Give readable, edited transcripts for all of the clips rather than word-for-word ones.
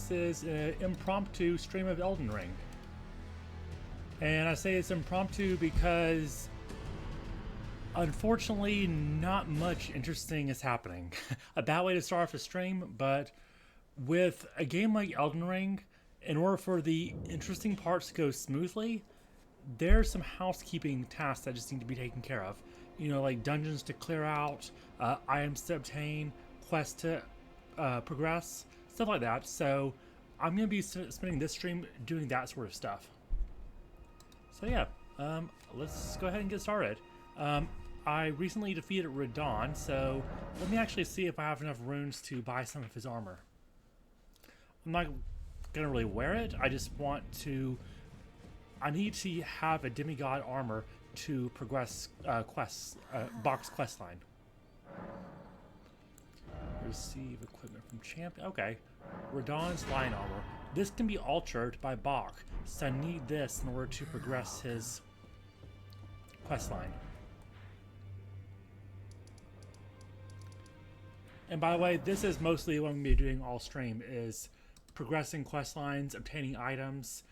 this is an impromptu stream of Elden Ring. And I say it's impromptu because unfortunately not much interesting is happening. A bad way to start off a stream, but with a game like Elden Ring, in order for the interesting parts to go smoothly, there's some housekeeping tasks that just need to be taken care of. You know, like dungeons to clear out, items to obtain, quests to progress, stuff like that. So I'm going to be spending this stream doing that sort of stuff. So yeah, let's go ahead and get started. I recently defeated Radon, so let me actually see if I have enough runes to buy some of his armor. I'm not going to really wear it, I just want to... I need to have a demigod armor to progress quests, box quest line. Receive equipment from champion. Okay, Radon's line armor. This can be altered by Bach, so I need this in order to progress his quest line. And by the way, this is mostly what I'm going to be doing all stream, is progressing quest lines, obtaining items,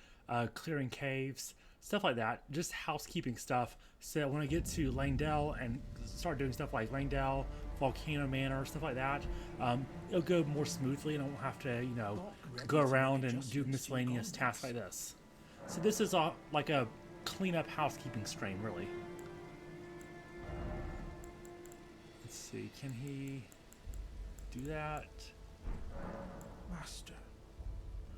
clearing caves, stuff like that. Just housekeeping stuff, so that when I get to Langdell and start doing stuff like Langdell, Volcano Manor, stuff like that, it'll go more smoothly and I won't have to, you know, go around and do miscellaneous tasks like this. So this is like a cleanup housekeeping stream, really. Let's see, can he do that? Master,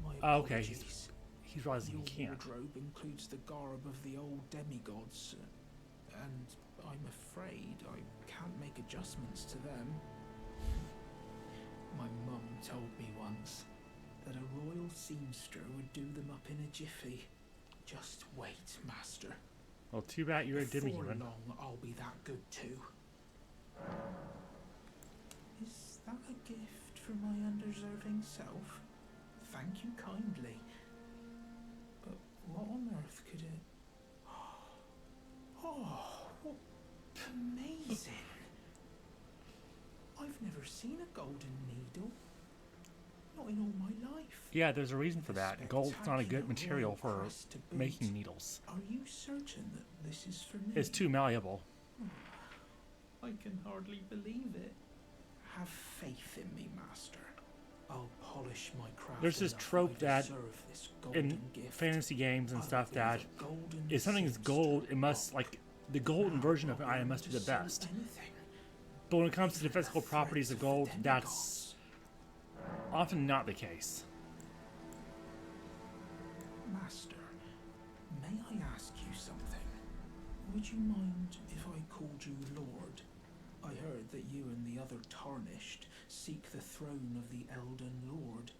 my okay, apologies. He's realizing he Your can't. wardrobe includes the garb of the old demigods, and I'm afraid I can't make adjustments to them. My mum told me once that a royal seamster would do them up in a jiffy. Just wait, Master. Well, too bad you're a Before demi-human. long, I'll be that good too. Is that a gift from my undeserving self? Thank you kindly. But what on earth could it... Oh, what amazing. I've never seen a golden needle. Not in all my life. Yeah, there's a reason for that. Gold's not a good material for making needles. Are you certain that this is for me? It's too malleable. I can hardly believe it. Have faith in me, Master. I'll polish my craft. There's this trope that in fantasy games and stuff that if something's gold, it must, like, the golden version of an item must be the best. But when it comes to the physical properties of gold, that's often not the case. Master, may I ask you something? Would you mind if I called you Lord? I heard that you and the other Tarnished seek the throne of the Elden Lord.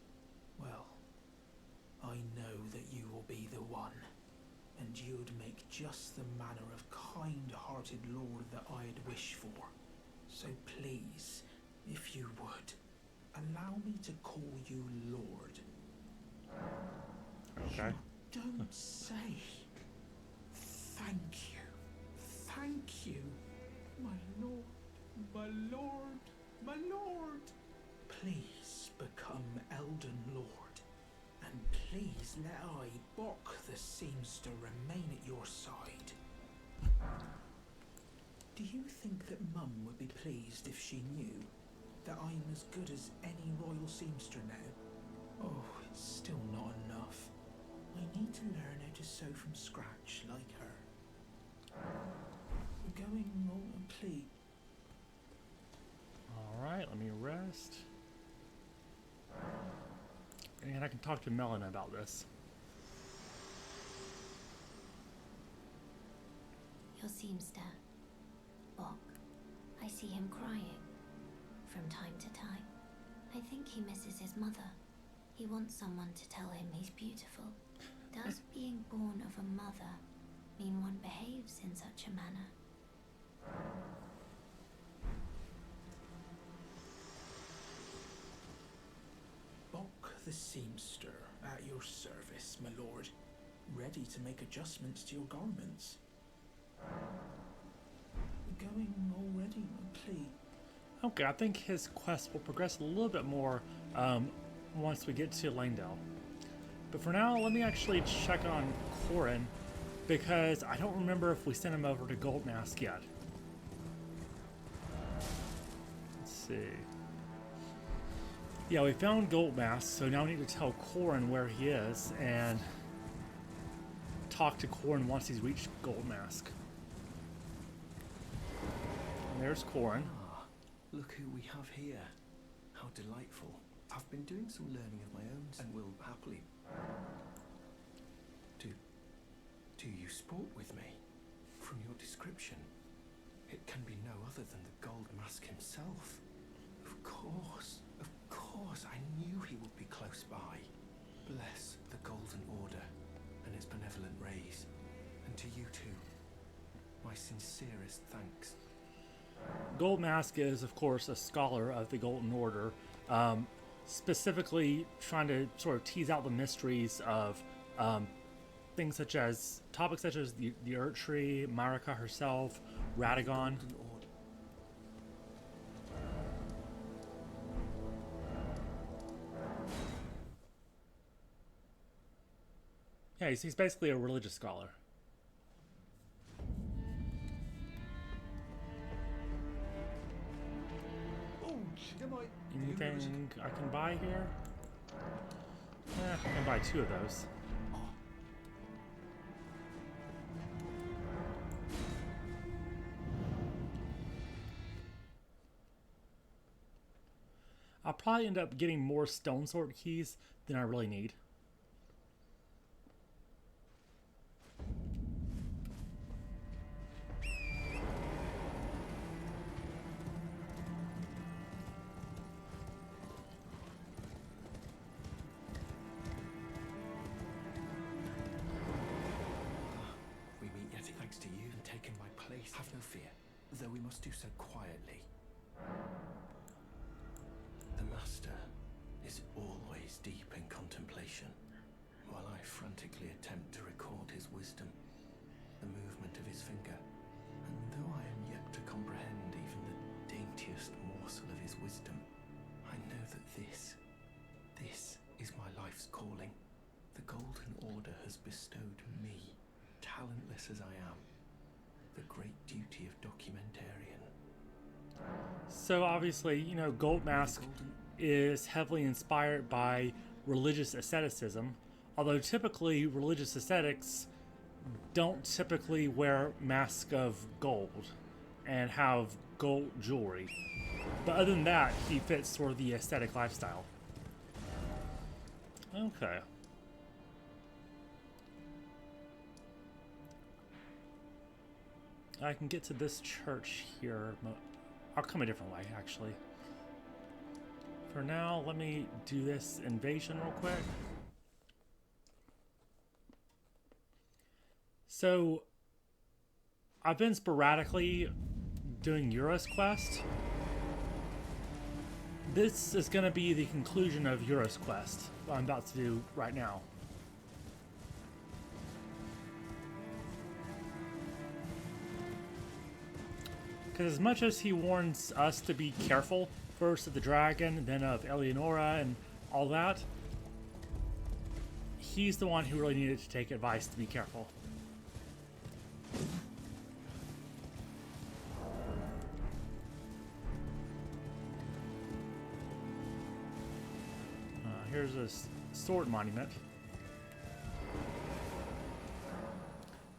Well, I know that you will be the one, and you'd make just the manner of kind-hearted Lord that I'd wish for. So please, if you would, allow me to call you Lord. Okay. You don't say. Thank you. Thank you, my Lord. My Lord, my Lord! Please become Elden Lord, and please let I, Bok the Seamster, remain at your side. Do you think that Mum would be pleased if she knew that I'm as good as any royal seamster now? Oh, it's still not enough. I need to learn how to sew from scratch like her. We're going all complete. Alright, let me rest. And I can talk to Melon about this. Your seamster, Bok. I see him crying from time to time. I think he misses his mother. He wants someone to tell him he's beautiful. Does being born of a mother mean one behaves in such a manner? Bok the Seamster, at your service, my lord. Ready to make adjustments to your garments. We're going already, my plea. Okay, I think his quest will progress a little bit more once we get to Langdale. But for now, let me actually check on Corin, because I don't remember if we sent him over to Gold Mask yet. Let's see. Yeah, we found Gold Mask, so now we need to tell Corin where he is and talk to Corin once he's reached Gold Mask. And there's Corin. Ah, look who we have here. How delightful. I've been doing some learning of my own and will happily... Do you sport with me? From your description, it can be no other than the Gold Mask himself. Of course, I knew he would be close by. Bless the Golden Order and its benevolent rays. And to you too, my sincerest thanks. Gold Mask is, of course, a scholar of the Golden Order, specifically trying to sort of tease out the mysteries of topics such as the Urt Tree, Marika herself, Radagon. Yeah, he's basically a religious scholar. Anything I can buy here? I can buy 2 of those. I'll probably end up getting more stone sword keys than I really need. We meet yet thanks to you and taken my place. Have no fear, though we must do so quietly. The Master is always deep in contemplation, while I frantically attempt to record his wisdom, the movement of his finger. And though I am yet to comprehend even the daintiest morsel of his wisdom, I know that this is my life's calling. The Golden Order has bestowed me, talentless as I am, the great duty of documentarian. So obviously, you know, Gold Mask is heavily inspired by religious asceticism, although typically religious ascetics don't typically wear masks of gold and have gold jewelry. But other than that, he fits sort of the aesthetic lifestyle. Okay. I can get to this church here. I'll come a different way, actually. For now, let me do this invasion real quick. So, I've been sporadically doing Euro's quest. This is going to be the conclusion of Euro's quest, what I'm about to do right now. Because as much as he warns us to be careful, first of the dragon, then of Eleonora and all that, he's the one who really needed to take advice to be careful. Here's a sword monument.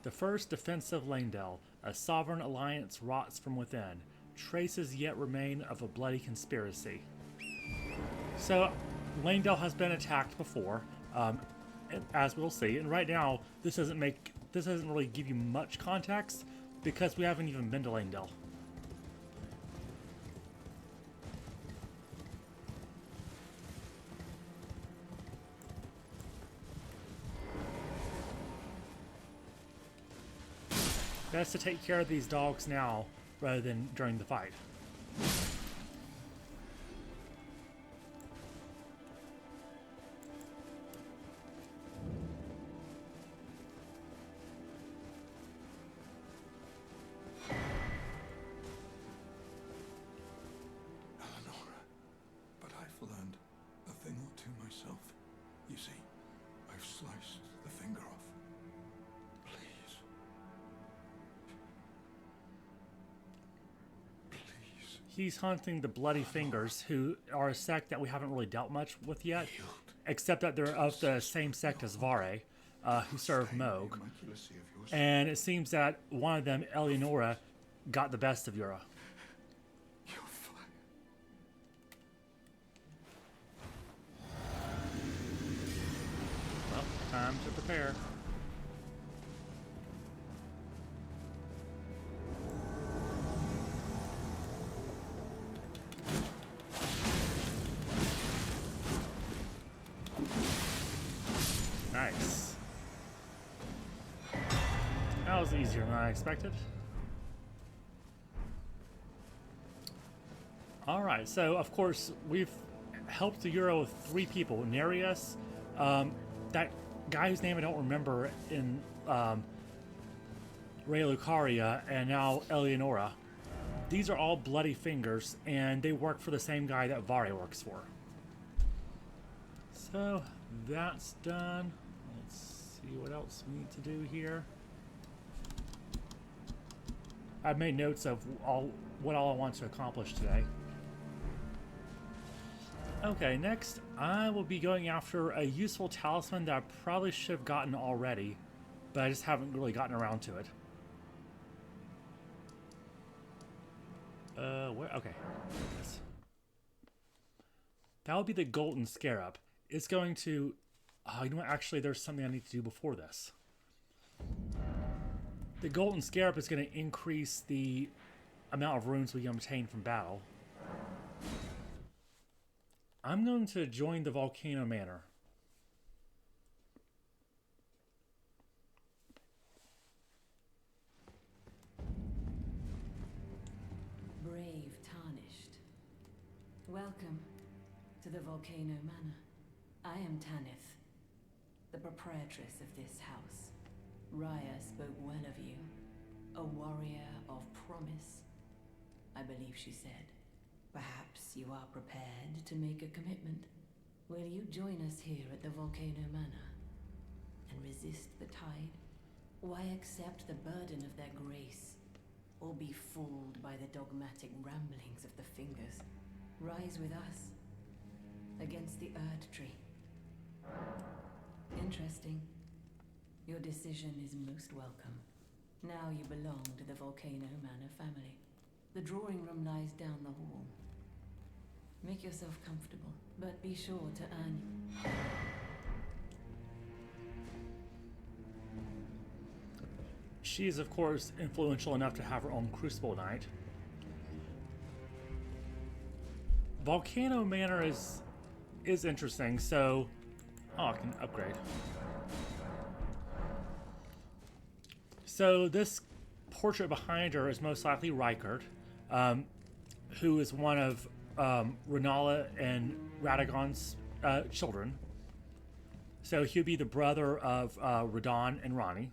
The first defense of Langdale, a sovereign alliance rots from within. Traces yet remain of a bloody conspiracy. So, Langdale has been attacked before, as we'll see. And right now, this doesn't really give you much context because we haven't even been to Langdale. Best to take care of these dogs now rather than during the fight. Eleonora, but I've learned a thing or two myself. sliced the finger off. Please. Please. He's hunting the Bloody Fingers, who are a sect that we haven't really dealt much with yet, Yield. except that they're of the same sect as Vare, who serve Sustain the Moog. immaculacy of your And it seems that one of them, Eleonora, got the best of Yura. You're fine. Well, time to prepare. Nice. That was easier than I expected. Alright, so of course we've helped the Euro with 3 people. Nereus, that guy whose name I don't remember in Ray Lucaria, and now Eleonora. These are all Bloody Fingers, and they work for the same guy that Vare works for. So that's done. Let's see what else we need to do here. I've made notes of what all I want to accomplish today. Okay, next I will be going after a useful talisman that I probably should have gotten already, but I just haven't really gotten around to it. Where? Okay. Yes. That would be the Golden Scarab. It's going to... Oh, you know what? Actually, there's something I need to do before this. The Golden Scarab is going to increase the amount of runes we can obtain from battle. I'm going to join the Volcano Manor. Brave Tarnished. Welcome to the Volcano Manor. I am Tanith, the proprietress of this house. Raya spoke well of you. A warrior of promise, I believe she said. Perhaps you are prepared to make a commitment. Will you join us here at the Volcano Manor and resist the tide? Why accept the burden of their grace, or be fooled by the dogmatic ramblings of the Fingers? Rise with us against the Erd Tree. Interesting. Your decision is most welcome. Now you belong to the Volcano Manor family. The drawing room lies down the hall. Make yourself comfortable, but be sure to earn. She is, of course, influential enough to have her own Crucible Knight. Volcano Manor is interesting, so... Oh, I can upgrade. So this portrait behind her is most likely Rykard, who is one of Renala and Radagon's children. So he'll be the brother of Radon and Ronnie.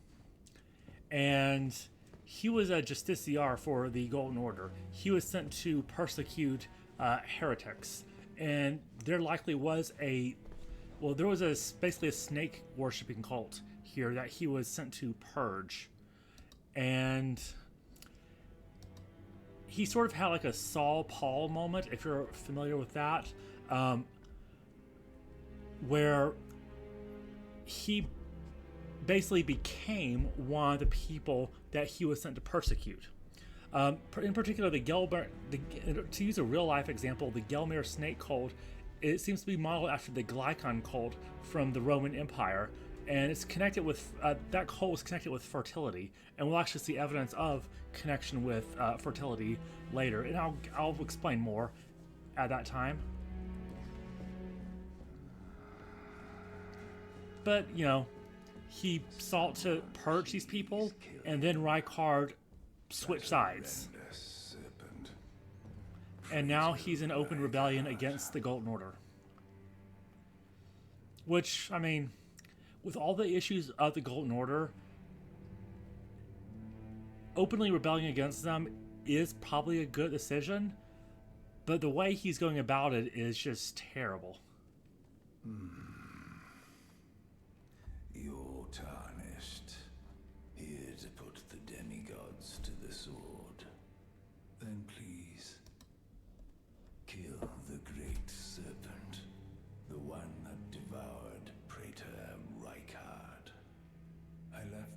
And he was a justiciar for the Golden Order. He was sent to persecute heretics. And there likely was basically a snake worshipping cult here that he was sent to purge. And he sort of had like a Saul Paul moment, if you're familiar with that, where he basically became one of the people that he was sent to persecute. In particular, to use a real life example, the Gelmir snake cult, it seems to be modeled after the Glycon cult from the Roman Empire, and it's connected with that cult was connected with fertility, and we'll actually see evidence of connection with fertility later, and I'll explain more at that time. But you know, he sought to purge these people, and then Rykard switched sides, and now he's in open rebellion against the Golden Order. Which, I mean, with all the issues of the Golden Order, openly rebelling against them is probably a good decision, but the way he's going about it is just terrible.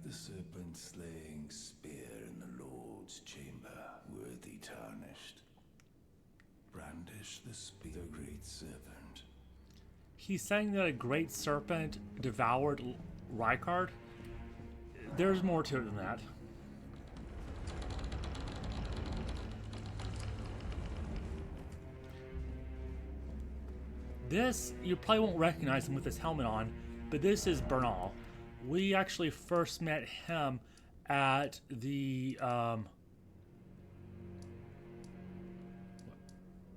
the serpent-slaying spear in the Lord's chamber, worthy tarnished. Brandish the spear, the great serpent. He's saying that a great serpent devoured Rykard. There's more to it than that. This, you probably won't recognize him with his helmet on, but this is Bernal. We actually first met him at the,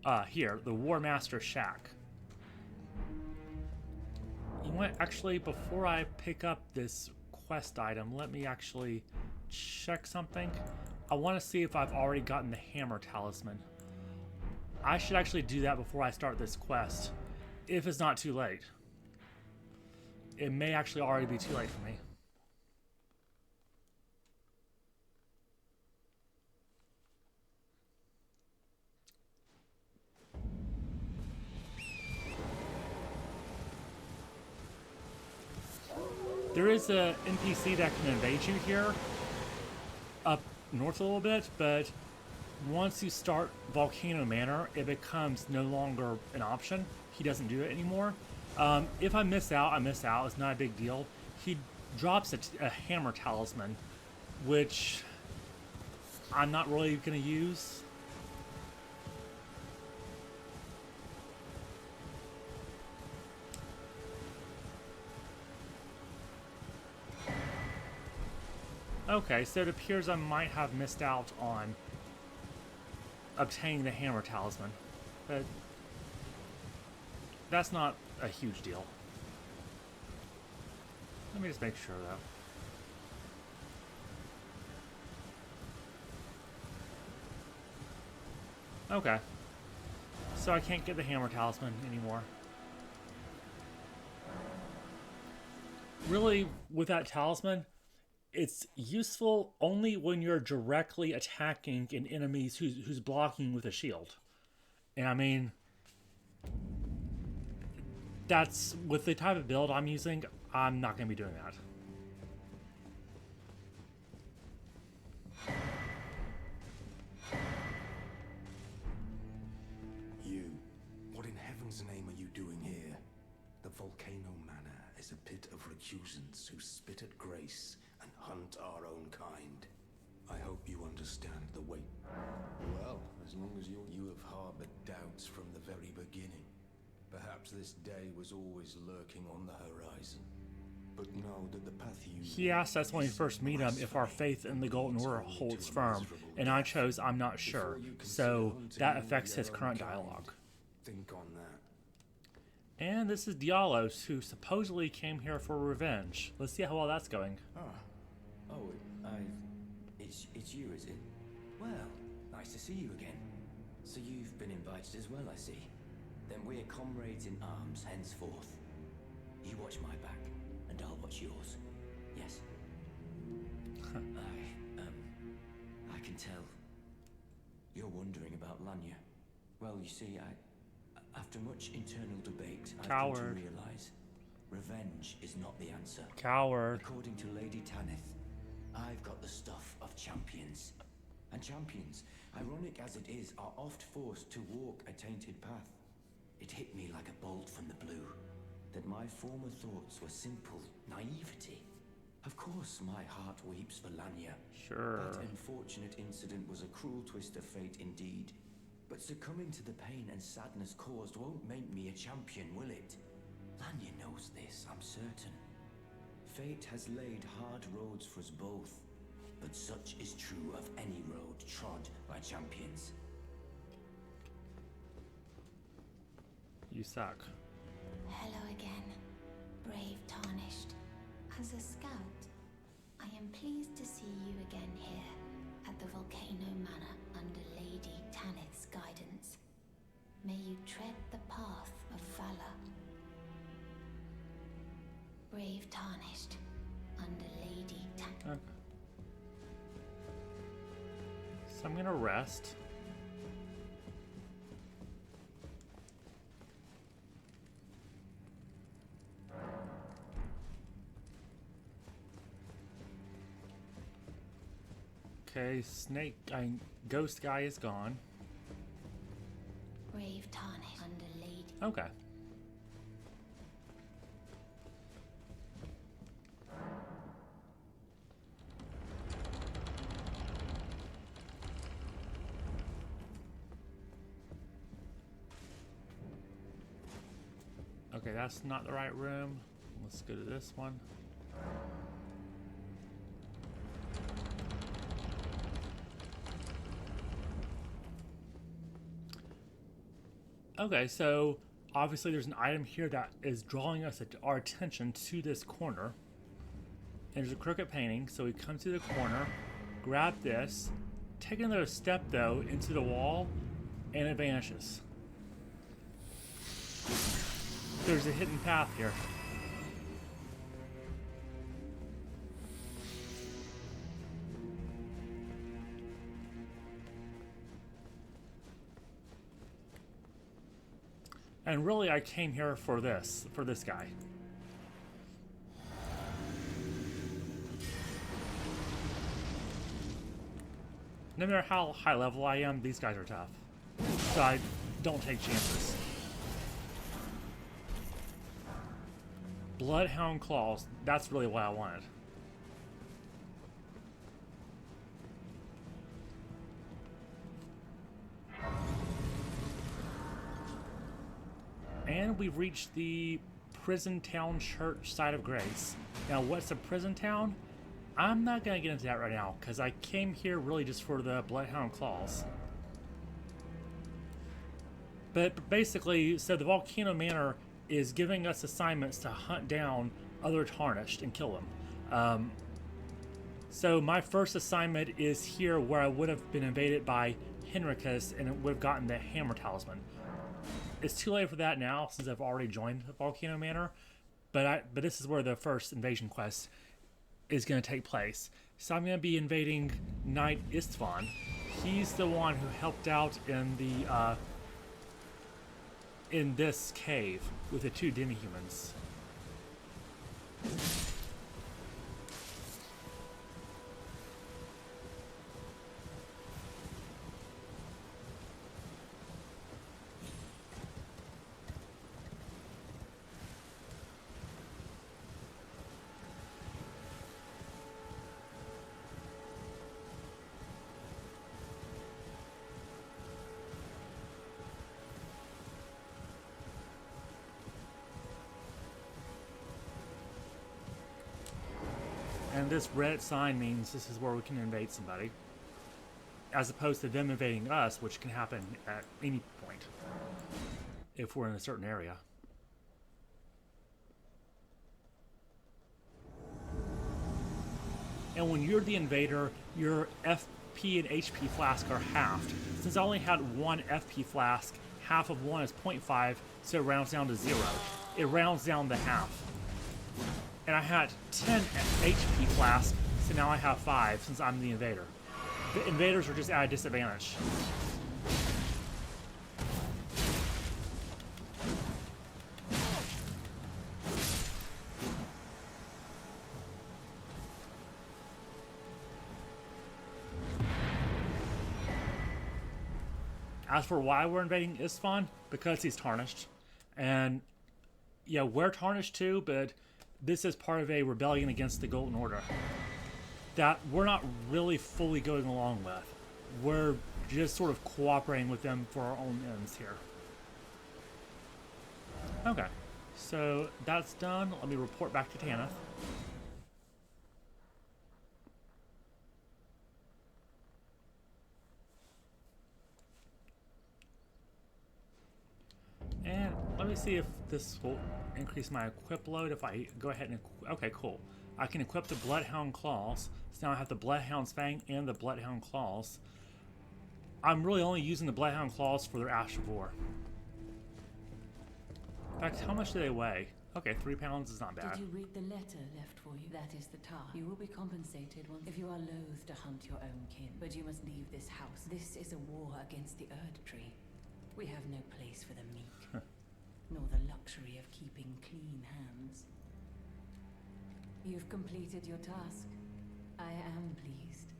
the War Master Shack. You know what, actually, before I pick up this quest item, let me actually check something. I want to see if I've already gotten the Hammer Talisman. I should actually do that before I start this quest, if it's not too late. It may actually already be too late for me. There is a NPC that can invade you here, up north a little bit, but once you start Volcano Manor, it becomes no longer an option. He doesn't do it anymore. If I miss out, I miss out. It's not a big deal. He drops a Hammer Talisman, which I'm not really going to use. Okay, so it appears I might have missed out on obtaining the Hammer Talisman, but that's not a huge deal. Let me just make sure, though. Okay. So I can't get the Hammer Talisman anymore. Really, with that talisman, it's useful only when you're directly attacking an enemy who's blocking with a shield. And I mean, that's, with the type of build I'm using, I'm not going to be doing that. You, what in heaven's name are you doing here? The Volcano Manor is a pit of recusants who spit at grace and hunt our own kind. I hope you understand the weight. Well, as long as you have harbored doubts from the very beginning. Perhaps this day was always lurking on the horizon. But know that the path you... He asked us when we first meet him if our faith in the Golden Order holds firm, and I chose I'm not sure, so that affects his current dialogue. Think on that. And this is Dialos, who supposedly came here for revenge. Let's see how well that's going. It's you, is it? Well, nice to see you again. So you've been invited as well, I see. Then we're comrades in arms henceforth. You watch my back, and I'll watch yours. Yes? I can tell. You're wondering about Lanya. Well, you see, after much internal debate, I've come to realize revenge is not the answer. Coward. According to Lady Tanith, I've got the stuff of champions. And champions, ironic as it is, are oft forced to walk a tainted path. It hit me like a bolt from the blue, that my former thoughts were simple naivety. Of course, my heart weeps for Lanya. Sure. That unfortunate incident was a cruel twist of fate indeed. But succumbing to the pain and sadness caused won't make me a champion, will it? Lanya knows this, I'm certain. Fate has laid hard roads for us both, but such is true of any road trod by champions. You suck. Hello again, brave Tarnished. As a scout, I am pleased to see you again here at the Volcano Manor under Lady Tanith's guidance. May you tread the path of valor. Brave Tarnished under Lady Tanith. Okay. So I'm gonna rest. Okay, ghost guy is gone. Brave tarnished under Lady. Okay. Okay, that's not the right room. Let's go to this one. Okay, so obviously there's an item here that is drawing our attention to this corner. And there's a crooked painting, so we come to the corner, grab this, take another step though into the wall, and it vanishes. There's a hidden path here. And really, I came here for this guy. No matter how high level I am, these guys are tough. So I don't take chances. Bloodhound claws, that's really what I wanted. And we've reached the Prison Town Church side of Grace. Now, what's a prison town? I'm not going to get into that right now, because I came here really just for the Bloodhound claws. But basically, so the Volcano Manor is giving us assignments to hunt down other Tarnished and kill them. So my first assignment is here where I would have been invaded by Henricus and would have gotten the Hammer Talisman. It's too late for that now since I've already joined the Volcano Manor, but this is where the first invasion quest is going to take place. So I'm going to be invading Knight Istvan. He's the one who helped out in the in this cave with the two demi-humans. And this red sign means this is where we can invade somebody, as opposed to them invading us, which can happen at any point if we're in a certain area. And when you're the invader, your FP and HP flask are halved. Since I only had one FP flask, half of one is 0.5, so it rounds down to 0. It rounds down to half. And I had 10 HP flasks, so now I have 5 since I'm the invader. The invaders are just at a disadvantage. As for why we're invading Istvan, because he's tarnished. And yeah, we're tarnished too, but this is part of a rebellion against the Golden Order that we're not really fully going along with. We're just sort of cooperating with them for our own ends here. Okay, so that's done. Let me report back to Tanith. And let me see if this will increase my equip load if I go ahead and okay, cool. I can equip the Bloodhound Claws. So now I have the Bloodhound's Fang and the Bloodhound Claws. I'm really only using the Bloodhound Claws for their Astravore. In fact, how much do they weigh? Okay, 3 pounds is not bad. Did you read the letter left for you? That is the task. You will be compensated once if you are loath to hunt your own kin. But you must leave this house. This is a war against the Erd Tree. We have no place for the meek, nor the luxury of keeping clean hands. You've completed your task. I am pleased.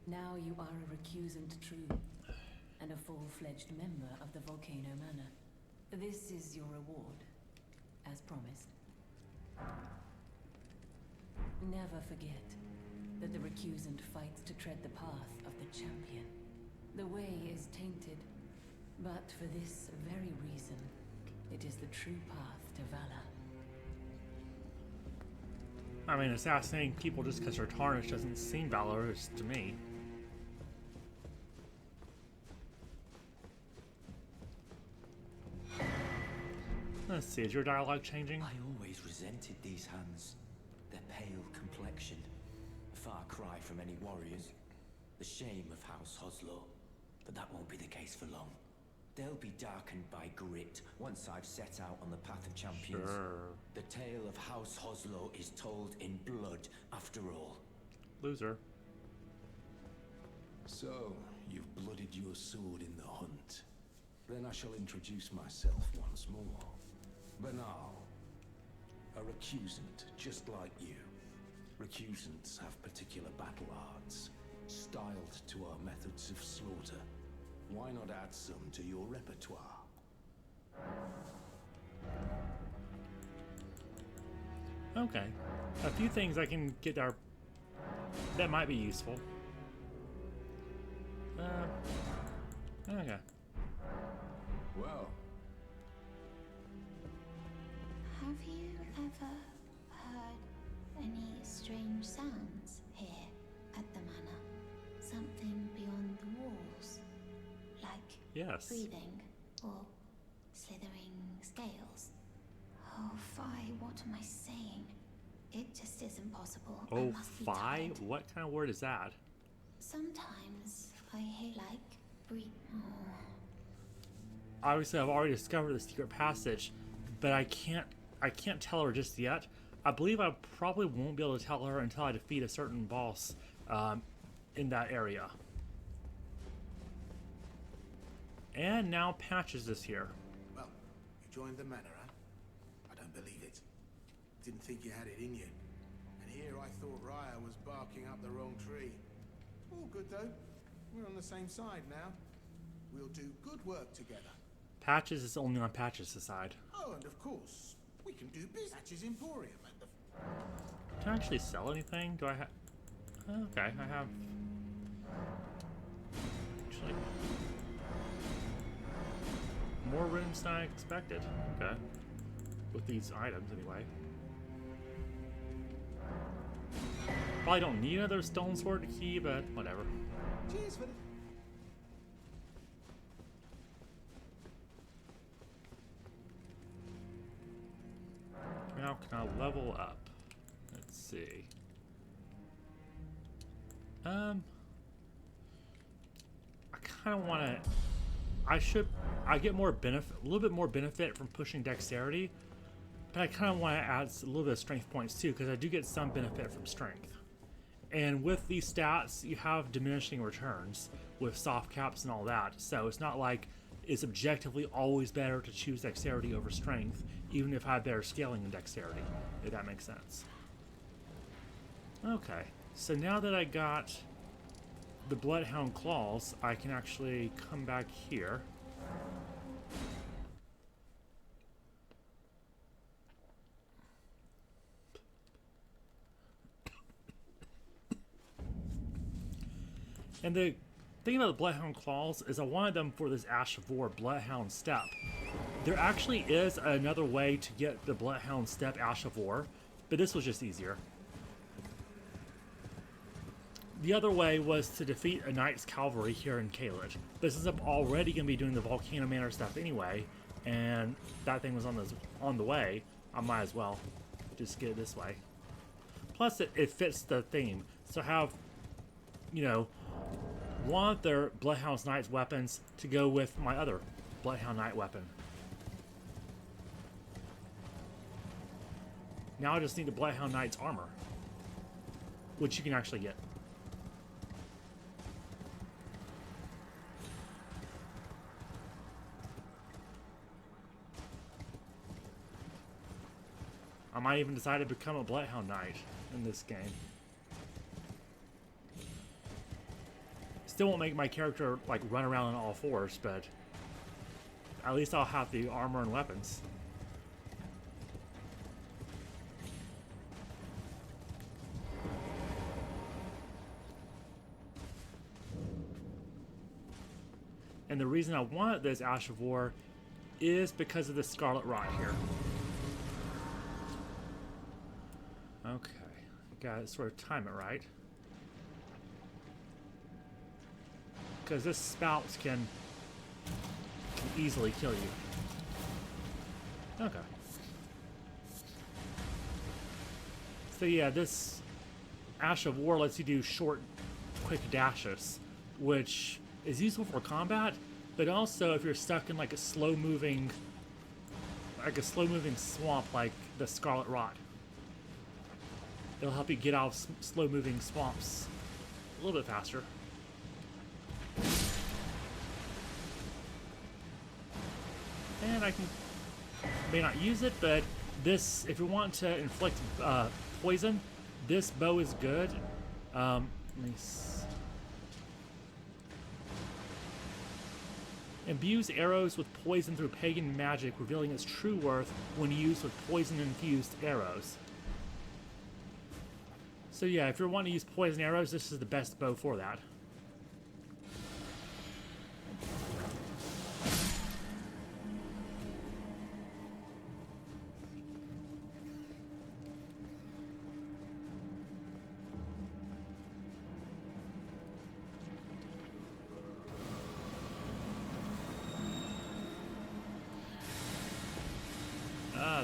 Now you are a recusant true, and a full-fledged member of the Volcano Manor. This is your reward, as promised. Never forget that the recusant fights to tread the path of the champion. The way is tainted, but for this very reason, it is the true path to valor. I mean, assassinating people just because they're tarnished doesn't seem valorous to me. Let's see, is your dialogue changing? I always resented these hands. Their pale complexion. A far cry from any warriors. The shame of House Hoslow. But that won't be the case for long. They'll be darkened by grit once I've set out on the path of champions. Sure. The tale of House Hoslow is told in blood, after all. Loser. So, you've blooded your sword in the hunt. Then I shall introduce myself once more. Banal. A recusant, just like you. Recusants have particular battle arts, styled to our methods of slaughter. Why not add some to your repertoire? Okay. A few things I can get there that might be useful. Okay. Well, Have you ever heard any strange sounds here at the manor? Something beyond the walls? Like Yes. breathing or slithering scales? Oh, Fi, what am I saying? It just isn't possible. I Oh, must be fi? tired. What kind of word is that? Sometimes I hear like breathe. Oh. Obviously, I've already discovered the secret passage, but I can't tell her just yet. I believe I probably won't be able to tell her until I defeat a certain boss in that area. And now Patches is here. Well, you joined the manor, huh? I don't believe it. Didn't think you had it in you. And here I thought Raya was barking up the wrong tree. All good though. We're on the same side now. We'll do good work together. Patches is only on Patches' side. Oh, and of course, we can do business. Patches Emporium at the... Can I actually sell anything? Do I have... Okay, I have... Actually... more rooms than I expected. Okay. With these items, anyway. Probably don't need another stone sword key, but whatever. Cheers for the... Now can I level up? Let's see. I kind of want to... I get more benefit, a little bit more benefit from pushing dexterity, but I kind of want to add a little bit of strength points too, because I do get some benefit from strength. And with these stats, you have diminishing returns with soft caps and all that, so it's not like it's objectively always better to choose dexterity over strength, even if I have better scaling in dexterity, if that makes sense. Okay, so now that I got the Bloodhound Claws, I can actually come back here. And the thing about the Bloodhound Claws is I wanted them for this Ash of War Bloodhound Step. There actually is another way to get the Bloodhound Step Ash of War, but this was just easier. The other way was to defeat a Knight's Cavalry here in Caelid. But since I'm already going to be doing the Volcano Manor stuff anyway, and that thing was on the way, I might as well just get it this way. Plus, it fits the theme. So have, you know, one of their Bloodhound Knight's weapons to go with my other Bloodhound Knight weapon. Now I just need the Bloodhound Knight's armor, which you can actually get. I might even decide to become a Bloodhound Knight in this game. Still won't make my character like run around on all fours, but at least I'll have the armor and weapons. And the reason I wanted this Ash of War is because of the Scarlet Rot here. Okay, gotta sort of time it right. Because this spout can easily kill you. Okay. So yeah, this Ash of War lets you do short, quick dashes, which is useful for combat, but also if you're stuck in like a slow-moving swamp like the Scarlet Rot. It'll help you get out of slow-moving swamps a little bit faster. And I may not use it, but this, if you want to inflict poison, this bow is good. Let me imbues arrows with poison through pagan magic, revealing its true worth when used with poison-infused arrows. So yeah, if you're wanting to use poison arrows, this is the best bow for that.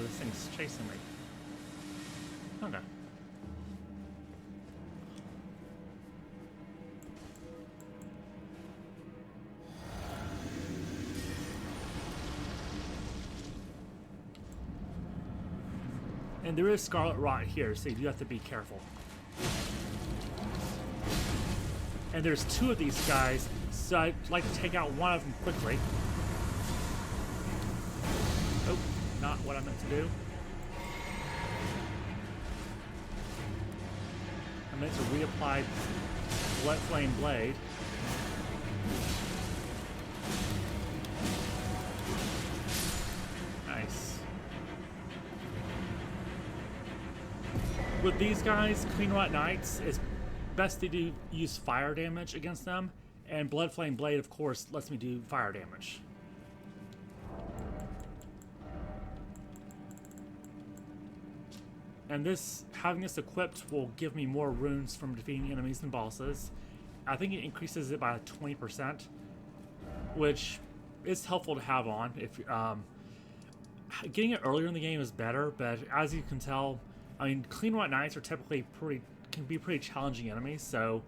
This thing's chasing me. Okay. And there is Scarlet Rot here, so you do have to be careful. And there's two of these guys, so I'd like to take out one of them quickly. Oh, not what I meant to do. I meant to reapply Blood Flame Blade. Nice. With these guys, Clean Rot Knights, it's best to use fire damage against them, and Blood Flame Blade, of course, lets me do fire damage. And this, having this equipped, will give me more runes from defeating enemies and bosses. I think it increases it by 20%, which is helpful to have on. If getting it earlier in the game is better, but as you can tell, I mean, Clean Rot Knights are typically can be pretty challenging enemies, so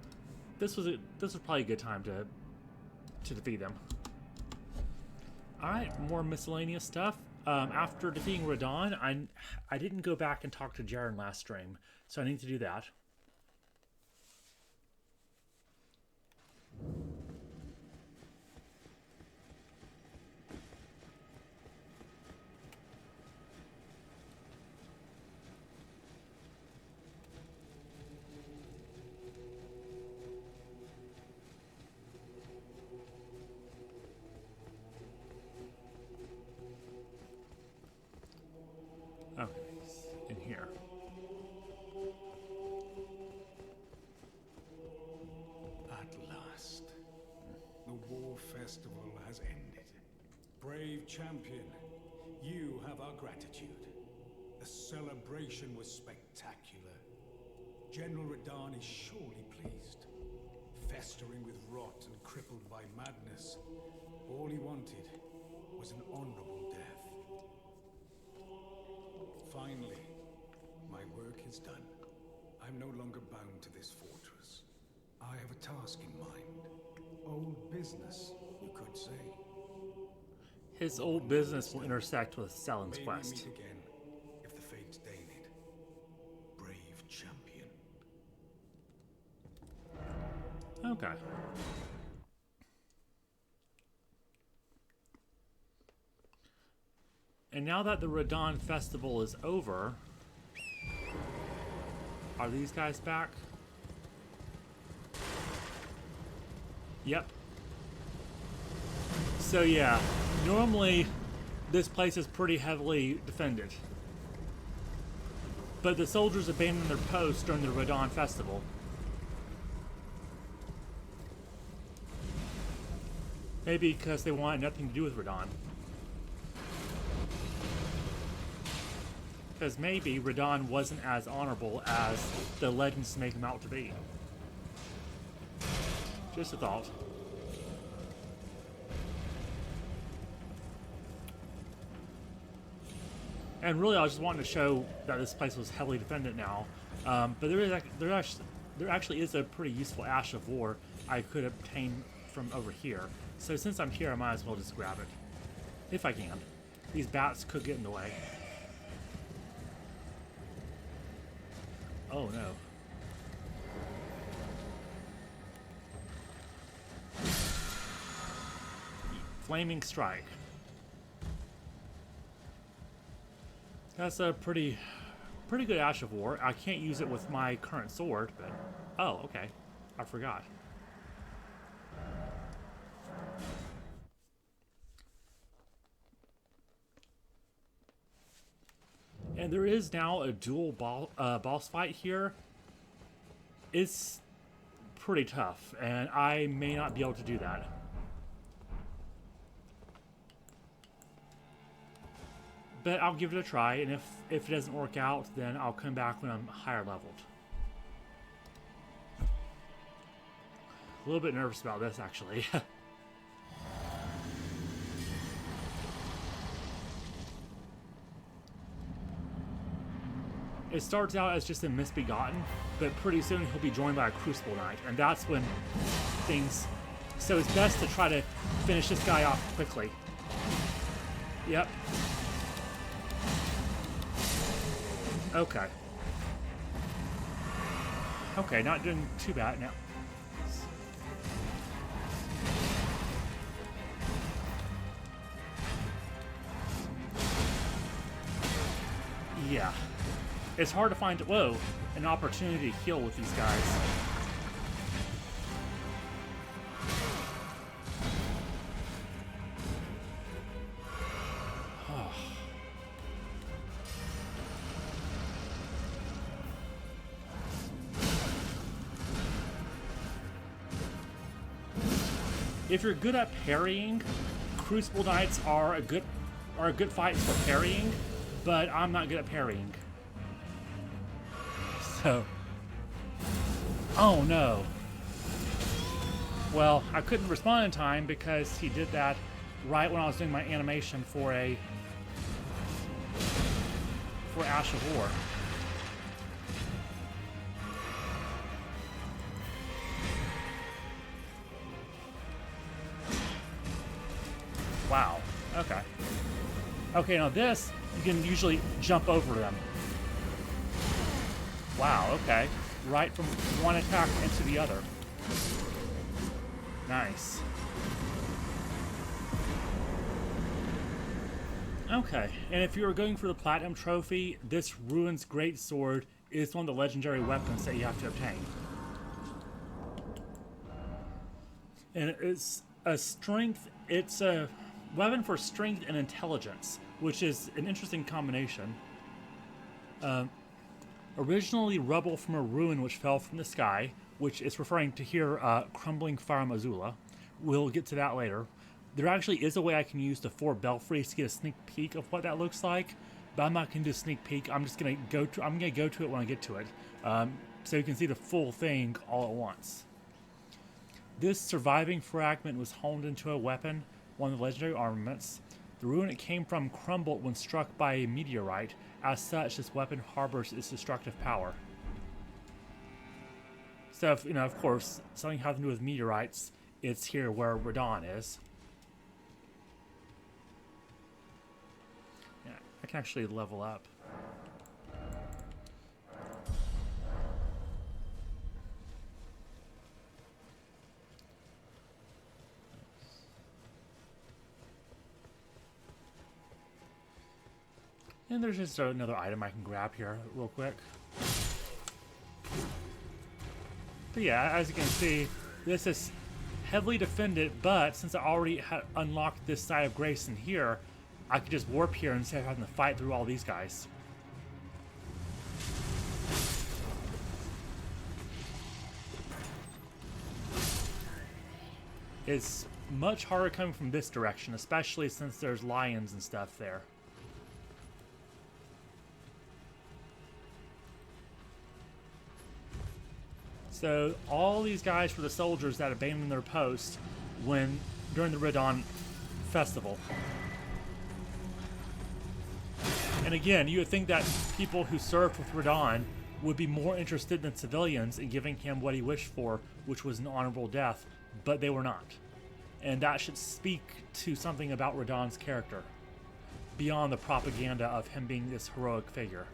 this was probably a good time to defeat them. All right, more miscellaneous stuff. After defeating Radon, I didn't go back and talk to Jaren last stream, so I need to do that. Okay, in here. At last, the war festival has ended. Brave champion, you have our gratitude. The celebration was spectacular. General Radahn is surely pleased. Festering with rot and crippled by madness, all he wanted was an honorable death. Finally, my work is done. I'm no longer bound to this fortress. I have a task in mind. Old business, you could say. His old business will intersect with Selen's quest. May we meet again, if the fates deign it. Brave champion. Okay. And now that the Radon Festival is over, are these guys back? Yep. So yeah, normally this place is pretty heavily defended. But the soldiers abandoned their posts during the Radon festival. Maybe because they wanted nothing to do with Radon. Because maybe Radon wasn't as honorable as the legends make him out to be. Just a thought. And really, I was just wanting to show that this place was heavily defended now. But there actually is a pretty useful Ash of War I could obtain from over here. So since I'm here, I might as well just grab it. If I can. These bats could get in the way. Oh no. Flaming Strike. That's a pretty good Ash of War. I can't use it with my current sword, but... Oh, okay. I forgot. And there is now a dual boss fight here. It's pretty tough, and I may not be able to do that. But I'll give it a try, and if it doesn't work out, then I'll come back when I'm higher leveled. A little bit nervous about this, actually. It starts out as just a misbegotten, but pretty soon he'll be joined by a Crucible Knight, and that's when things... So it's best to try to finish this guy off quickly. Yep. Okay. Okay, not doing too bad now. Yeah. It's hard to find, whoa, an opportunity to heal with these guys. If you're good at parrying, Crucible Knights are a good fight for parrying, but I'm not good at parrying. So, oh no. Well, I couldn't respond in time because he did that right when I was doing my animation for Ash of War. Wow. Okay. Okay, now this, you can usually jump over them. Wow, okay. Right from one attack into the other. Nice. Okay, and if you were going for the Platinum Trophy, this Ruin's Greatsword is one of the legendary weapons that you have to obtain. And it's a weapon for strength and intelligence, which is an interesting combination. Originally rubble from a ruin which fell from the sky, which is referring to here, Crumbling Fire Mazula. We'll get to that later. There actually is a way I can use the 4 belfries to get a sneak peek of what that looks like, but I'm not going to do a sneak peek. I'm going to go to it when I get to it, so you can see the full thing all at once. This surviving fragment was honed into a weapon, one of the legendary armaments. The ruin it came from crumbled when struck by a meteorite. As such, this weapon harbors its destructive power. So, if, of course, something having to do with meteorites, it's here where Radon is. Yeah, I can actually level up. And there's just another item I can grab here real quick. But yeah, as you can see, this is heavily defended, but since I already had unlocked this side of Grace in here, I could just warp here instead of having to fight through all these guys. It's much harder coming from this direction, especially since there's lions and stuff there. So all these guys were the soldiers that abandoned their post during the Radon festival. And again, you would think that people who served with Radon would be more interested than civilians in giving him what he wished for, which was an honorable death, but they were not. And that should speak to something about Radon's character, beyond the propaganda of him being this heroic figure.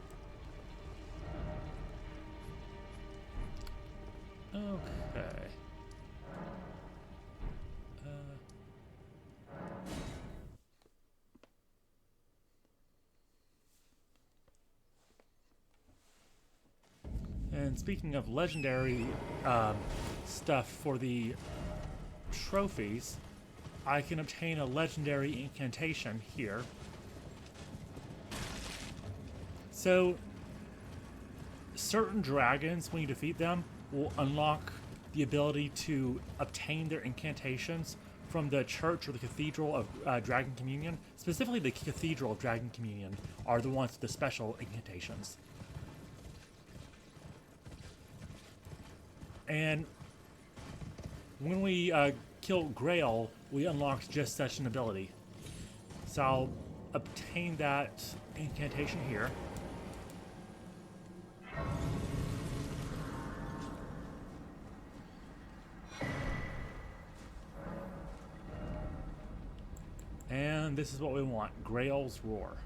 Okay. And speaking of legendary stuff for the trophies, I can obtain a legendary incantation here. So, certain dragons, when you defeat them, will unlock the ability to obtain their incantations from the church or the cathedral of Dragon Communion. Specifically, the cathedral of Dragon Communion are the ones with the special incantations. And when we kill Grail, we unlock just such an ability. So I'll obtain that incantation here. And this is what we want, Grail's Roar.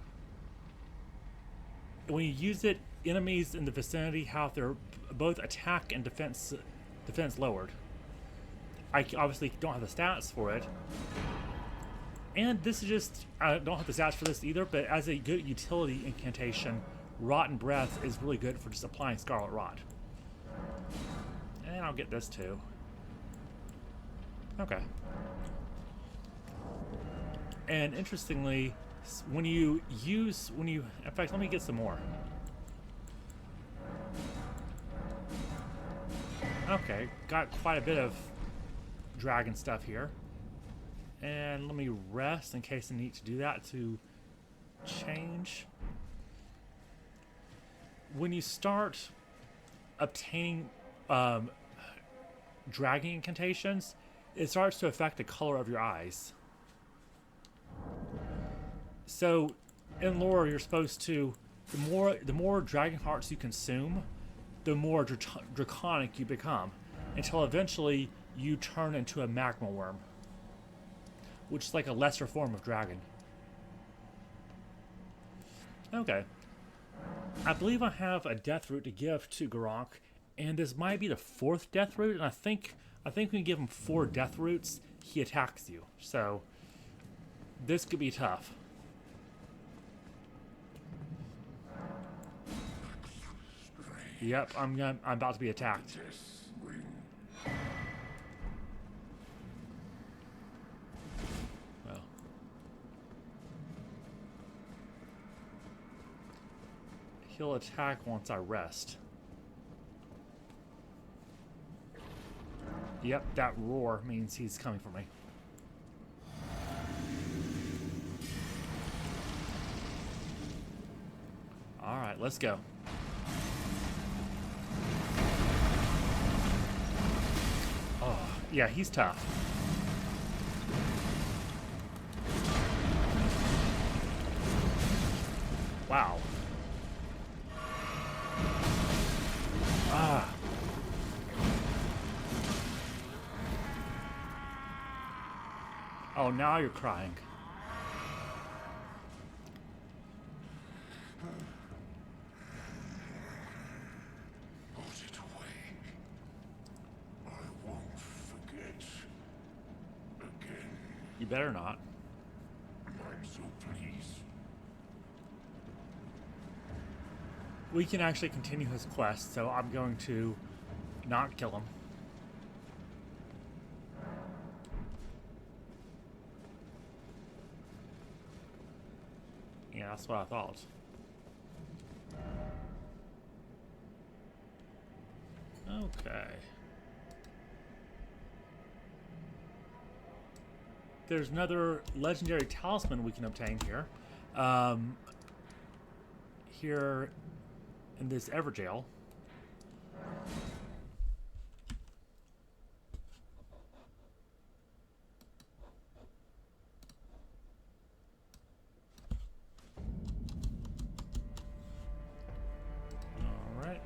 When you use it, enemies in the vicinity have their both attack and defense lowered. I obviously don't have the stats for it. And this is just, I don't have the stats for this either, but as a good utility incantation, Rotten Breath is really good for just applying Scarlet Rot. And I'll get this too. Okay. And interestingly, in fact, let me get some more. Okay, got quite a bit of dragon stuff here. And let me rest in case I need to do that to change. When you start obtaining dragon incantations, it starts to affect the color of your eyes. So, in lore, you're supposed to, the more dragon hearts you consume, the more draconic you become, until eventually you turn into a magma worm, which is like a lesser form of dragon. Okay. I believe I have a death root to give to Garok, and this might be the 4th death root, and I think when you give him 4 death roots, he attacks you. So, this could be tough. Yep, I'm about to be attacked. Well. He'll attack once I rest. Yep, that roar means he's coming for me. Alright, let's go. Oh, yeah, he's tough. Wow. Ah. Oh, now you're crying. Put it away. I won't forget. Again. You better not. I'm so pleased. We can actually continue his quest, so I'm going to not kill him. that's what I thought. Okay. There's another legendary talisman we can obtain here. Here in this Everjail. All right.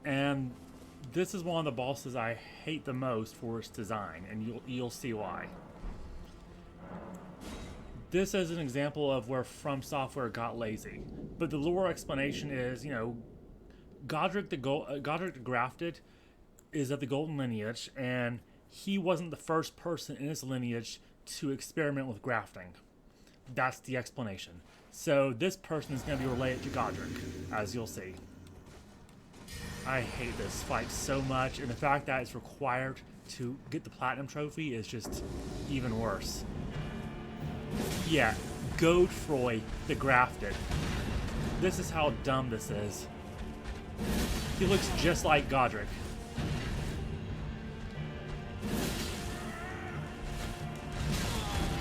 And this is one of the bosses I hate the most for its design, and you'll see why. This is an example of where From Software got lazy. But the lore explanation is, you know, Godric the Grafted is of the Golden lineage, and he wasn't the first person in his lineage to experiment with grafting. That's the explanation. So this person is going to be related to Godric, as you'll see. I hate this fight so much, and the fact that it's required to get the Platinum Trophy is just even worse. Yeah, Godfroy the Grafted. This is how dumb this is. He looks just like Godric.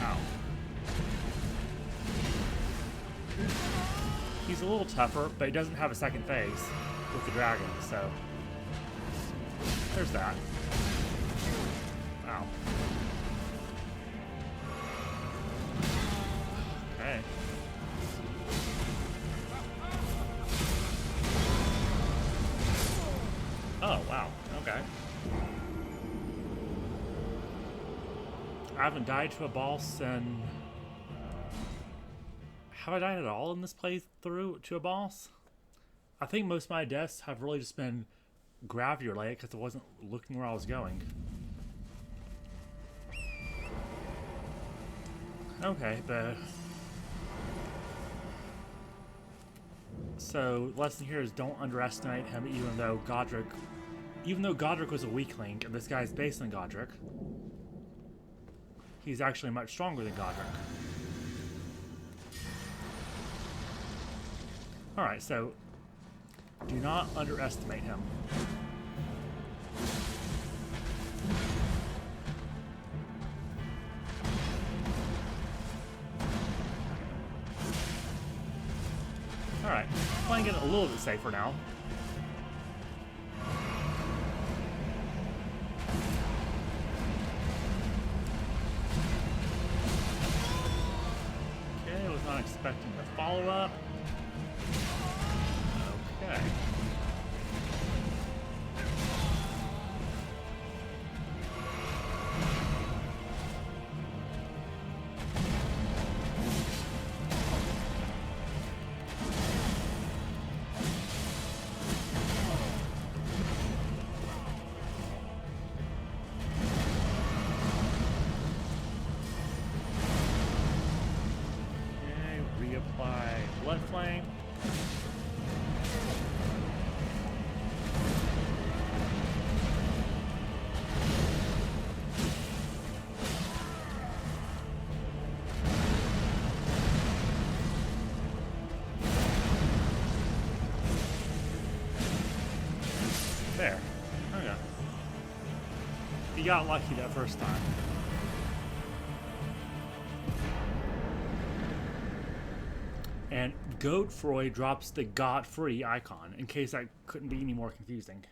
Ow. He's a little tougher, but he doesn't have a second phase with the dragon, so there's that. Wow. Okay. Oh, wow. Okay. I haven't died to a boss in... Have I died at all in this playthrough to a boss? I think most of my deaths have really just been gravity related because I wasn't looking where I was going. Okay, but... So, lesson here is don't underestimate him, even though Godric was a weakling, and this guy's based on Godric. He's actually much stronger than Godric. Alright, so do not underestimate him. Alright, playing it a little bit safer now. Okay, I was not expecting the follow-up. Okay. Reapply Blood Flame. There. Okay. You got lucky that first time. and Godfrey drops the Godfrey icon, in case that couldn't be any more confusing.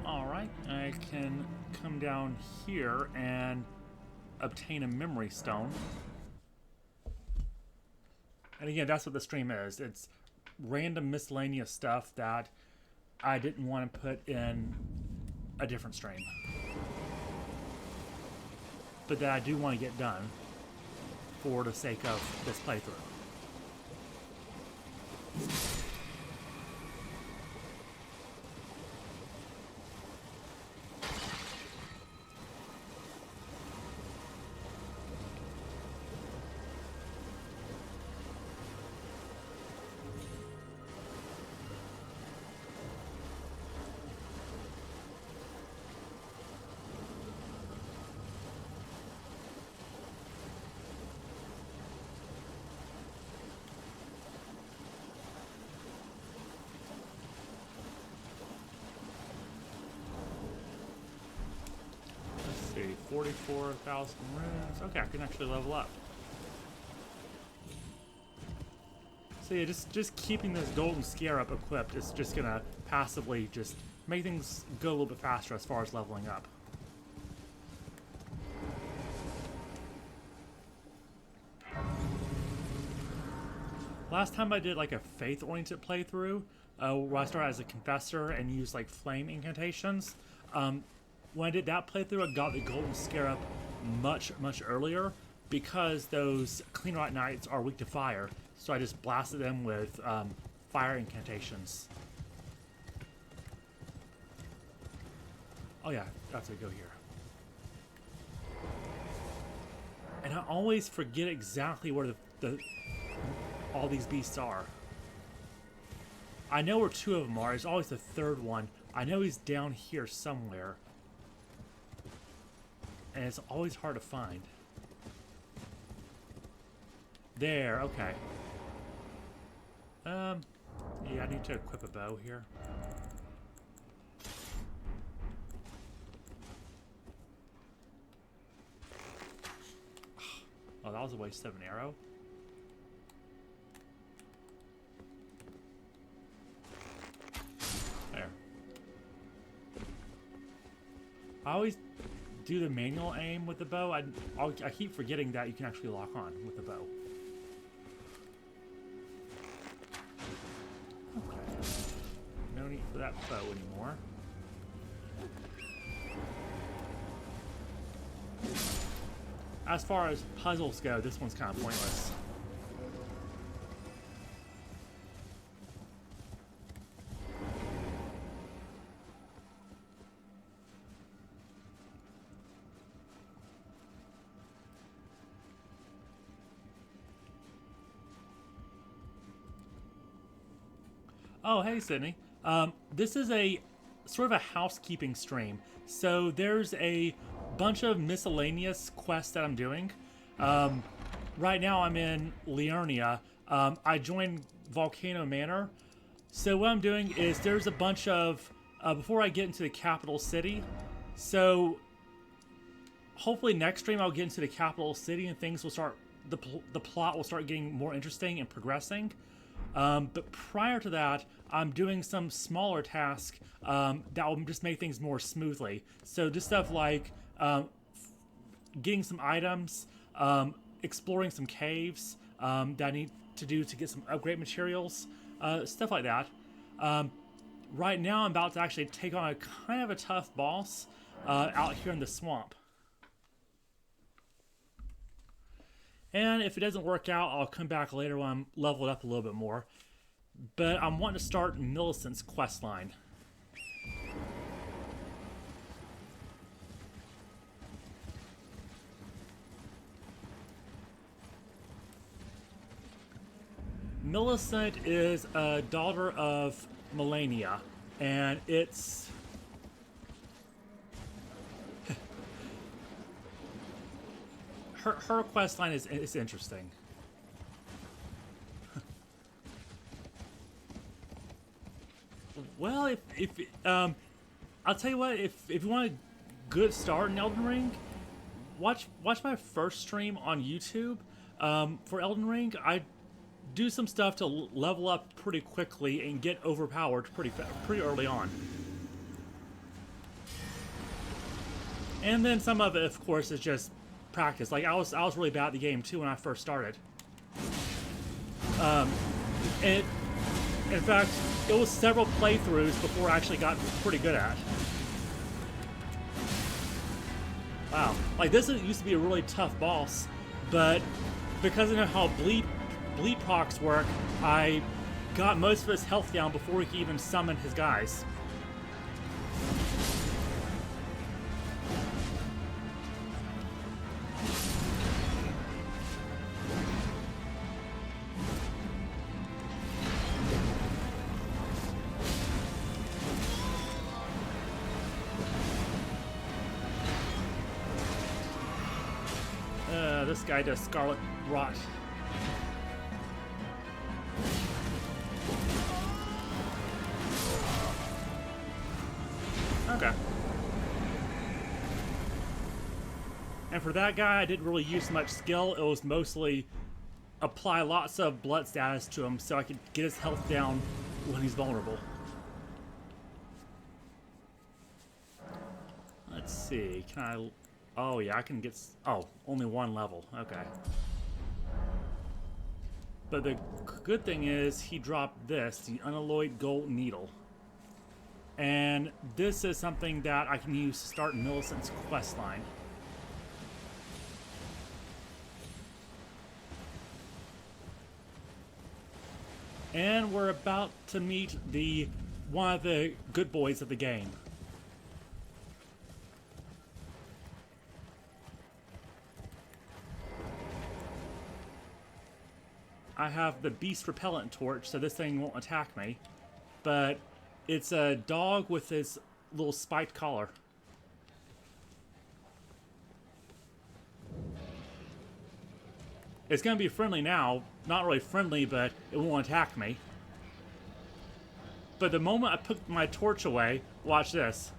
Alright, I can come down here and obtain a memory stone. And again, that's what the stream is. It's random miscellaneous stuff that I didn't want to put in a different stream, but that I do want to get done for the sake of this playthrough. Let's see, 44,000 runes. Okay, I can actually level up. So yeah, just keeping this golden scarab equipped is just gonna passively just make things go a little bit faster as far as leveling up. Last time I did like a faith-oriented playthrough, where I started as a confessor and used like flame incantations. When I did that playthrough, I got the golden scarab much earlier because those clean right knights are weak to fire. So I just blasted them with fire incantations. Oh yeah, that's to go here. And I always forget exactly where all these beasts are. I know where two of them are. There's always the third one. I know he's down here somewhere. And it's always hard to find. There, okay. Yeah, I need to equip a bow here. Oh, that was a waste of an arrow. There. I always do the manual aim with the bow. I keep forgetting that you can actually lock on with the bow. Okay. No need for that bow anymore. As far as puzzles go, this one's kind of pointless. Oh, hey, Sydney. This is a sort of a housekeeping stream. So there's a bunch of miscellaneous quests that I'm doing. Right now I'm in Liurnia. I joined Volcano Manor. So what I'm doing is there's a bunch of, before I get into the capital city, so hopefully next stream I'll get into the capital city and things will start, the plot will start getting more interesting and progressing. But prior to that, I'm doing some smaller tasks that will just make things more smoothly. So just stuff like getting some items, exploring some caves that I need to do to get some upgrade materials, stuff like that. Right now I'm about to actually take on a kind of a tough boss out here in the swamp. And if it doesn't work out, I'll come back later when I'm leveled up a little bit more. But I'm wanting to start Millicent's quest line. Millicent is a daughter of Melania, and it's... her quest line is interesting. Well, if I'll tell you what, if you want a good start in Elden Ring, watch my first stream on YouTube. For Elden Ring, I do some stuff to level up pretty quickly and get overpowered pretty early on. And then some of it, of course, is just practice. Like I was really bad at the game too when I first started. And in fact, it was several playthroughs before I actually got pretty good at. Wow, like this used to be a really tough boss, but because I know how bleed procs work, I got most of his health down before he could even summon his guys. This guy does Scarlet Rot. Okay. And for that guy, I didn't really use much skill. It was mostly apply lots of blood status to him so I could get his health down when he's vulnerable. Let's see, can I... Oh yeah, I can get... Oh, only one level, okay. But the good thing is, he dropped this, the unalloyed gold needle. And this is something that I can use to start Millicent's questline. And we're about to meet one of the good boys of the game. I have the beast repellent torch, so this thing won't attack me. But it's a dog with his little spiked collar. It's going to be friendly now. Not really friendly, but it won't attack me. But the moment I put my torch away, watch this.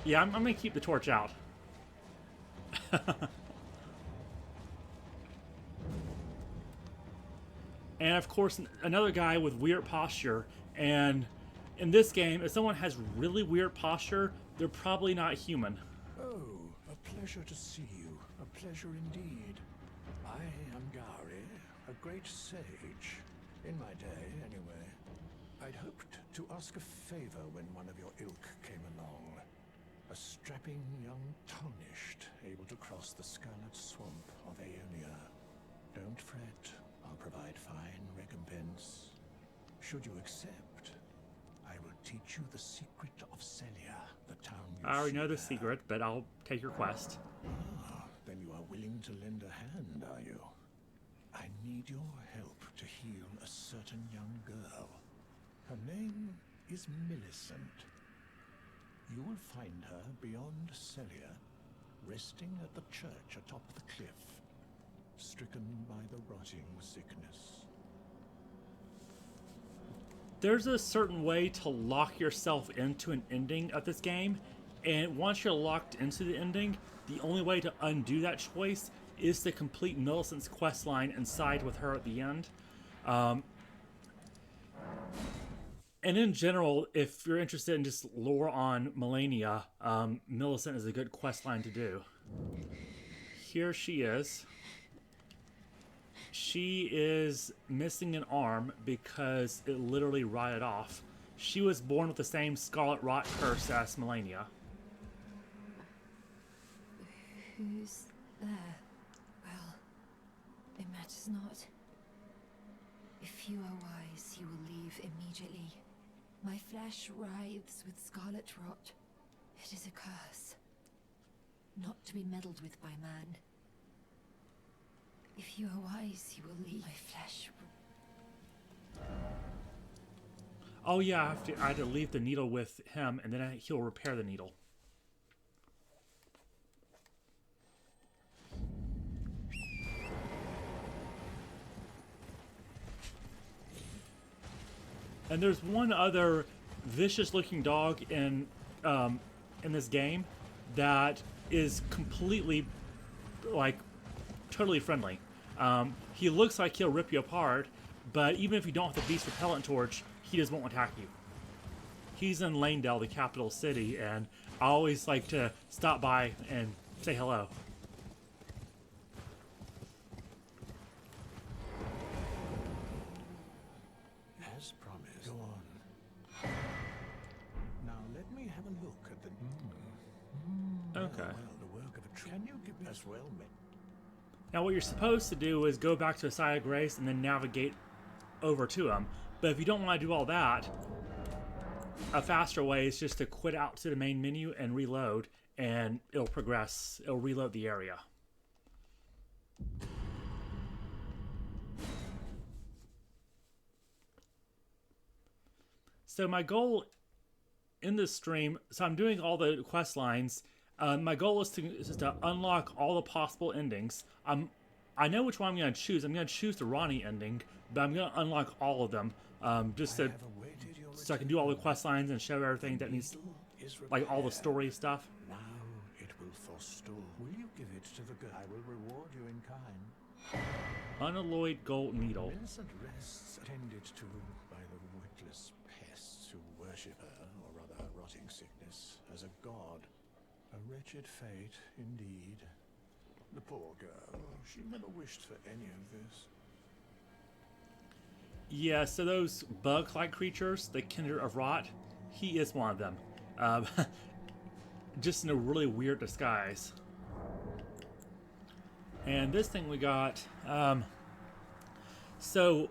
Yeah, I'm going to keep the torch out. And of course, another guy with weird posture. And in this game, if someone has really weird posture, they're probably not human. Oh, a pleasure to see you. A pleasure indeed. I am Gary, a great sage. In my day, anyway. I'd hoped to ask a favor when one of your ilk came along. A strapping young tarnished, able to cross the scarlet swamp of Aeonia. Don't fret, I'll provide fine recompense. Should you accept, I will teach you the secret of Celia, the town you I already know the there. secret, but I'll take your quest. Ah, then you are willing to lend a hand, are you? I need your help to heal a certain young girl. Her name is Millicent. You will find her beyond Celia, resting at the church atop the cliff, stricken by the rotting sickness. There's a certain way to lock yourself into an ending of this game, and once you're locked into the ending, the only way to undo that choice is to complete Millicent's questline and side with her at the end. And in general, if you're interested in just lore on Melania, Millicent is a good questline to do. Here she is. She is missing an arm because it literally rotted off. She was born with the same Scarlet Rot curse as Melania. Who's there? Well, it matters not. If you are wise, you will leave immediately. My flesh writhes with scarlet rot. It is a curse, not to be meddled with by man. If you are wise, you will leave. My flesh. Oh yeah, I had to leave the needle with him, and then he'll repair the needle. And there's one other vicious-looking dog in this game that is completely, like, totally friendly. He looks like he'll rip you apart, but even if you don't have the beast repellent torch, he just won't attack you. He's in Lanedale, the capital city, and I always like to stop by and say hello. As promised. Go on. Now let me have a look at the... Okay. Well, the work of a... Can you give me as well, mate? Now what you're supposed to do is go back to a side of grace and then navigate over to him. But if you don't want to do all that, a faster way is just to quit out to the main menu and reload, and it'll progress. It'll reload the area. So my goal in this stream, so I'm doing all the quest lines. My goal is to unlock all the possible endings. I know which one I'm going to choose. I'm going to choose the Ronnie ending, but I'm going to unlock all of them just to, so I can do all the quest lines and show everything that needs, like all the story stuff. Now it will forestall. Will you give it to the girl? I will reward you in kind. Unalloyed gold needle. Millicent rests attended to by the witless pests who worship her, or rather her rotting sickness, as a god. A wretched fate, indeed. The poor girl, she never wished for any of this. Yeah, so those bug-like creatures, the Kindred of Rot, he is one of them. Just in a really weird disguise. And this thing we got, so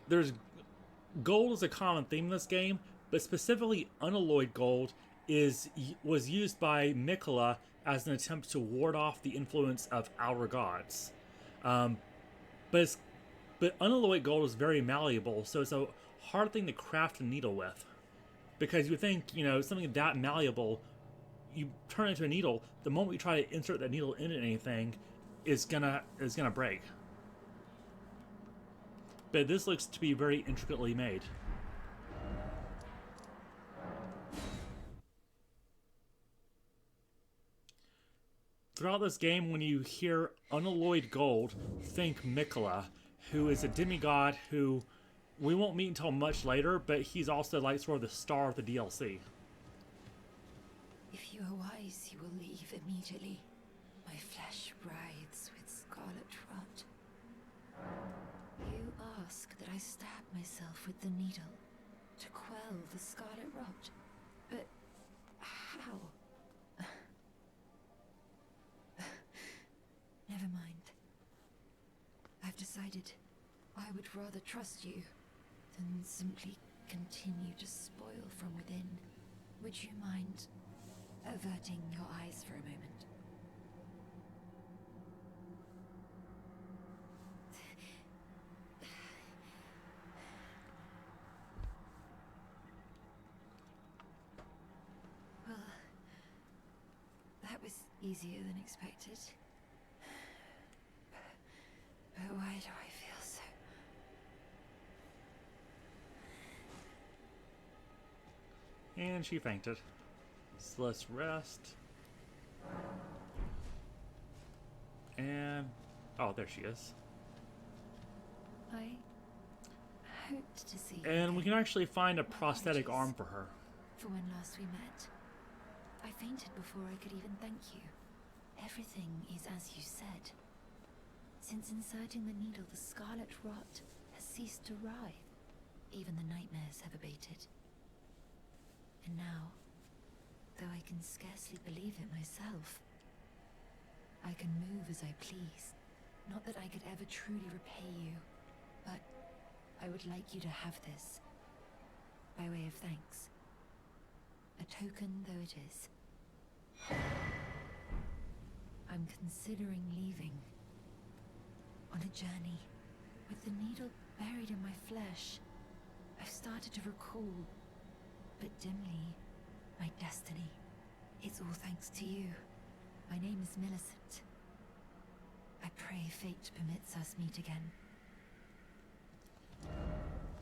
there's gold is a common theme in this game, but specifically unalloyed gold was used by Mikola as an attempt to ward off the influence of outer gods. But unalloyed gold is very malleable, so it's a hard thing to craft a needle with. Because you think, something that malleable, you turn it into a needle, the moment you try to insert that needle into anything, is gonna break. But this looks to be very intricately made. Throughout this game, when you hear unalloyed gold, think Mikola, who is a demigod who we won't meet until much later, but he's also like sort of the star of the DLC. If you are wise, you will leave immediately. My flesh writhes with scarlet rot. You ask that I stab myself with the needle to quell the scarlet rot. But how? Never mind. I've decided I would rather trust you than simply continue to spoil from within. Would you mind averting your eyes for a moment? Well, that was easier than expected. But why do I feel so... And she fainted. So let's rest. And... oh, there she is. I hoped to see you And we again. can actually find a prosthetic Apologies arm for her. for when last we met. I fainted before I could even thank you. Everything is as you said. Since inserting the needle, the scarlet rot has ceased to writhe. Even the nightmares have abated. And now, though I can scarcely believe it myself, I can move as I please. Not that I could ever truly repay you, but I would like you to have this, by way of thanks. A token though it is. I'm considering leaving. On a journey, with the needle buried in my flesh. I've started to recall, but dimly, my destiny. It's all thanks to you. My name is Millicent. I pray fate permits us meet again.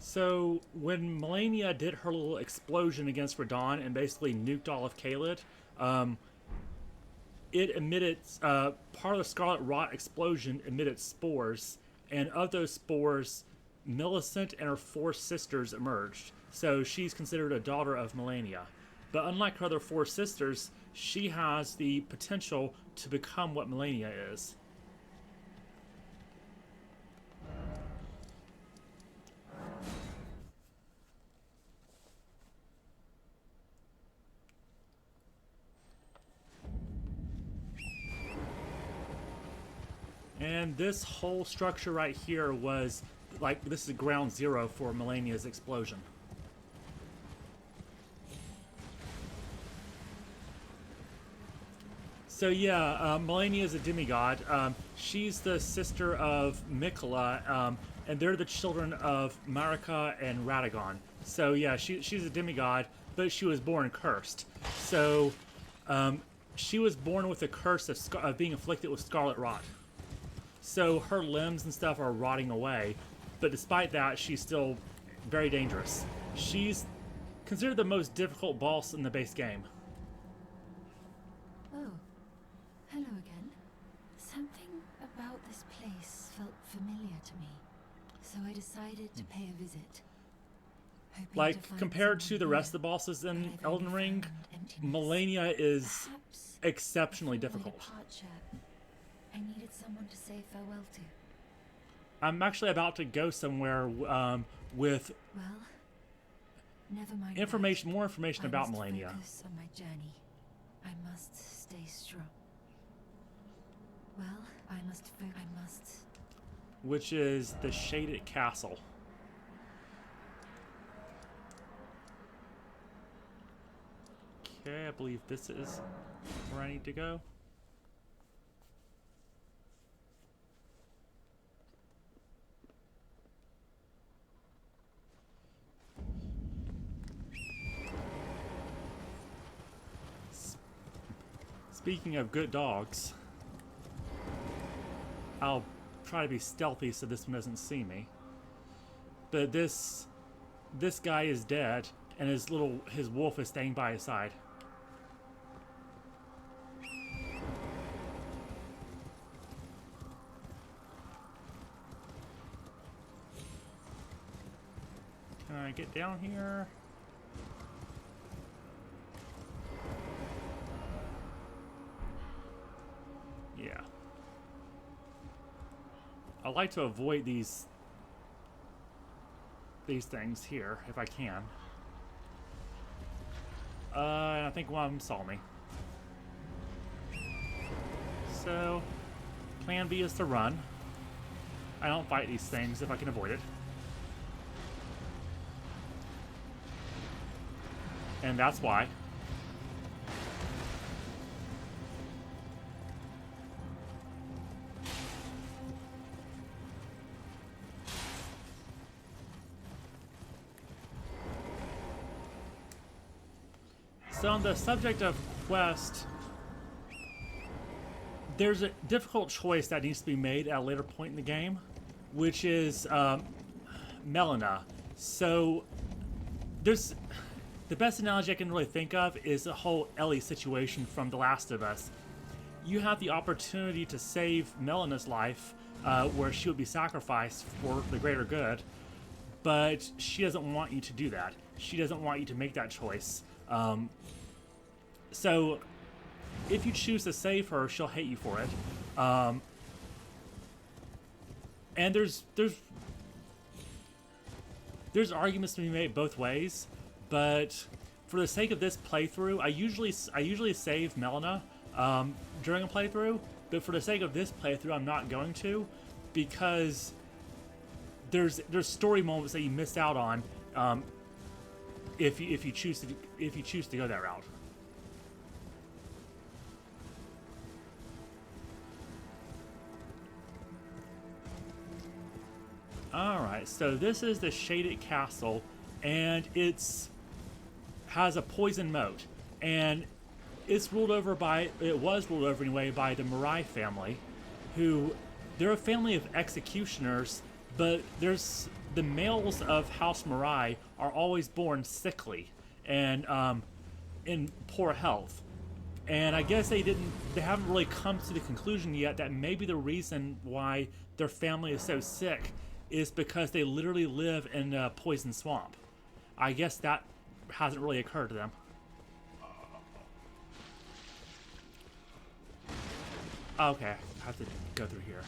So when Melania did her little explosion against Radon and basically nuked all of Caelid, it emitted part of the Scarlet Rot explosion emitted spores, and of those spores, Millicent and her 4 sisters emerged. So she's considered a daughter of Melania. But unlike her other 4 sisters, she has the potential to become what Melania is. And this whole structure right here was like, this is ground zero for Melania's explosion. So yeah, Melania is a demigod. She's the sister of Mikola, and they're the children of Marika and Radagon. So yeah, she's a demigod, but she was born cursed. So she was born with the curse of being afflicted with Scarlet Rot. So her limbs and stuff are rotting away, but despite that, she's still very dangerous. She's considered the most difficult boss in the base game. Oh, hello again. Something about this place felt familiar to me, so I decided to pay a visit. Hoping to Like, find compared to someone the rest here, of the bosses in but I've Elden only Ring, found emptiness. Melania is Perhaps exceptionally before my difficult. departure, I needed someone to say farewell to. I'm actually about to go somewhere with Well, never mind. information, that. more information I about must Melania, focus on my journey. I must stay strong. Well, I must. which is the Shaded Castle. Okay, I believe this is where I need to go. Speaking of good dogs, I'll try to be stealthy so this one doesn't see me. But this guy is dead, and his wolf is staying by his side. Can I get down here? Yeah. I like to avoid these things here if I can. And I think one of them saw me. So, plan B is to run. I don't fight these things if I can avoid it. And that's why. So on the subject of quest, there's a difficult choice that needs to be made at a later point in the game, which is Melina. So there's the best analogy I can really think of is the whole Ellie situation from The Last of Us. You have the opportunity to save Melina's life, where she would be sacrificed for the greater good, but she doesn't want you to do that. She doesn't want you to make that choice. So if you choose to save her, she'll hate you for it. And there's arguments to be made both ways, but for the sake of this playthrough, I usually save Melina during a playthrough, but for the sake of this playthrough, I'm not going to, because there's story moments that you miss out on if you choose to go that route. Alright, so this is the Shaded Castle, and it has a poison moat, and it was ruled over anyway by the Mirai family, who, they're a family of executioners, but there's the males of House Mirai are always born sickly and in poor health. And I guess they haven't really come to the conclusion yet that maybe the reason why their family is so sick is because they literally live in a poison swamp. I guess that hasn't really occurred to them. Okay, I have to go through here.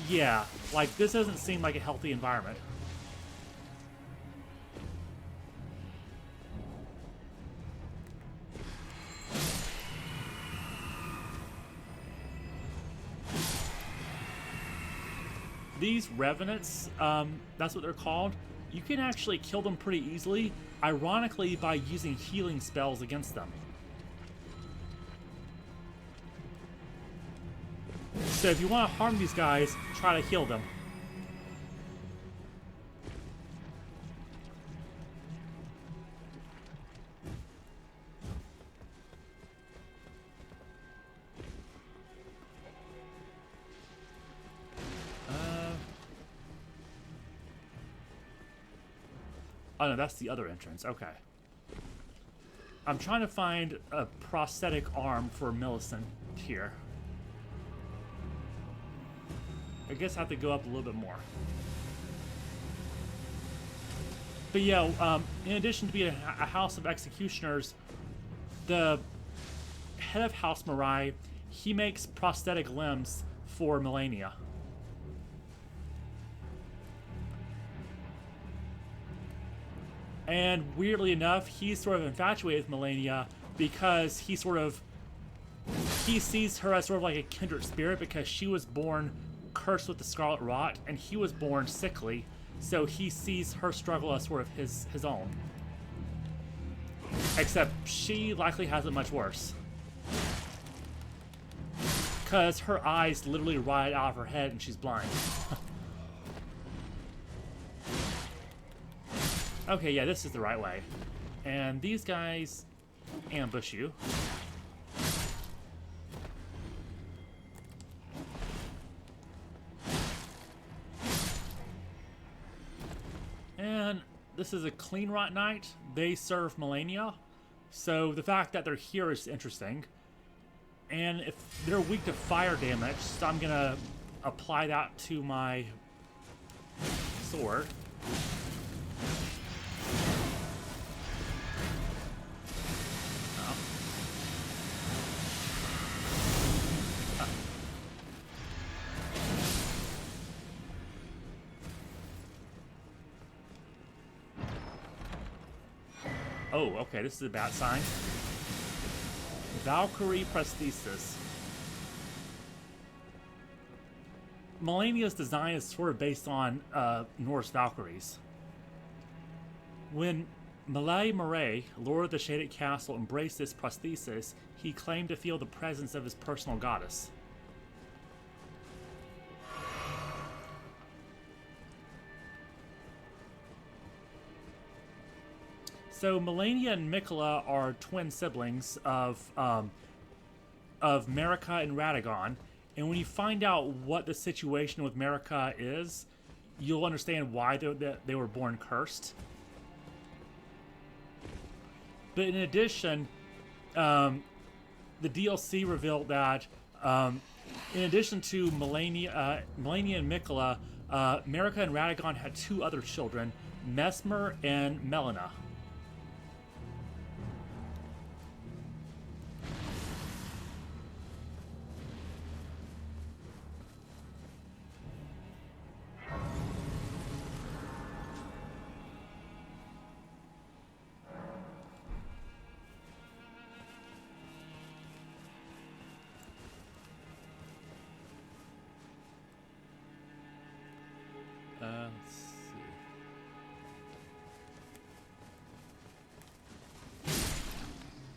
Yeah, like this doesn't seem like a healthy environment. These revenants, that's what they're called, you can actually kill them pretty easily, ironically by using healing spells against them. So if you want to harm these guys, try to heal them. Oh no, that's the other entrance. Okay. I'm trying to find a prosthetic arm for Millicent here. I guess I have to go up a little bit more. But yeah, in addition to being a house of executioners, the head of House Mirai, he makes prosthetic limbs for Melania. And weirdly enough, he's sort of infatuated with Melania because he sees her as sort of like a kindred spirit because she was born cursed with the Scarlet Rot and he was born sickly, so he sees her struggle as sort of his own. Except she likely has it much worse. Because her eyes literally ride out of her head and she's blind. Okay, yeah, this is the right way. And these guys ambush you. And this is a clean rot night. They serve Melania. So the fact that they're here is interesting. And if they're weak to fire damage, so I'm gonna apply that to my sword. Oh, okay, this is a bad sign. Valkyrie prosthesis. Melania's design is sort of based on Norse Valkyries. When Malay Murray, Lord of the Shaded Castle, embraced this prosthesis, he claimed to feel the presence of his personal goddess. So Melania and Mikola are twin siblings of Marika and Radagon, and when you find out what the situation with Marika is, you'll understand why they were born cursed. But in addition, the DLC revealed that in addition to Melania and Mikola, Marika and Radagon had two other children, Mesmer and Melina. Let's see.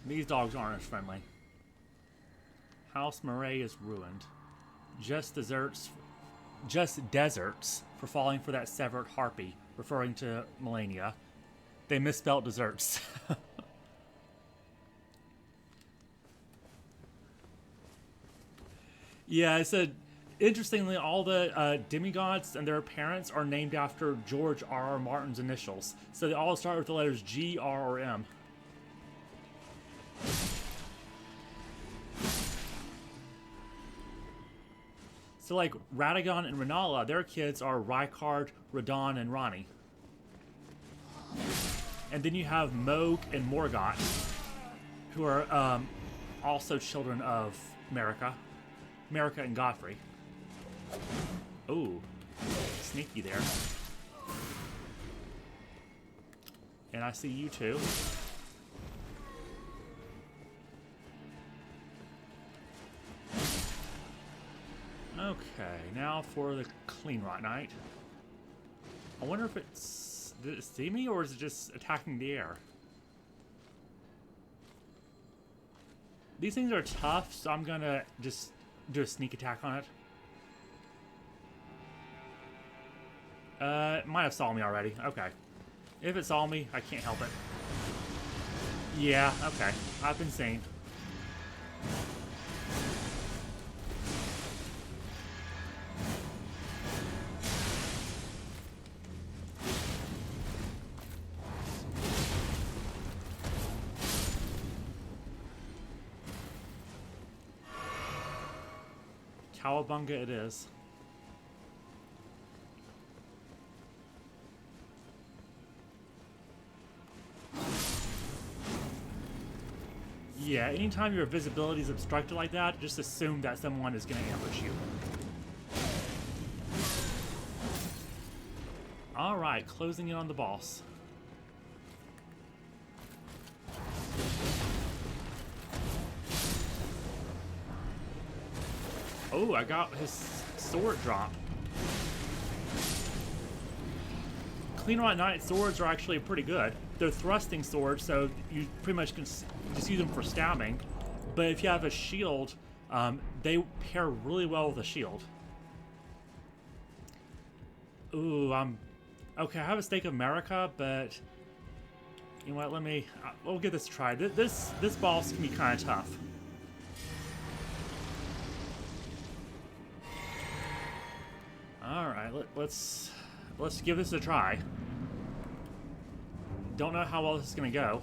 These dogs aren't as friendly. House Murray is ruined. Just deserts for falling for that severed harpy, referring to Melania. They misspelled desserts. Yeah, Interestingly, all the demigods and their parents are named after George R. R. Martin's initials. So they all start with the letters G, R, or M. So like Radagon and Renala, their kids are Rykard, Radon, and Ronnie. And then you have Moog and Morgott, who are also children of Marika and Godfrey. Ooh, sneaky there. And I see you too. Okay, now for the Clean Rot Knight. I wonder if it's... Did it see me, or is it just attacking the air? These things are tough, so I'm gonna just do a sneak attack on it. It might have saw me already. Okay. If it saw me, I can't help it. Yeah, okay. I've been seen. Cowabunga it is. Yeah, anytime your visibility is obstructed like that, just assume that someone is going to ambush you. Alright, closing in on the boss. Oh, I got his sword drop. Clean Rot Knight swords are actually pretty good. They're thrusting swords, so you pretty much can just use them for stabbing. But if you have a shield, they pair really well with a shield. Ooh, okay, I have a stake of Marika, but you know what? We'll give this a try. This boss can be kind of tough. All right, let's give this a try. Don't know how well this is gonna go.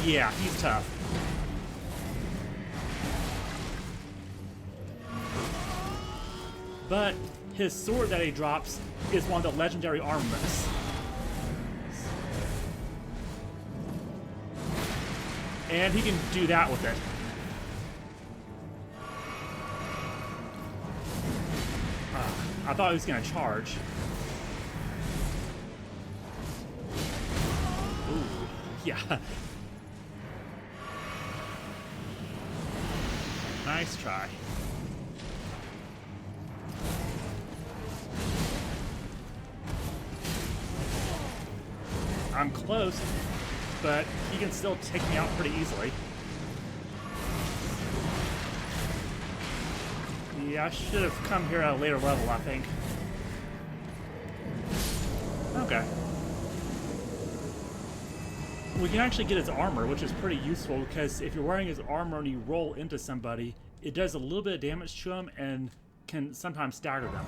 Yeah, he's tough. But his sword that he drops is one of the legendary armaments. And he can do that with it. I thought he was gonna charge. Ooh, yeah. Nice try. I'm close, but he can still take me out pretty easily. Yeah, I should have come here at a later level, I think. Okay. We can actually get his armor, which is pretty useful, because if you're wearing his armor and you roll into somebody, it does a little bit of damage to them and can sometimes stagger them.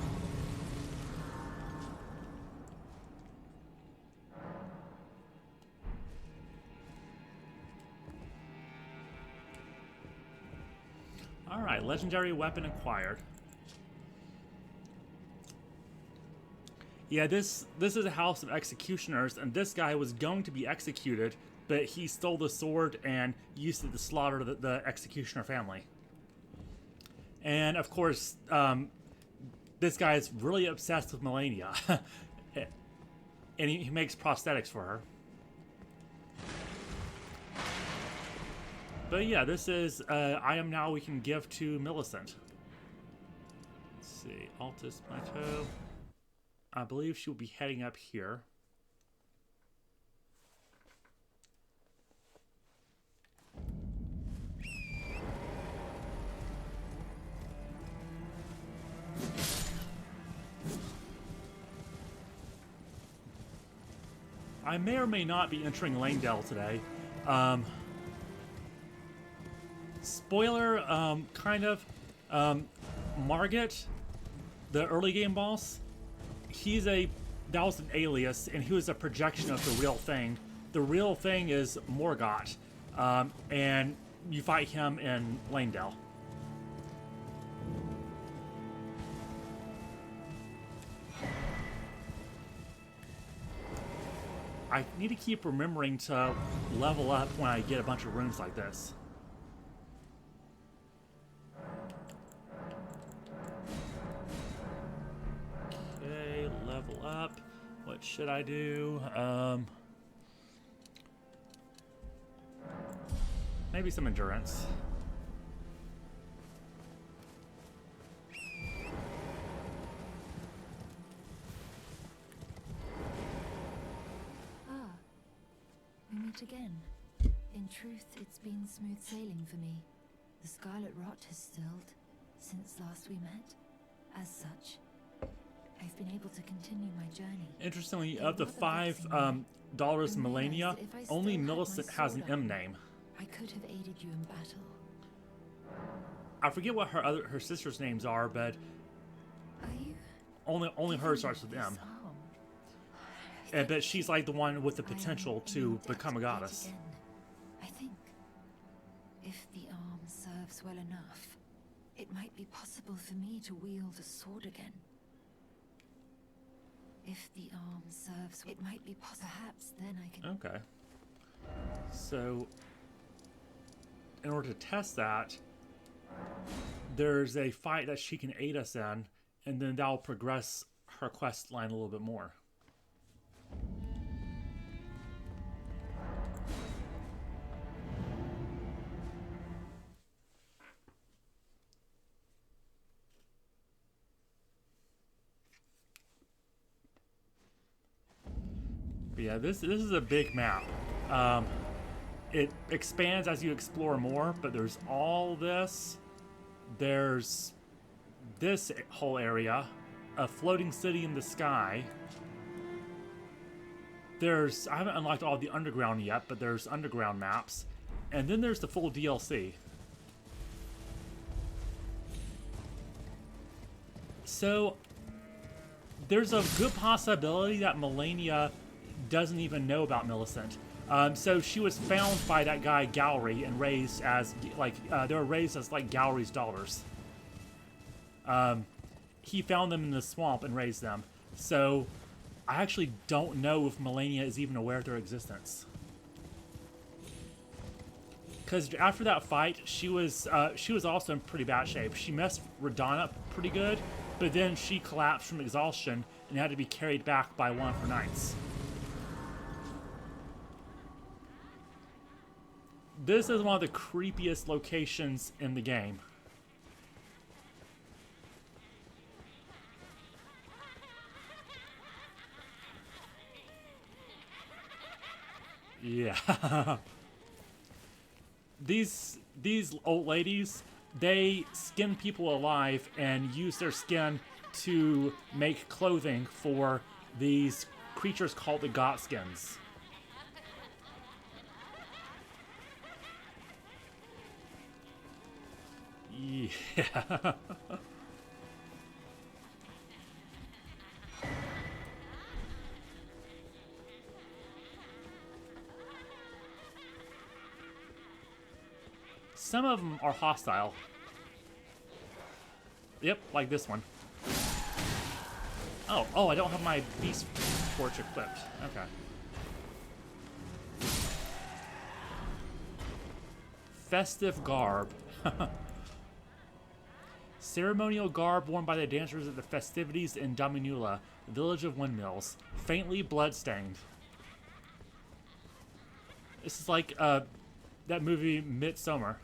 Alright, legendary weapon acquired. Yeah, this is a house of executioners, and this guy was going to be executed, but he stole the sword and used it to slaughter the executioner family. And of course, this guy is really obsessed with Melania. And he makes prosthetics for her. But yeah, this is item now we can give to Millicent. Let's see, Altus Plateau. I believe she will be heading up here. I may or may not be entering Langdale today. Spoiler, kind of. Margit, the early game boss, that was an alias, and he was a projection of the real thing. The real thing is Morgott, and you fight him in Lanedale. I need to keep remembering to level up when I get a bunch of runes like this. Okay, level up. What should I do? Maybe some endurance. We meet again. In truth, it's been smooth sailing for me. The scarlet rot has stilled since last we met. As such, I've been able to continue my journey. Interestingly, of the $5 in Melania, only Millicent has an M name. I could have aided you in battle. I forget what her sister's names are, but Are you? only hers starts with M. But she's like the one with the potential to become a goddess. I think if the arm serves well enough, it might be possible for me to wield a sword again. If the arm serves, it might be possible. Perhaps then I can. Okay. So, in order to test that, there's a fight that she can aid us in, and then that'll progress her quest line a little bit more. But yeah, this is a big map. It expands as you explore more, but there's all this. There's this whole area, a floating city in the sky. I haven't unlocked all the underground yet, but there's underground maps. And then there's the full DLC. So, there's a good possibility that Melania doesn't even know about Millicent. So she was found by that guy Gowry and raised as they were raised as like Gowry's daughters. He found them in the swamp and raised them. So I actually don't know if Melania is even aware of their existence. Because after that fight, she was also in pretty bad shape. She messed Radon up pretty good, but then she collapsed from exhaustion and had to be carried back by one of her knights. This is one of the creepiest locations in the game. Yeah. These old ladies, they skin people alive and use their skin to make clothing for these creatures called the Gotskins. Yeah. Some of them are hostile. Yep, like this one. Oh, I don't have my beast torch equipped. Okay. Festive garb. Ceremonial garb worn by the dancers at the festivities in Dominula, village of windmills. Faintly bloodstained. This is like that movie Midsommar.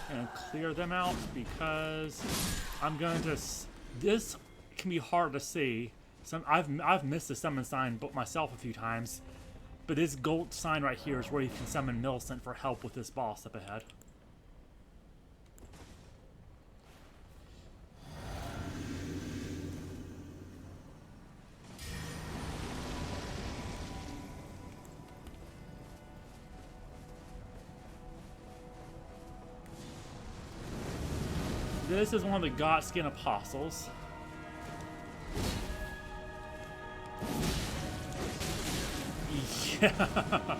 And clear them out because I'm going to. This can be hard to see. I've missed the summon sign myself a few times, but this gold sign right here is where you can summon Millicent for help with this boss up ahead. This is one of the Godskin Apostles. Yeah.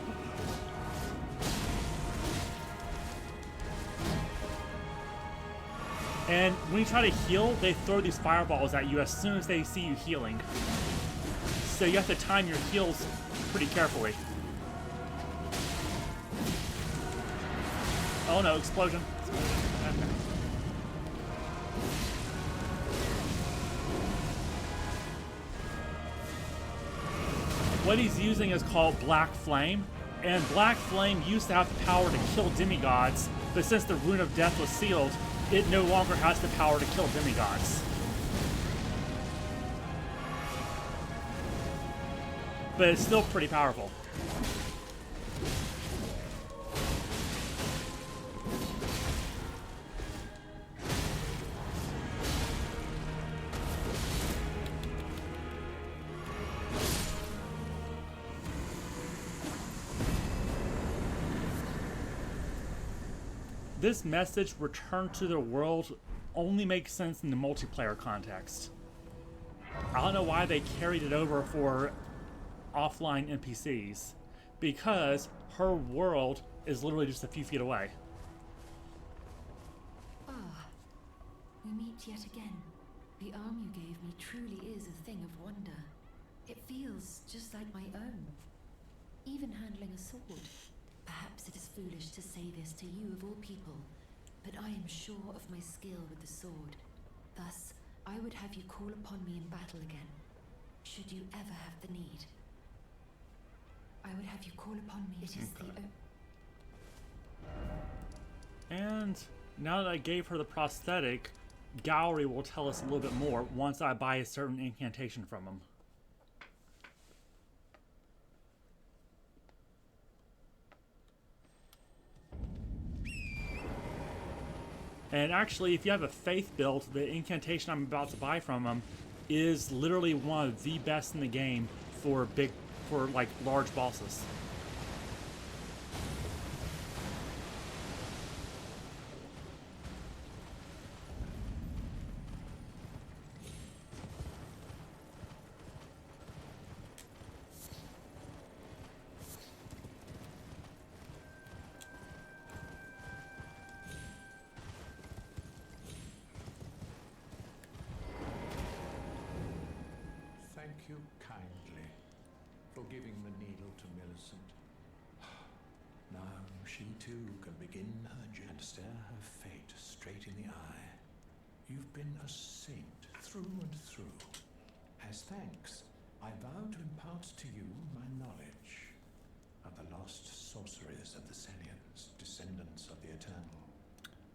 And when you try to heal, they throw these fireballs at you as soon as they see you healing. So you have to time your heals pretty carefully. Oh no, explosion. What he's using is called Black Flame, and Black Flame used to have the power to kill demigods, but since the Rune of Death was sealed, it no longer has the power to kill demigods. But it's still pretty powerful. This message, return to the world, only makes sense in the multiplayer context. I don't know why they carried it over for offline NPCs, because her world is literally just a few feet away. Ah, we meet yet again. The arm you gave me truly is a thing of wonder. It feels just like my own. Even handling a sword. Perhaps it is foolish to say this to you of all people, but I am sure of my skill with the sword. Thus, I would have you call upon me in battle again, should you ever have the need. I would have you call upon me. It is And now that I gave her the prosthetic, Gowry will tell us a little bit more once I buy a certain incantation from him. And actually, if you have a faith build, the incantation I'm about to buy from him is literally one of the best in the game for like large bosses. Thank you kindly for giving the needle to Millicent. Now she too can begin her journey and stare her fate straight in the eye. You've been a saint through and through. As thanks, I vow to impart to you my knowledge of the lost sorceries of the Selians, descendants of the Eternal.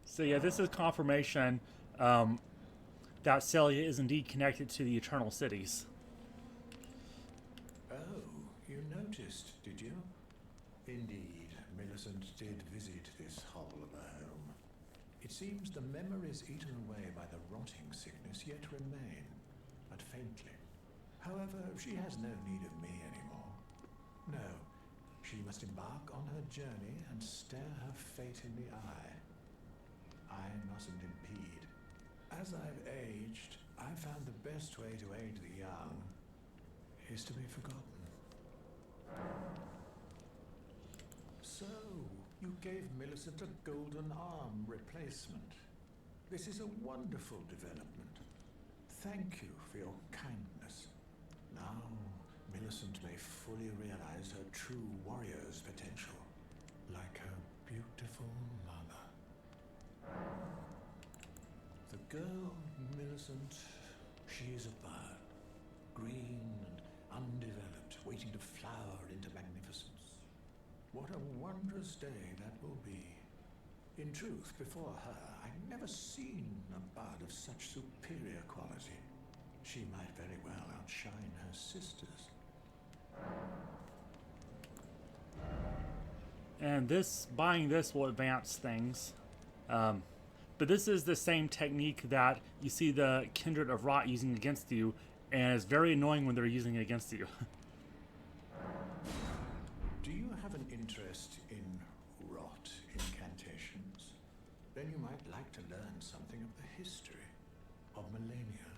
So yeah, this is confirmation that Celia is indeed connected to the Eternal Cities. Oh, you noticed, did you? Indeed, Millicent did visit this hovel of a home. It seems the memories eaten away by the rotting sickness yet remain, but faintly. However, she has no need of me anymore. No, she must embark on her journey and stare her fate in the eye. I mustn't impede. As I've aged, I've found the best way to aid the young is to be forgotten. So, you gave Millicent a golden arm replacement. This is a wonderful development. Thank you for your kindness. Now, Millicent may fully realize her true warrior's potential, like her beautiful mother. The girl, Millicent, she is a bird, green and undeveloped, waiting to flower into magnificence. What a wondrous day that will be. In truth, before her, I'd never seen a bud of such superior quality. She might very well outshine her sisters. And buying this will advance things. But this is the same technique that you see the Kindred of Rot using against you, and it's very annoying when they're using it against you. Do you have an interest in rot incantations? Then Then you might like to learn something of the history of Melania,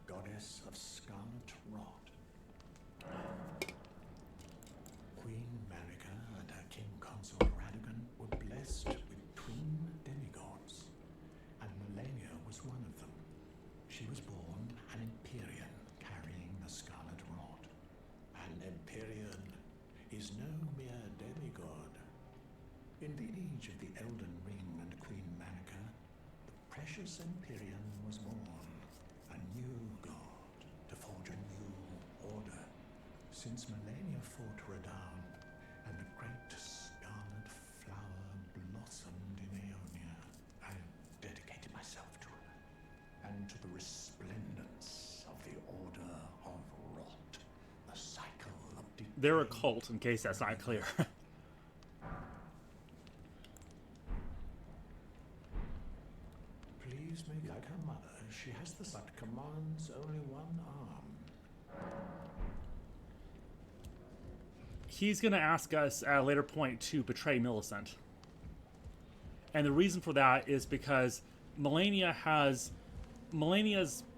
goddess of scarlet rot. Queen Marika and her king consort Radagon were blessed with twin demigods, and Melania was one of them. She was born an Empyrean carrying the scarlet rot. An Empyrean is no mere demigod. In the age of the Elden Ring and Queen Marika, the precious Empyrean was born, a new god to forge a new order. Since Melania fought Radahn, and the great scarlet flower blossomed in Aeonia, I dedicated myself to her, and to the resplendence of the Order of Rot, the cycle of decay. They're a cult, in case that's not clear. Please make like her mother. She has the but commands only one arm. He's going to ask us at a later point to betray Millicent. And the reason for that is because Melania's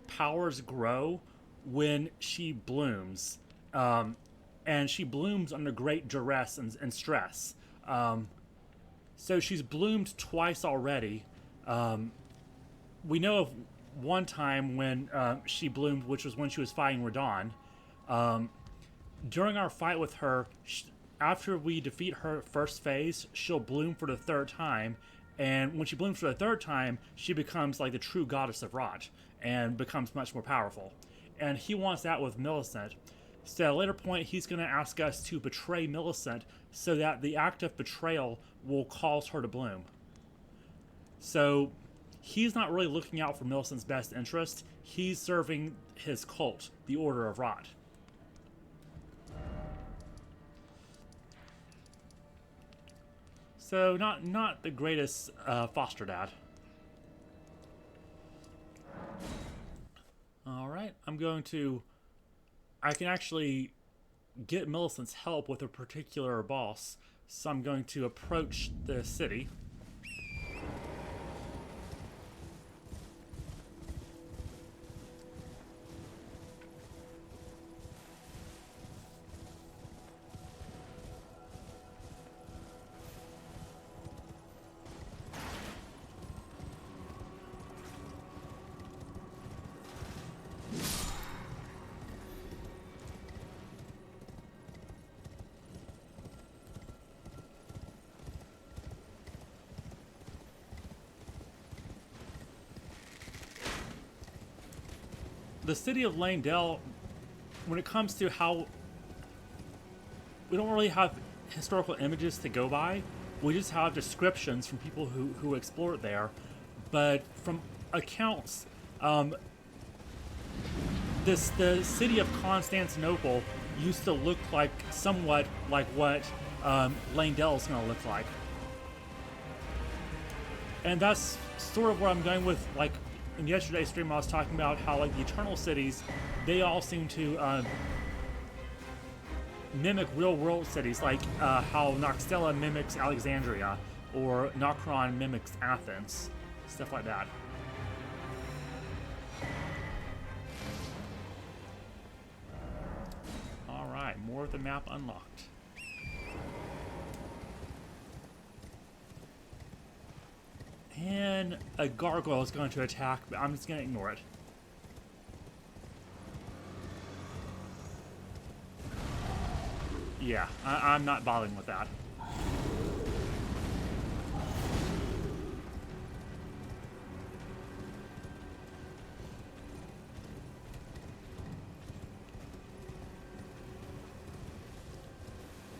powers grow when she blooms. And she blooms under great duress and stress. So she's bloomed twice already. We know of one time when she bloomed, which was when she was fighting Radahn. During our fight with her, after we defeat her first phase, she'll bloom for the third time. And when she blooms for the third time, she becomes like the true goddess of Rot and becomes much more powerful. And he wants that with Millicent. So at a later point, he's going to ask us to betray Millicent so that the act of betrayal will cause her to bloom. So he's not really looking out for Millicent's best interest. He's serving his cult, the Order of Rot. So not the greatest foster dad. All right, I can actually get Millicent's help with a particular boss. So I'm going to approach the city. The city of Langdell, when it comes to how we don't really have historical images to go by, we just have descriptions from people who explored there. But from accounts, the city of Constantinople used to look like somewhat like what Langdell is going to look like. And that's sort of where I'm going with, like, in yesterday's stream I was talking about how, like, the Eternal Cities, they all seem to mimic real-world cities, like how Noxtella mimics Alexandria, or Nokron mimics Athens, stuff like that. Alright, more of the map unlocked. And a gargoyle is going to attack, but I'm just going to ignore it. Yeah, I'm not bothering with that.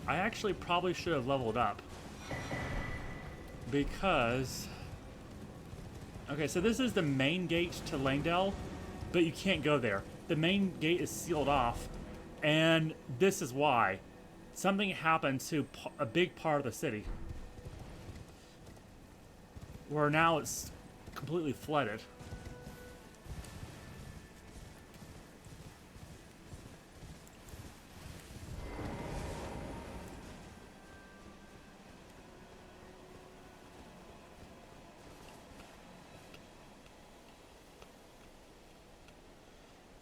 I actually probably should have leveled up. Because... okay, so this is the main gate to Langdell, but you can't go there. The main gate is sealed off, and this is why. Something happened to a big part of the city, where now it's completely flooded.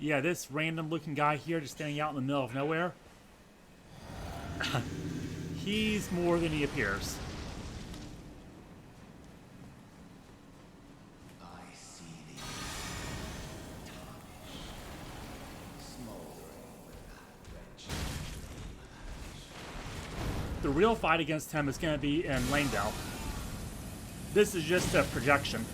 Yeah, this random looking guy here just standing out in the middle of nowhere. He's more than he appears. I see thee. Smoldering with that wretched The real fight against him is going to be in Langdale. This is just a projection.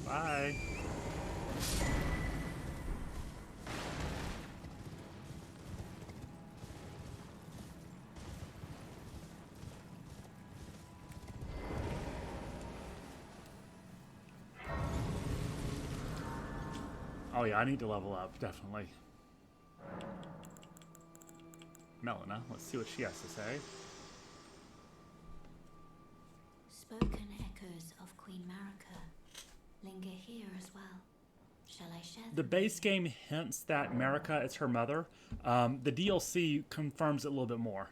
Bye. Oh yeah, I need to level up, definitely. Melina, let's see what she has to say. Spoken echoes of Queen Marika linger here as well. Shall I share them? The base game hints that Marika is her mother. The DLC confirms it a little bit more.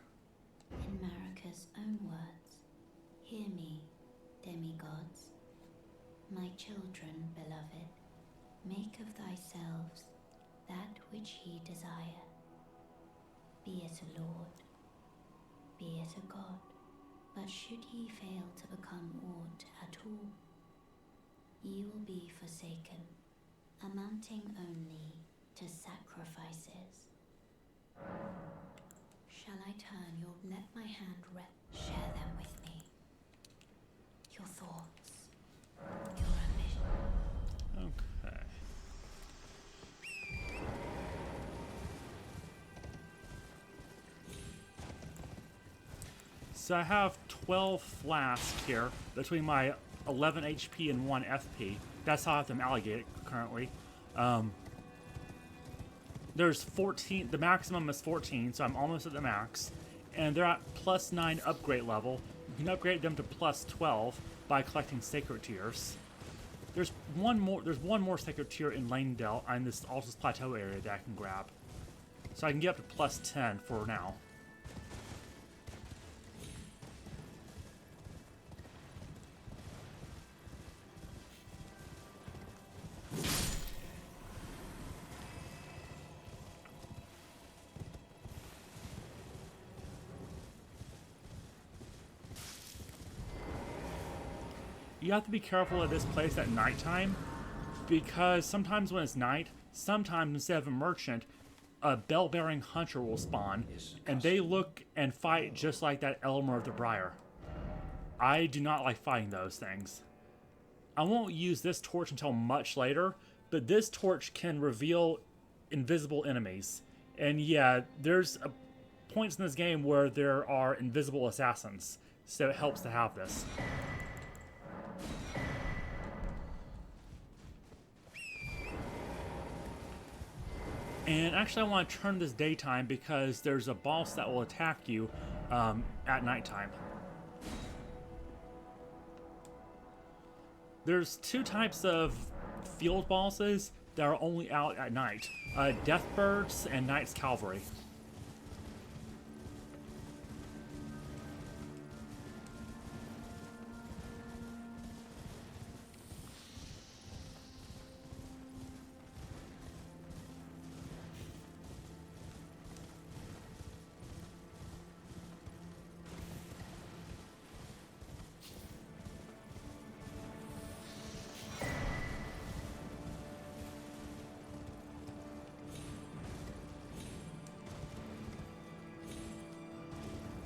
In Marika's own words, hear me, demigods. My children, beloved, make of thyselves that which ye desire. Be it a lord, be it a god, but should ye fail to become aught at all, ye will be forsaken, amounting only to sacrifices. Shall I turn your... Let my hand rest. Share them with me. Your thoughts, your ambition. Okay. So I have 12 flasks here between my 11 HP and 1 FP. That's how I have them allocated currently. There's 14, the maximum is 14, so I'm almost at the max. And they're at plus 9 upgrade level. You can upgrade them to plus 12 by collecting sacred tears. There's one more sacred tier in Langdale on this Altus Plateau area that I can grab. So I can get up to plus 10 for now. You have to be careful at this place at nighttime, because sometimes when it's night, sometimes instead of a merchant, a bell-bearing hunter will spawn, and they look and fight just like that Elmer of the Briar. I do not like fighting those things. I won't use this torch until much later, but this torch can reveal invisible enemies. And yeah, there's points in this game where there are invisible assassins, so it helps to have this. And actually I want to turn this daytime because there's a boss that will attack you at nighttime. There's two types of field bosses that are only out at night. Deathbirds and Knight's Cavalry.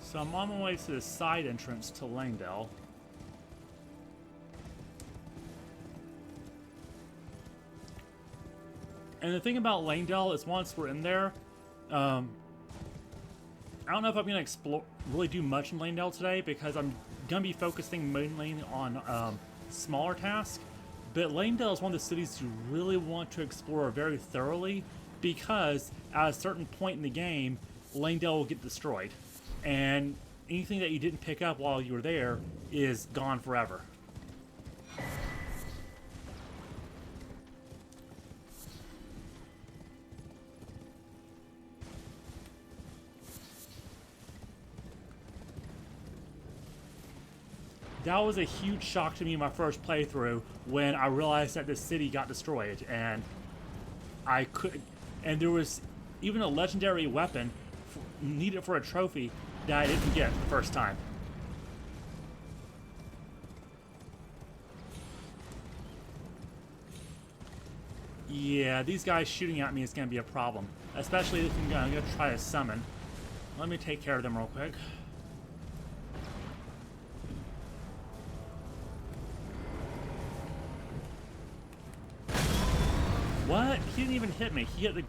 So I'm on my way to the side entrance to Langdale. And the thing about Langdale is once we're in there, I don't know if I'm going to really do much in Langdale today because I'm going to be focusing mainly on smaller tasks. But Langdale is one of the cities you really want to explore very thoroughly because at a certain point in the game, Langdale will get destroyed. And anything that you didn't pick up while you were there is gone forever. That was a huge shock to me in my first playthrough when I realized that the city got destroyed, and I could, and there was even a legendary weapon needed for a trophy that I didn't get the first time. Yeah, these guys shooting at me is going to be a problem, especially if I'm going to try to summon. Let me take care of them real quick. What? He didn't even hit me. He hit the...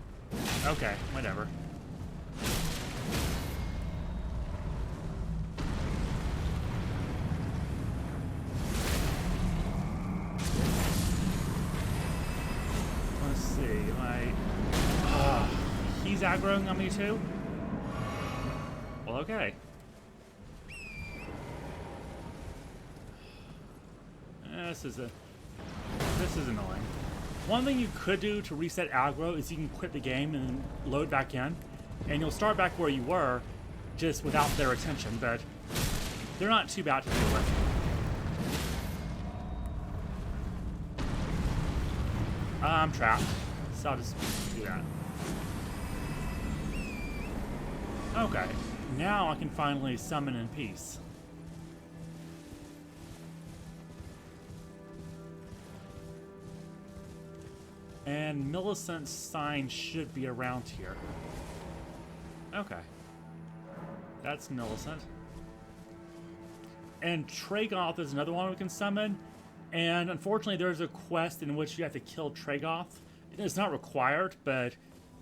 Okay, whatever. Let's see. He's aggroing on me too? Well, okay. This is annoying. One thing you could do to reset aggro is you can quit the game and then load back in, and you'll start back where you were, just without their attention, but they're not too bad to deal with. I'm trapped, so I'll just do that. Okay, now I can finally summon in peace. And Millicent's sign should be around here. Okay. That's Millicent. And Tragoth is another one we can summon. And unfortunately, there's a quest in which you have to kill Tragoth. It's not required, but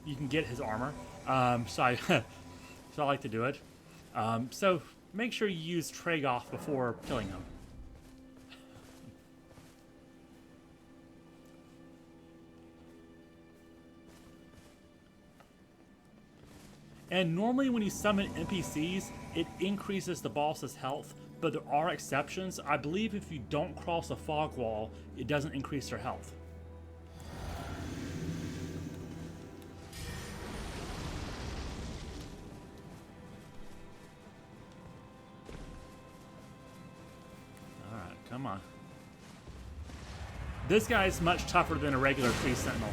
you can get his armor. So I like to do it. So make sure you use Tragoth before killing him. And normally when you summon NPCs, it increases the boss's health, but there are exceptions. I believe if you don't cross a fog wall, it doesn't increase their health. Alright, come on. This guy is much tougher than a regular tree sentinel.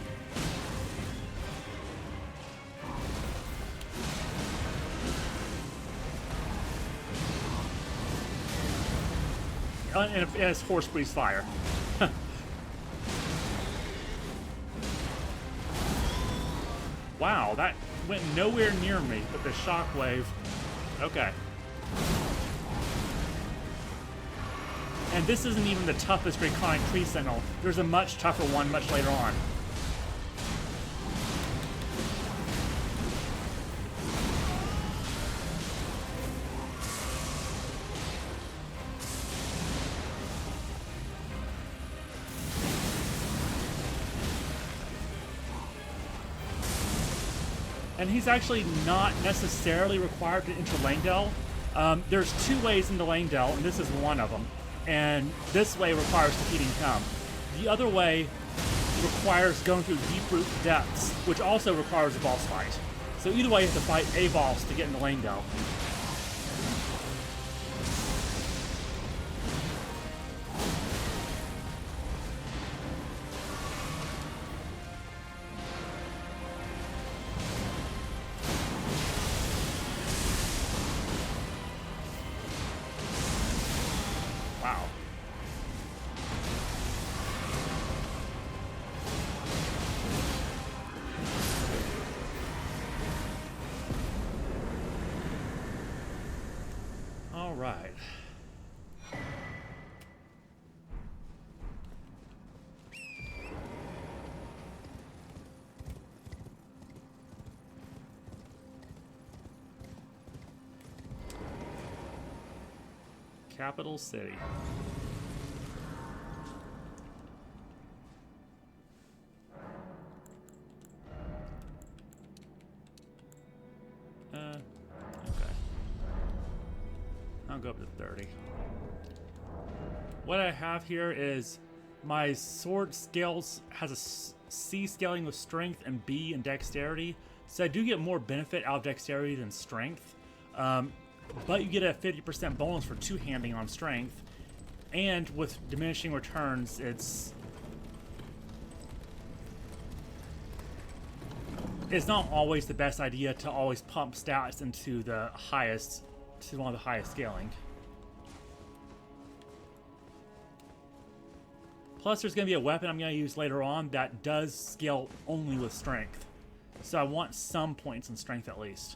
And it has horse breeze fire. Wow, that went nowhere near me, but the shockwave. Okay. And this isn't even the toughest Draconic Tree Sentinel. There's a much tougher one much later on. And he's actually not necessarily required to enter Langdale. There's two ways into Langdale, and this is one of them. And this way requires defeating him. The other way requires going through deep root depths, which also requires a boss fight. So either way, you have to fight a boss to get into Langdale. Wow. All right. Capital City. I'll go up to 30. What I have here is my sword scales has a C scaling with strength and B in dexterity. So I do get more benefit out of dexterity than strength. But you get a 50% bonus for two-handing on strength. And with diminishing returns, it's not always the best idea to always pump stats into the highest, to one of the highest scaling. Plus, there's going to be a weapon I'm going to use later on that does scale only with strength. So I want some points in strength at least.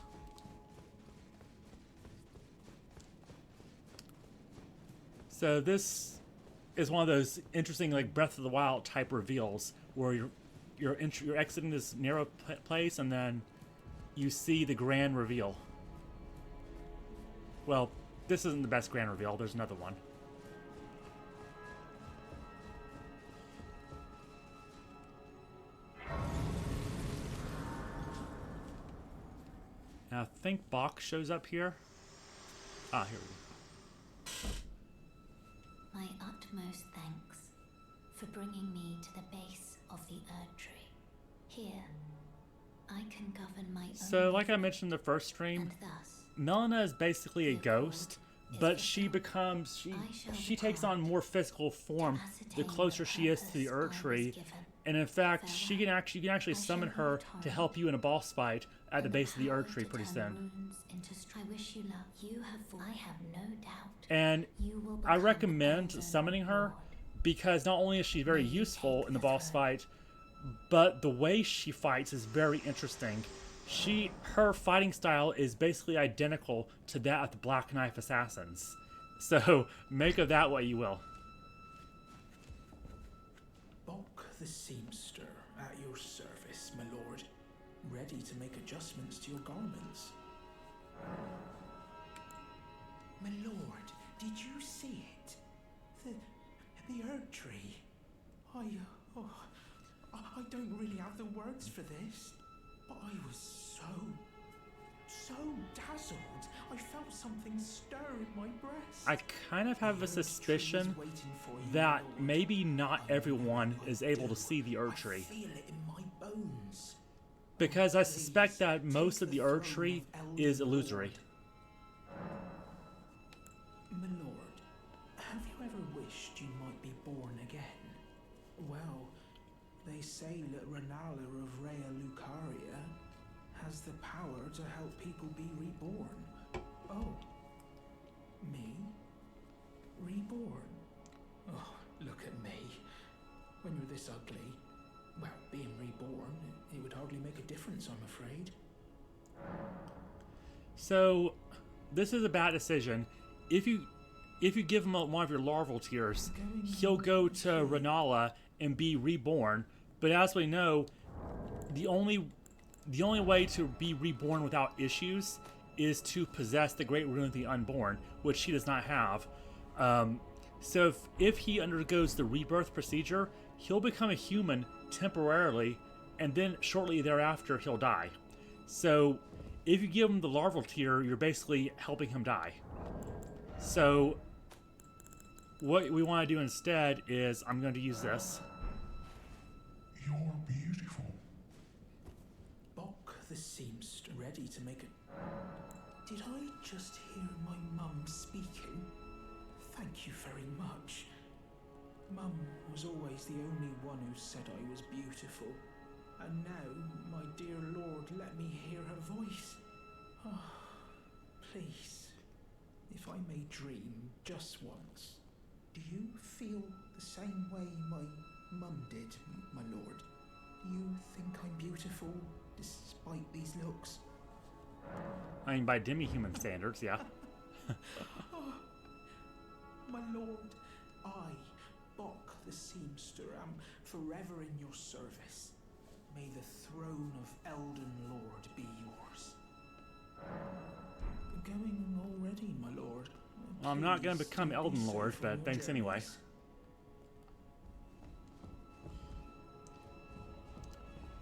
So this is one of those interesting, like, Breath of the Wild type reveals where you're exiting this narrow place and then you see the grand reveal. Well, this isn't the best grand reveal. There's another one. And I think Bach shows up here. Ah, here we go. My utmost thanks for bringing me to the base of the Erd Tree. Here, I can govern my own. So, like I mentioned in the first stream, and thus, Melina is basically a ghost, but she takes on more physical form the closer she is to the Erd Tree. And in fact, you can actually summon her to help you in a boss fight at the base of the Erd Tree pretty soon. I wish you luck. I have no doubt. And I recommend summoning her because not only is she very useful in the boss fight, but the way she fights is very interesting. Her fighting style is basically identical to that of the Black Knife Assassins. So make of that what you will. Bok the seamster at your service, my lord. Ready to make adjustments to your garments. My lord, did you see it? The Erd Tree. I don't really have the words for this, but I was so dazzled. I felt something stir in my breast. I kind of have a suspicion that maybe not everyone is able to see the Erd Tree. I feel it in my bones. Because I suspect that most of the Erd Tree is illusory. My lord, have you ever wished you might be born again? Well, they say that Renala of Rea Lucaria has the power to help people be reborn. Oh, me? Reborn? Oh, look at me. When you're this ugly, well, being reborn, it would hardly make a difference, I'm afraid. So, this is a bad decision. If you give him one of your larval tears, he'll go to Renala and be reborn. But as we know, the only way to be reborn without issues is to possess the Great Rune of the Unborn, which he does not have. So if he undergoes the rebirth procedure, he'll become a human temporarily, and then shortly thereafter he'll die. So if you give him the larval tear, you're basically helping him die. So what we want to do instead is I'm going to use this. You're beautiful. Bok the seamster, ready to make a... Did I just hear my mum speaking? Thank you very much. Mum was always the only one who said I was beautiful. And now, my dear lord, let me hear her voice. Oh, please, if I may dream just once, do you feel the same way my mum did, my lord? You think I'm beautiful, despite these looks? I mean, by demi-human standards, yeah. Oh, my lord, I, Bok the seamster, am forever in your service. May the throne of Elden Lord be yours. Going already, my lord. Well, I'm not going to Please become don't be Elden so Lord, for but your thanks anyway. journeys.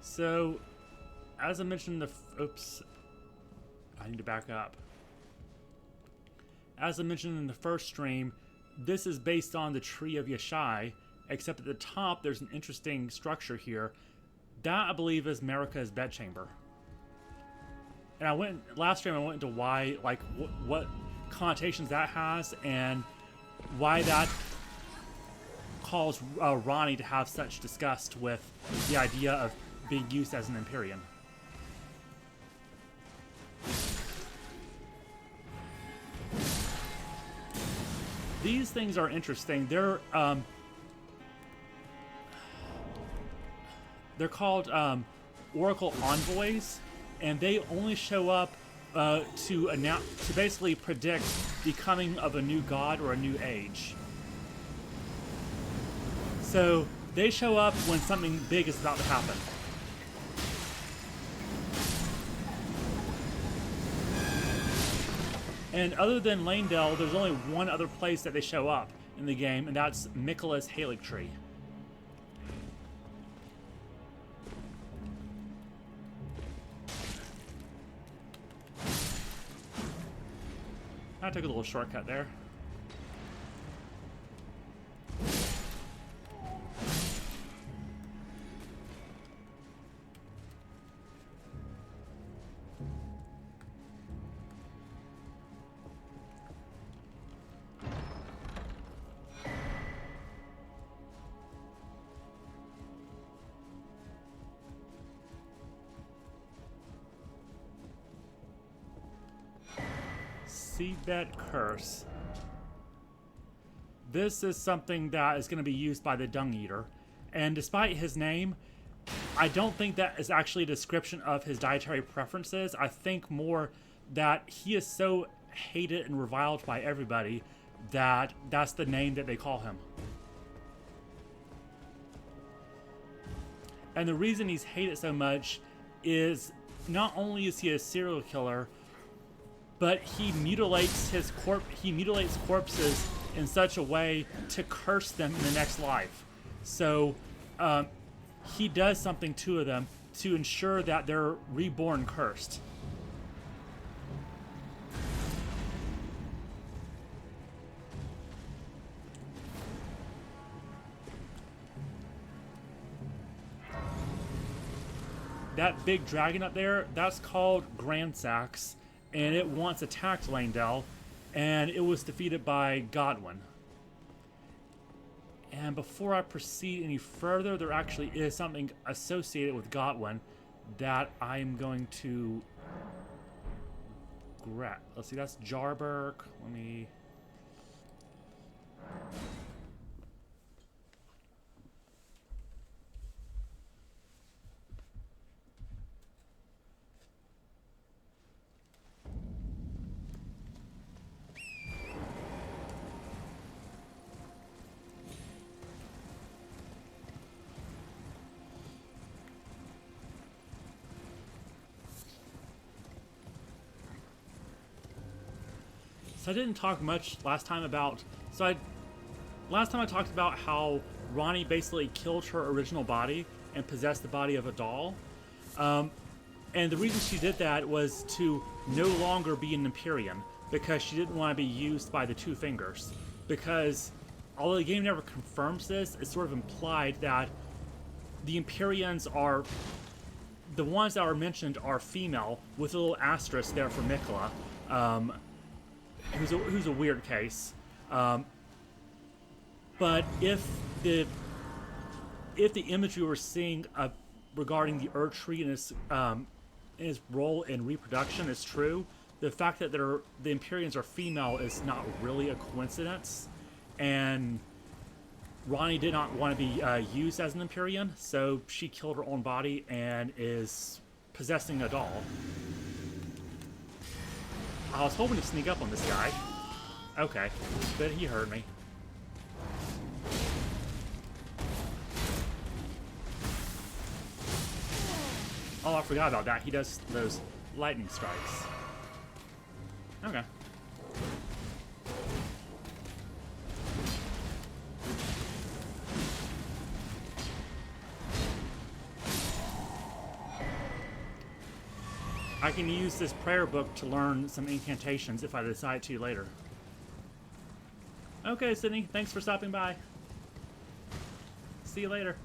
So, as I mentioned, oops, I need to back up. as I mentioned in the first stream, this is based on the Tree of Yashai, except at the top there's an interesting structure here. That, I believe, is Marika's bedchamber. And last stream I went into why, like, what connotations that has, and why that calls Ronnie to have such disgust with the idea of being used as an Empyrean. These things are interesting. They're called Oracle Envoys, and they only show up to basically predict the coming of a new god or a new age. So they show up when something big is about to happen. And other than Lanedale, there's only one other place that they show up in the game, and that's Miquella's Halig Tree. I took a little shortcut there. Seedbed Curse. This is something that is going to be used by the Dung Eater, and despite his name, I don't think that is actually a description of his dietary preferences. I think more that he is so hated and reviled by everybody that that's the name that they call him. And the reason he's hated so much is not only is he a serial killer, but he mutilates corpses in such a way to curse them in the next life. So he does something to them to ensure that they're reborn cursed. That big dragon up there, that's called Grandsax, and it once attacked Lanedale, and it was defeated by Godwin. And before I proceed any further, there actually is something associated with Godwin that I'm going to grab. Let's see, that's Jarberg. Let me... So I didn't talk much last time about... Last time I talked about how Ronnie basically killed her original body and possessed the body of a doll. And the reason she did that was to no longer be an Empyrean, because she didn't want to be used by the Two Fingers. Because, although the game never confirms this, it's sort of implied that the Empyreans are... The ones that are mentioned are female, with a little asterisk there for Miquella. Who's a weird case, but if the imagery we're seeing regarding the Erd Tree and its role in reproduction is true, the fact that the Empyreans are female is not really a coincidence, and Ronnie did not want to be used as an Empyrean, so she killed her own body and is possessing a doll. I was hoping to sneak up on this guy. Okay, but he heard me. Oh, I forgot about that. He does those lightning strikes. Okay. I can use this prayer book to learn some incantations if I decide to later. Okay, Sydney. Thanks for stopping by. See you later.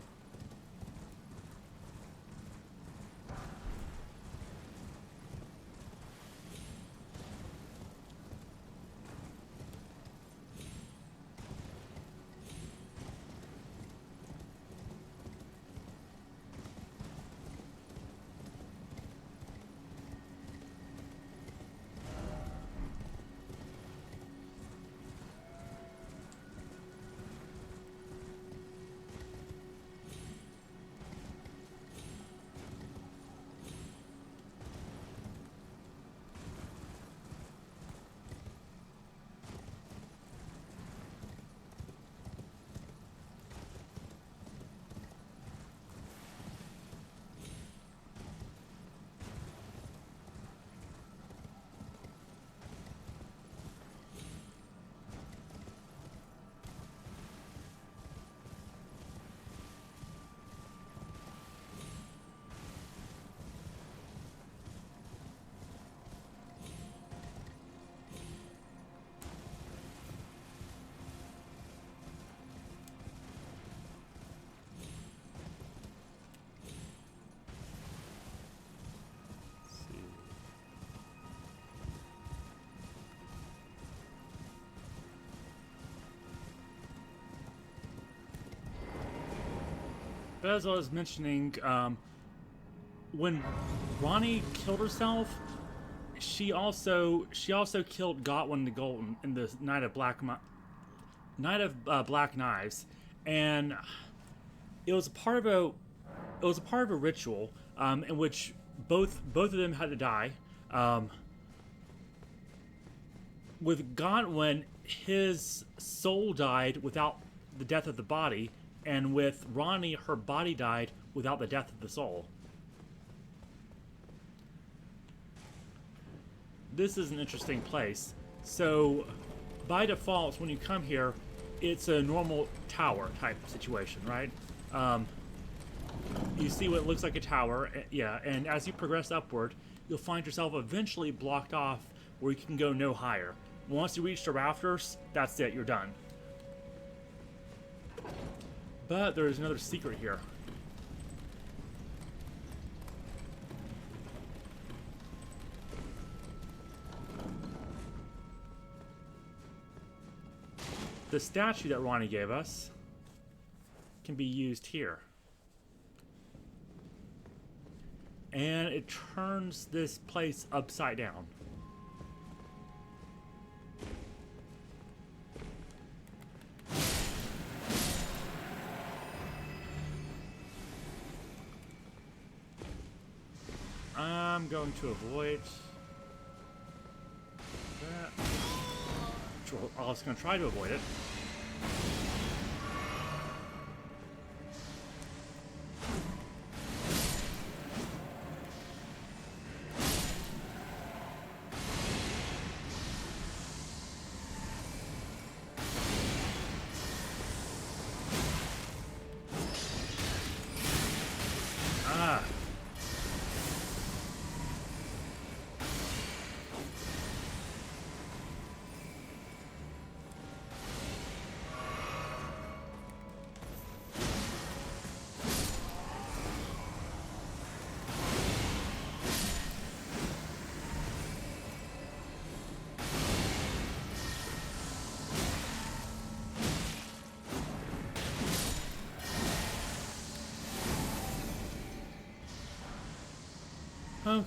But as I was mentioning, when Ronnie killed herself, she also killed Godwin the Golden in the Black Knives, and it was a part of a ritual in which both of them had to die. Um, with Godwin, his soul died without the death of the body, and with Ronnie, her body died without the death of the soul. This is an interesting place. So, by default, when you come here, it's a normal tower type situation, right? You see what looks like a tower, yeah, and as you progress upward, you'll find yourself eventually blocked off where you can go no higher. Once you reach the rafters, that's it, you're done. But there's another secret here. The statue that Ronnie gave us can be used here. And it turns this place upside down. I'm going to avoid that. I was going to try to avoid it. Okay.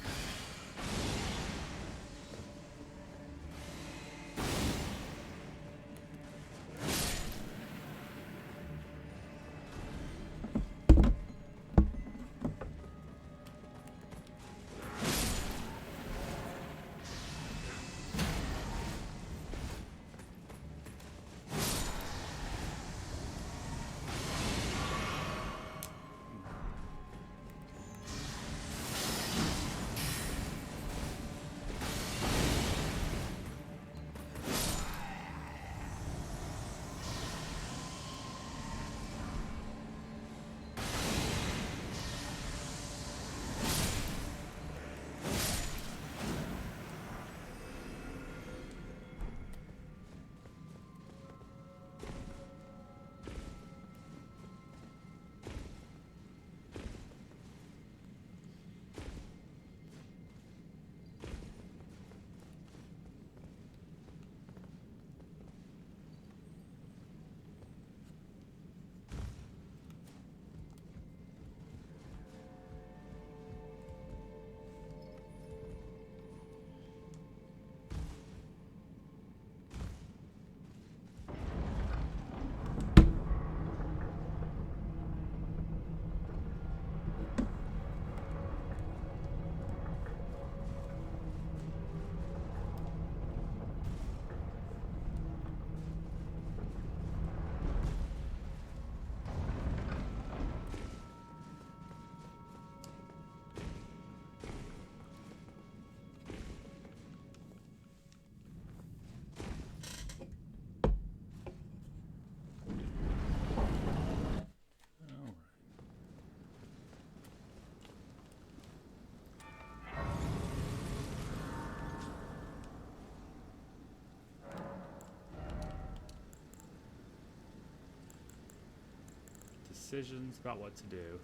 decisions about what to do.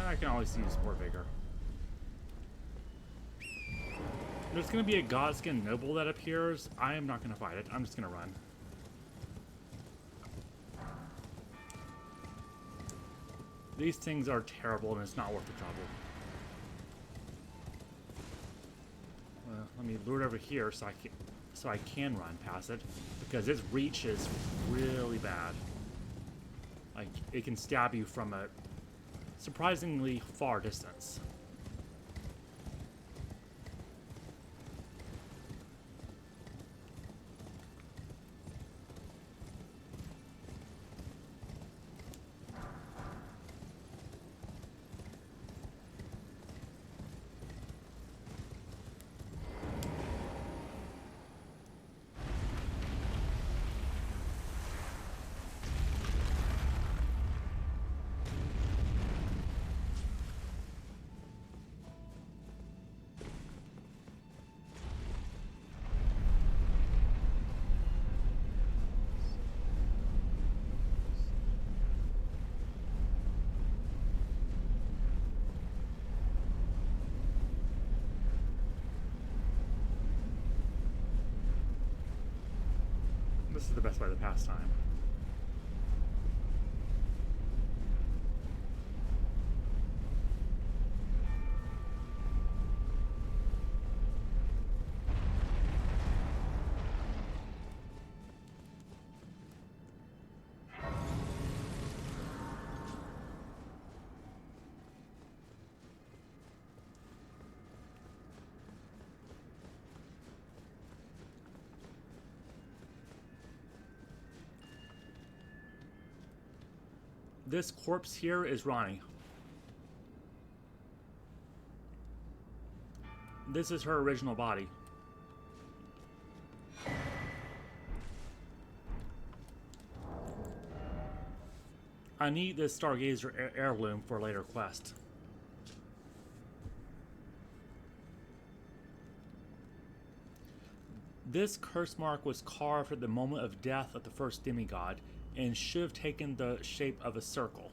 I can always use more vigor. There's going to be a Godskin Noble that appears. I am not going to fight it. I'm just going to run. These things are terrible and it's not worth the trouble. Well, let me lure it over here so I can run past it, because its reach is really bad. Like, it can stab you from a surprisingly far distance. This is the best way to pass time. This corpse here is Ronnie. This is her original body. I need this Stargazer heirloom for a later quest. This curse mark was carved at the moment of death of the first demigod and should have taken the shape of a circle.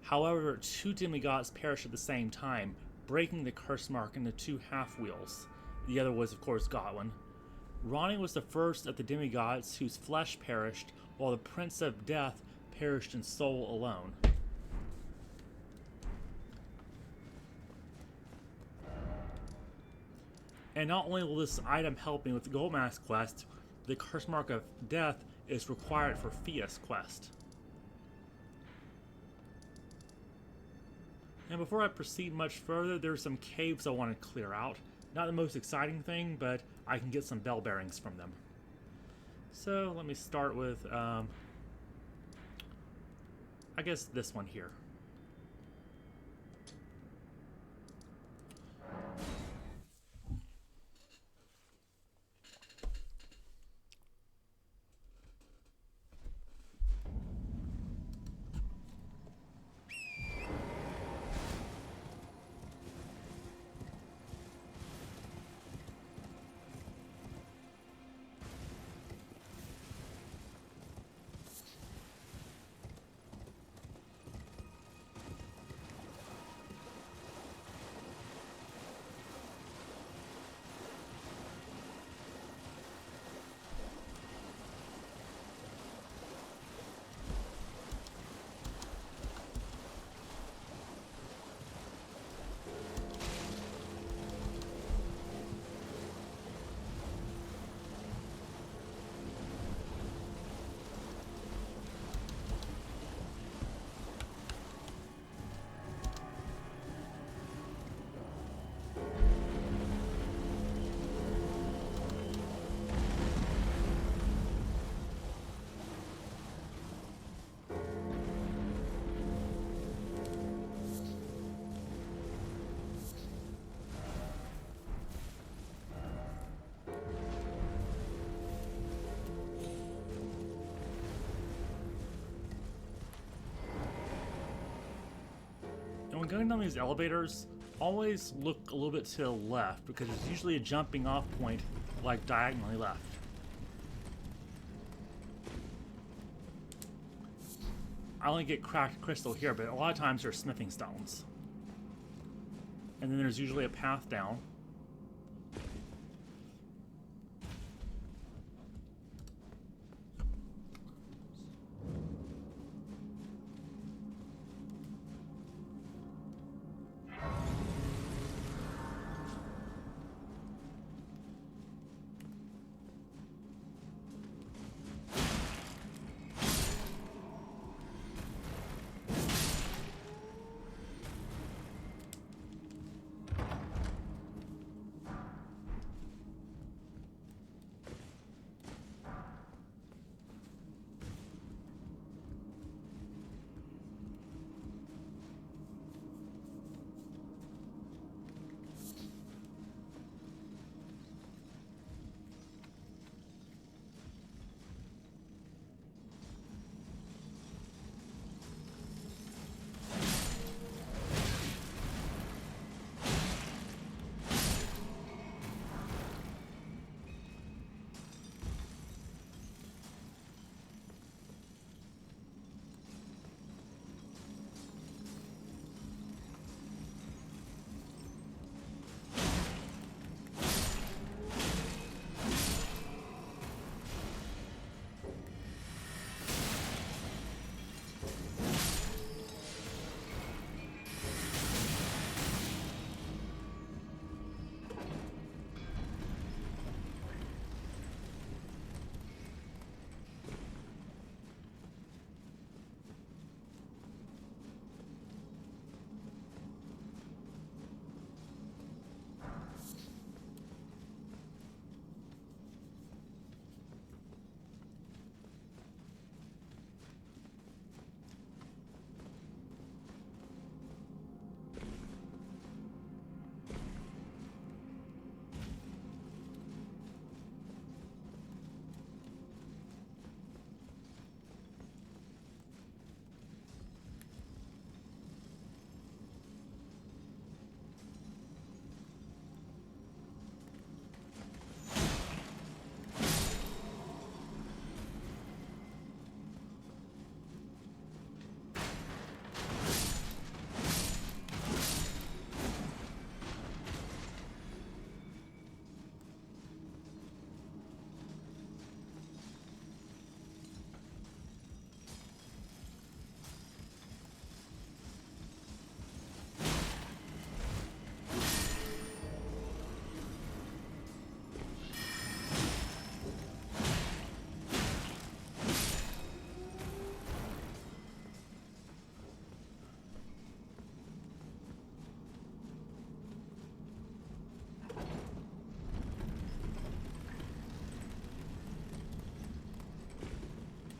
However, two demigods perished at the same time, breaking the curse mark into two half-wheels. The other was, of course, Godwin. Ronnie was the first of the demigods whose flesh perished, while the Prince of Death perished in soul alone. And not only will this item help me with the Gold Mask quest, the Curse Mark of Death is required for Fia's quest. And before I proceed much further, there's some caves I want to clear out. Not the most exciting thing, but I can get some bell bearings from them. So let me start with, I guess this one here. And when going down these elevators, always look a little bit to the left, because there's usually a jumping off point, like diagonally left. I only get cracked crystal here, but a lot of times there's smithing stones. And then there's usually a path down.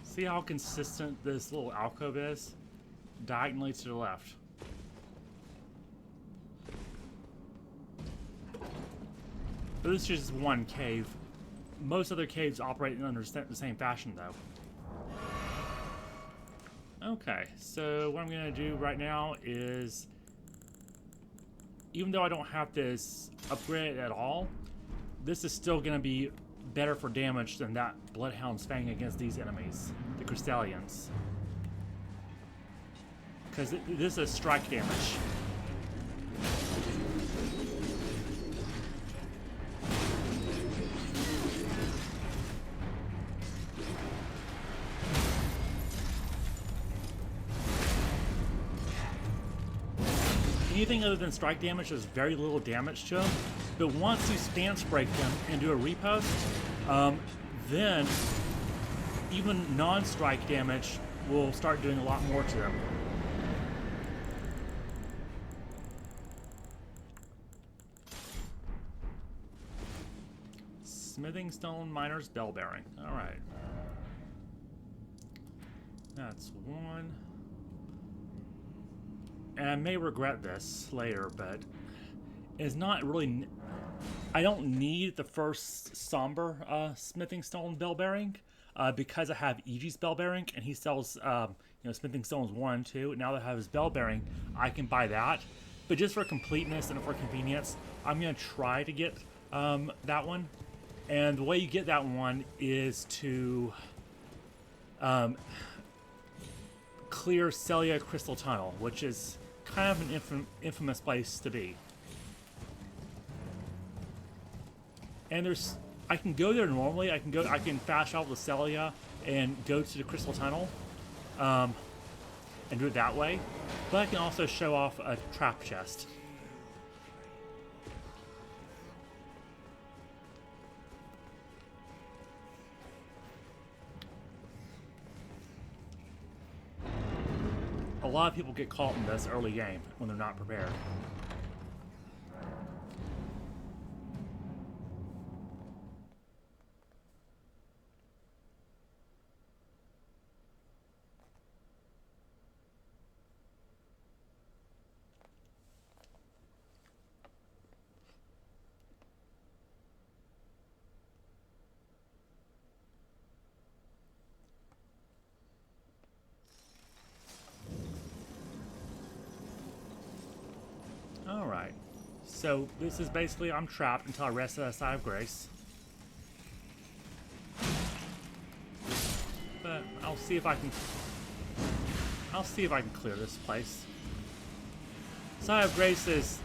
See how consistent this little alcove is? Diagonally to the left. But this is just one cave. Most other caves operate in the same fashion, though. Okay, so what I'm going to do right now is, even though I don't have this upgrade at all, this is still going to be better for damage than that Bloodhound's Fang against these enemies, the Crystallians. Because this is strike damage. Anything other than strike damage does very little damage to them, but once you stance break them and do a repost, then even non-strike damage will start doing a lot more to them. Smithing Stone Miner's Bell Bearing. Alright. That's one. And I may regret this later, but it's not really... I don't need the first Somber Smithing Stone Bell Bearing because I have Iji's Bell Bearing, and he sells Smithing Stones 1 and 2. Now that I have his Bell Bearing, I can buy that. But just for completeness and for convenience, I'm going to try to get that one. And the way you get that one is to clear Celia Crystal Tunnel, which is kind of an infamous place to be. And I can go there normally. I can fast travel to Celia and go to the Crystal Tunnel, and do it that way. But I can also show off a trap chest. A lot of people get caught in this early game when they're not prepared. Alright, so this is basically I'm trapped until I rest at a side of grace. But I'll see if I can clear this place. Side of grace is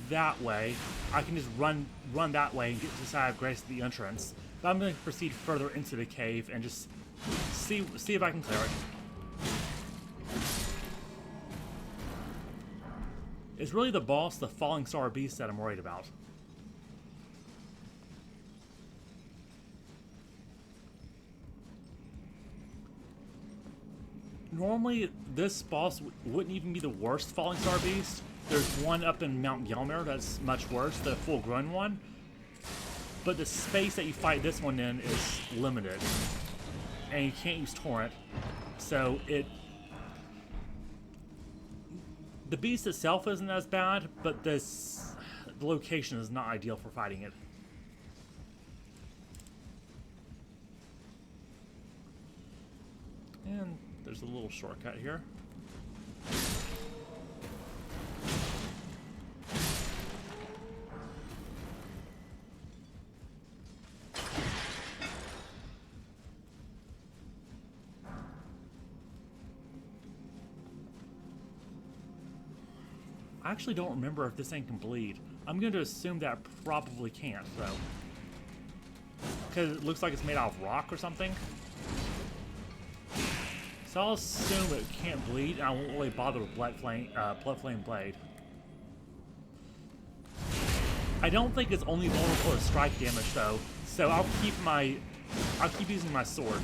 that way. I can just run that way and get to side of grace at the entrance. But I'm going to proceed further into the cave and just see if I can clear it. It's really the boss, the Falling Star Beast, that I'm worried about. Normally, this boss wouldn't even be the worst Falling Star Beast. There's one up in Mount Gelmir that's much worse, the full-grown one. But the space that you fight this one in is limited. And you can't use Torrent. So the beast itself isn't as bad, but the location is not ideal for fighting it. And there's a little shortcut here. I actually don't remember if this thing can bleed. I'm going to assume that it probably can't, though. Because it looks like it's made out of rock or something. So I'll assume it can't bleed, and I won't really bother with Blood Flame Blade. I don't think it's only vulnerable to strike damage, though. So I'll keep using my sword.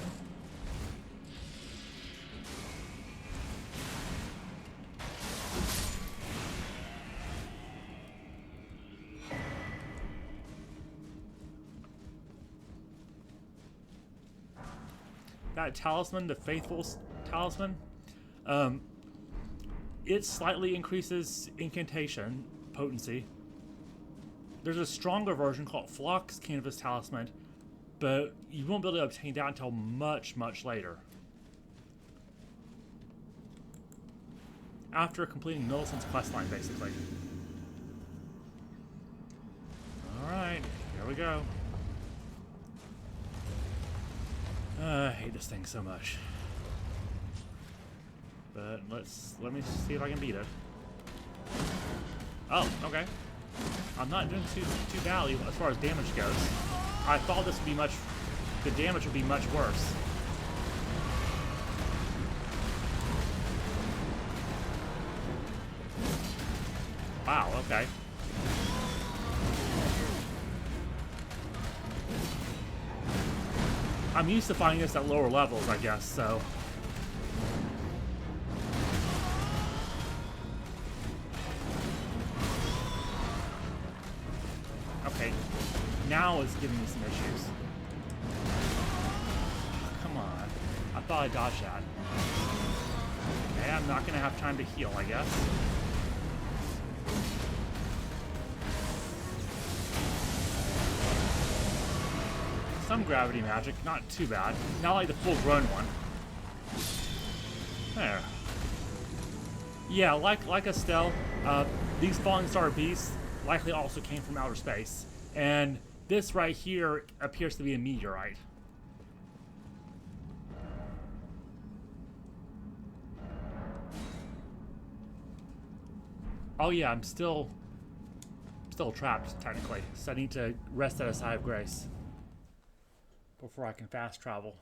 That talisman, the Faithful Talisman, it slightly increases incantation potency. There's a stronger version called Phlox Canvas Talisman, but you won't be able to obtain that until much, much later. After completing Millicent's questline, basically. Alright, here we go. I hate this thing so much. But let me see if I can beat it. Oh, okay. I'm not doing too badly as far as damage goes. I thought this would be the damage would be much worse. Wow, okay. I'm used to finding this at lower levels, I guess, so. Okay, now it's giving me some issues. Come on. I thought I dodged that. Okay, I'm not gonna have time to heal, I guess. Some gravity magic, not too bad. Not like the full-grown one. There. Yeah, like Estelle, these Falling Star Beasts likely also came from outer space. And this right here appears to be a meteorite. Oh yeah, I'm still trapped technically, so I need to rest at a side of grace before I can fast travel.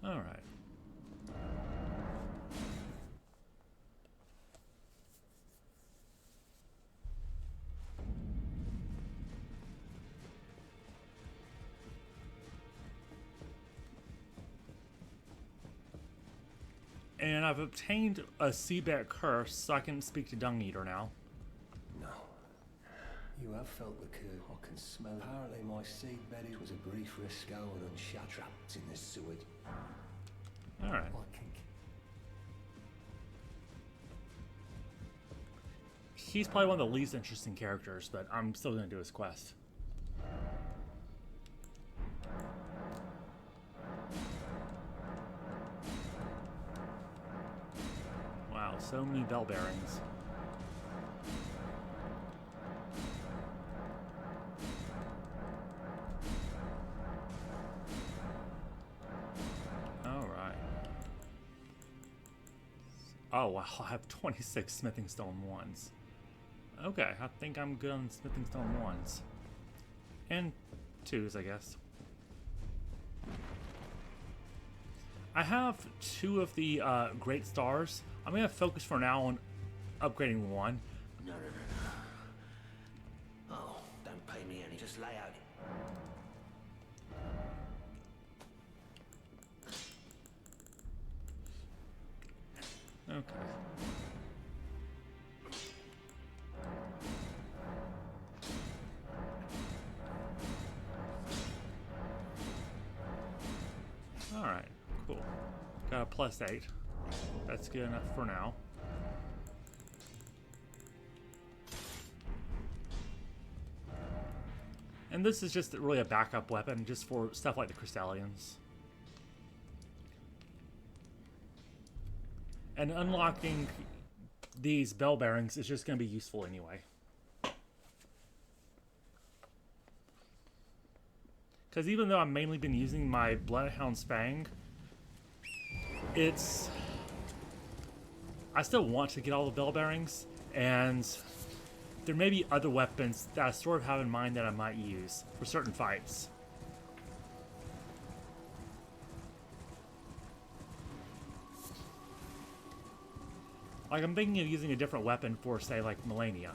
All right. And I've obtained a Seabeck curse, so I can speak to Dung Eater now. No. You have felt the curse. I can smell it. Apparently my seed bedding was a brief risk hour and shut trapped in this sewage. Alright. I can... He's probably one of the least interesting characters, but I'm still going to do his quest. Wow, so many bell bearings. Alright. Oh wow, I have 26 smithing stone ones. Okay, I think I'm good on smithing stone ones. And twos, I guess. I have 2 of the great stars. I'm going to focus for now on upgrading 1. No. Oh, don't pay me any, just lay out. Okay. Alright, cool. Got a +8. That's good enough for now. And this is just really a backup weapon, just for stuff like the Crystallians. And unlocking these bell bearings is just going to be useful anyway. Because even though I've mainly been using my Bloodhound's Fang, I still want to get all the bell bearings, and there may be other weapons that I sort of have in mind that I might use for certain fights. Like, I'm thinking of using a different weapon for, say, like, Melania.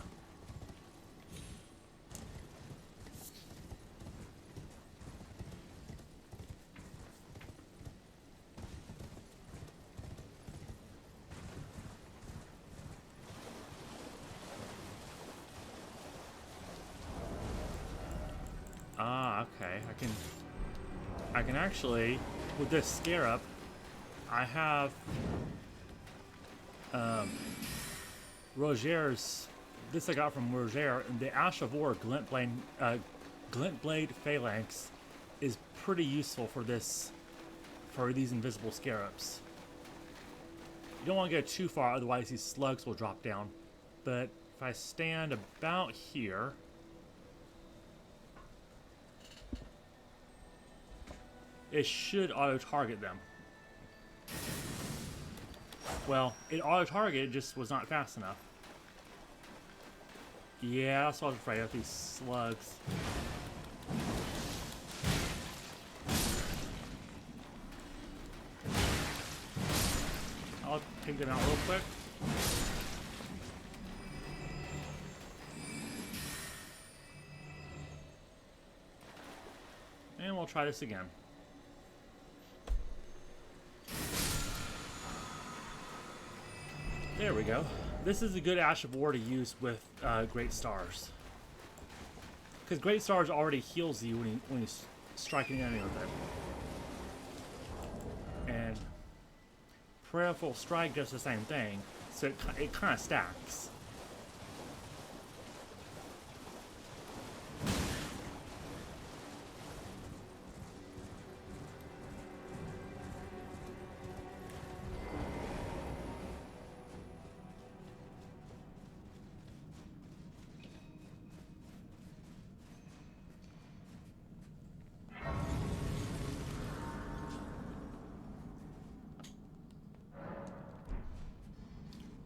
Ah, okay. I can actually, with this scarab, I have Roger's, this I got from Roger, and the Ash of War Glintblade Phalanx is pretty useful for these invisible scarabs. You don't want to go too far, otherwise these slugs will drop down. But if I stand about here, it should auto-target them. Well, it auto-targeted, just was not fast enough. Yeah, that's what I was afraid of, these slugs. I'll take them out real quick. And we'll try this again. There we go. This is a good Ash of War to use with Great Stars. Because Great Stars already heals you when you strike an enemy with it. And Prayerful Strike does the same thing, so it kind of stacks.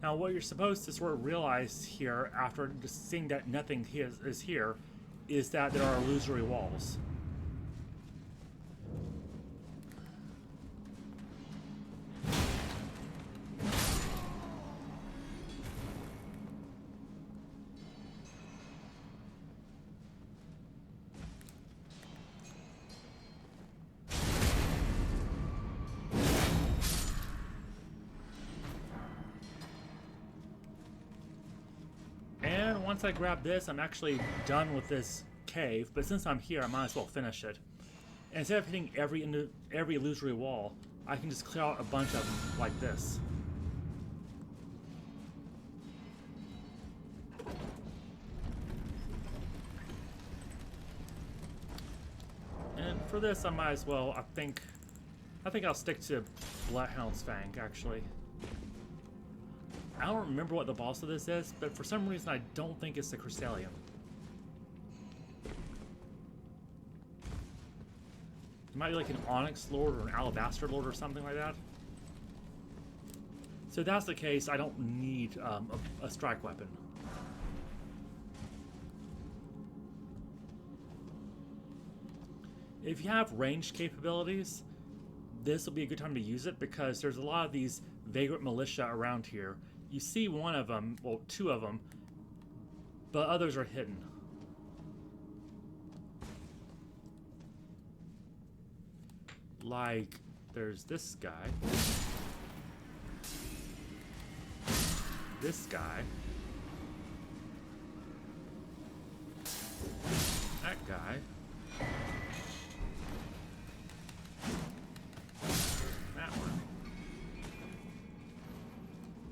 Now, what you're supposed to sort of realize here, after just seeing that nothing is here, is that there are illusory walls. And once I grab this, I'm actually done with this cave, but since I'm here, I might as well finish it. And instead of hitting every illusory wall, I can just clear out a bunch of them like this. And for this, I might as well, I think I'll stick to Bloodhound's Fang, actually. I don't remember what the boss of this is, but for some reason I don't think it's the Crystallium. It might be like an Onyx Lord or an Alabaster Lord or something like that. So if that's the case, I don't need a strike weapon. If you have ranged capabilities, this will be a good time to use it because there's a lot of these vagrant militia around here. You see one of them, well, two of them, but others are hidden. Like, there's this guy. This guy. That guy. That one.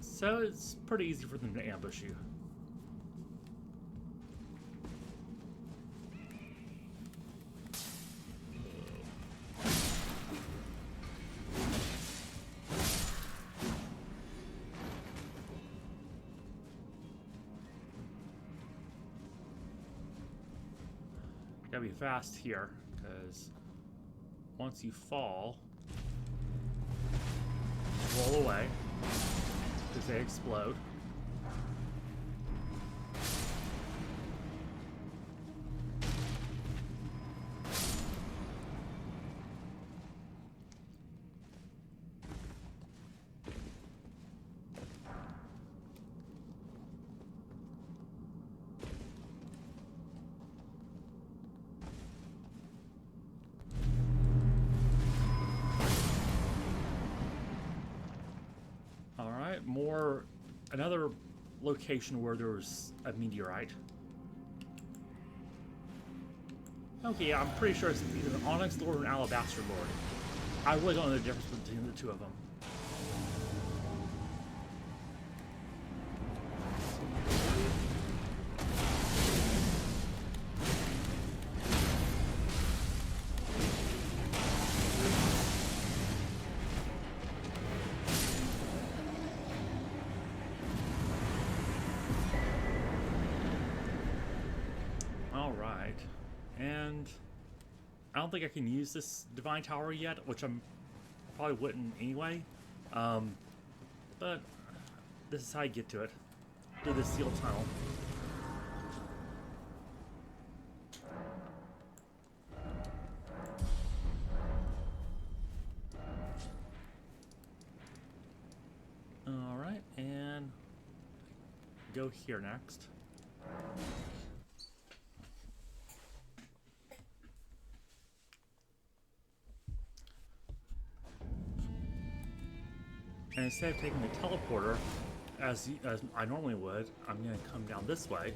So it's pretty easy for them to ambush you. Gotta be fast here, because once you fall, roll away, because they explode. Another location where there's a meteorite. Okay, I'm pretty sure it's either an Onyx Lord or an Alabaster Lord. I really don't know the difference between the two of them. And I don't think I can use this Divine Tower yet, which I'm probably wouldn't anyway. But this is how you get to it, through this sealed tunnel. All right, and go here next. And instead of taking the teleporter, as I normally would, I'm going to come down this way.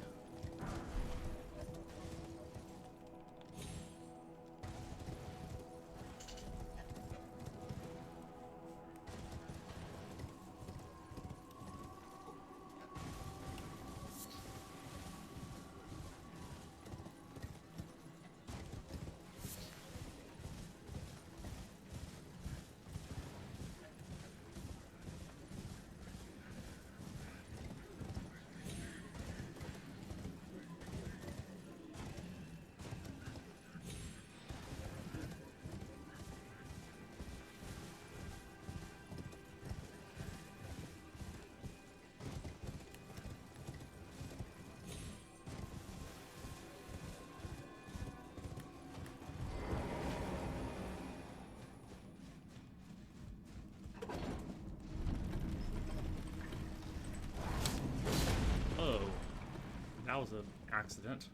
was an accident.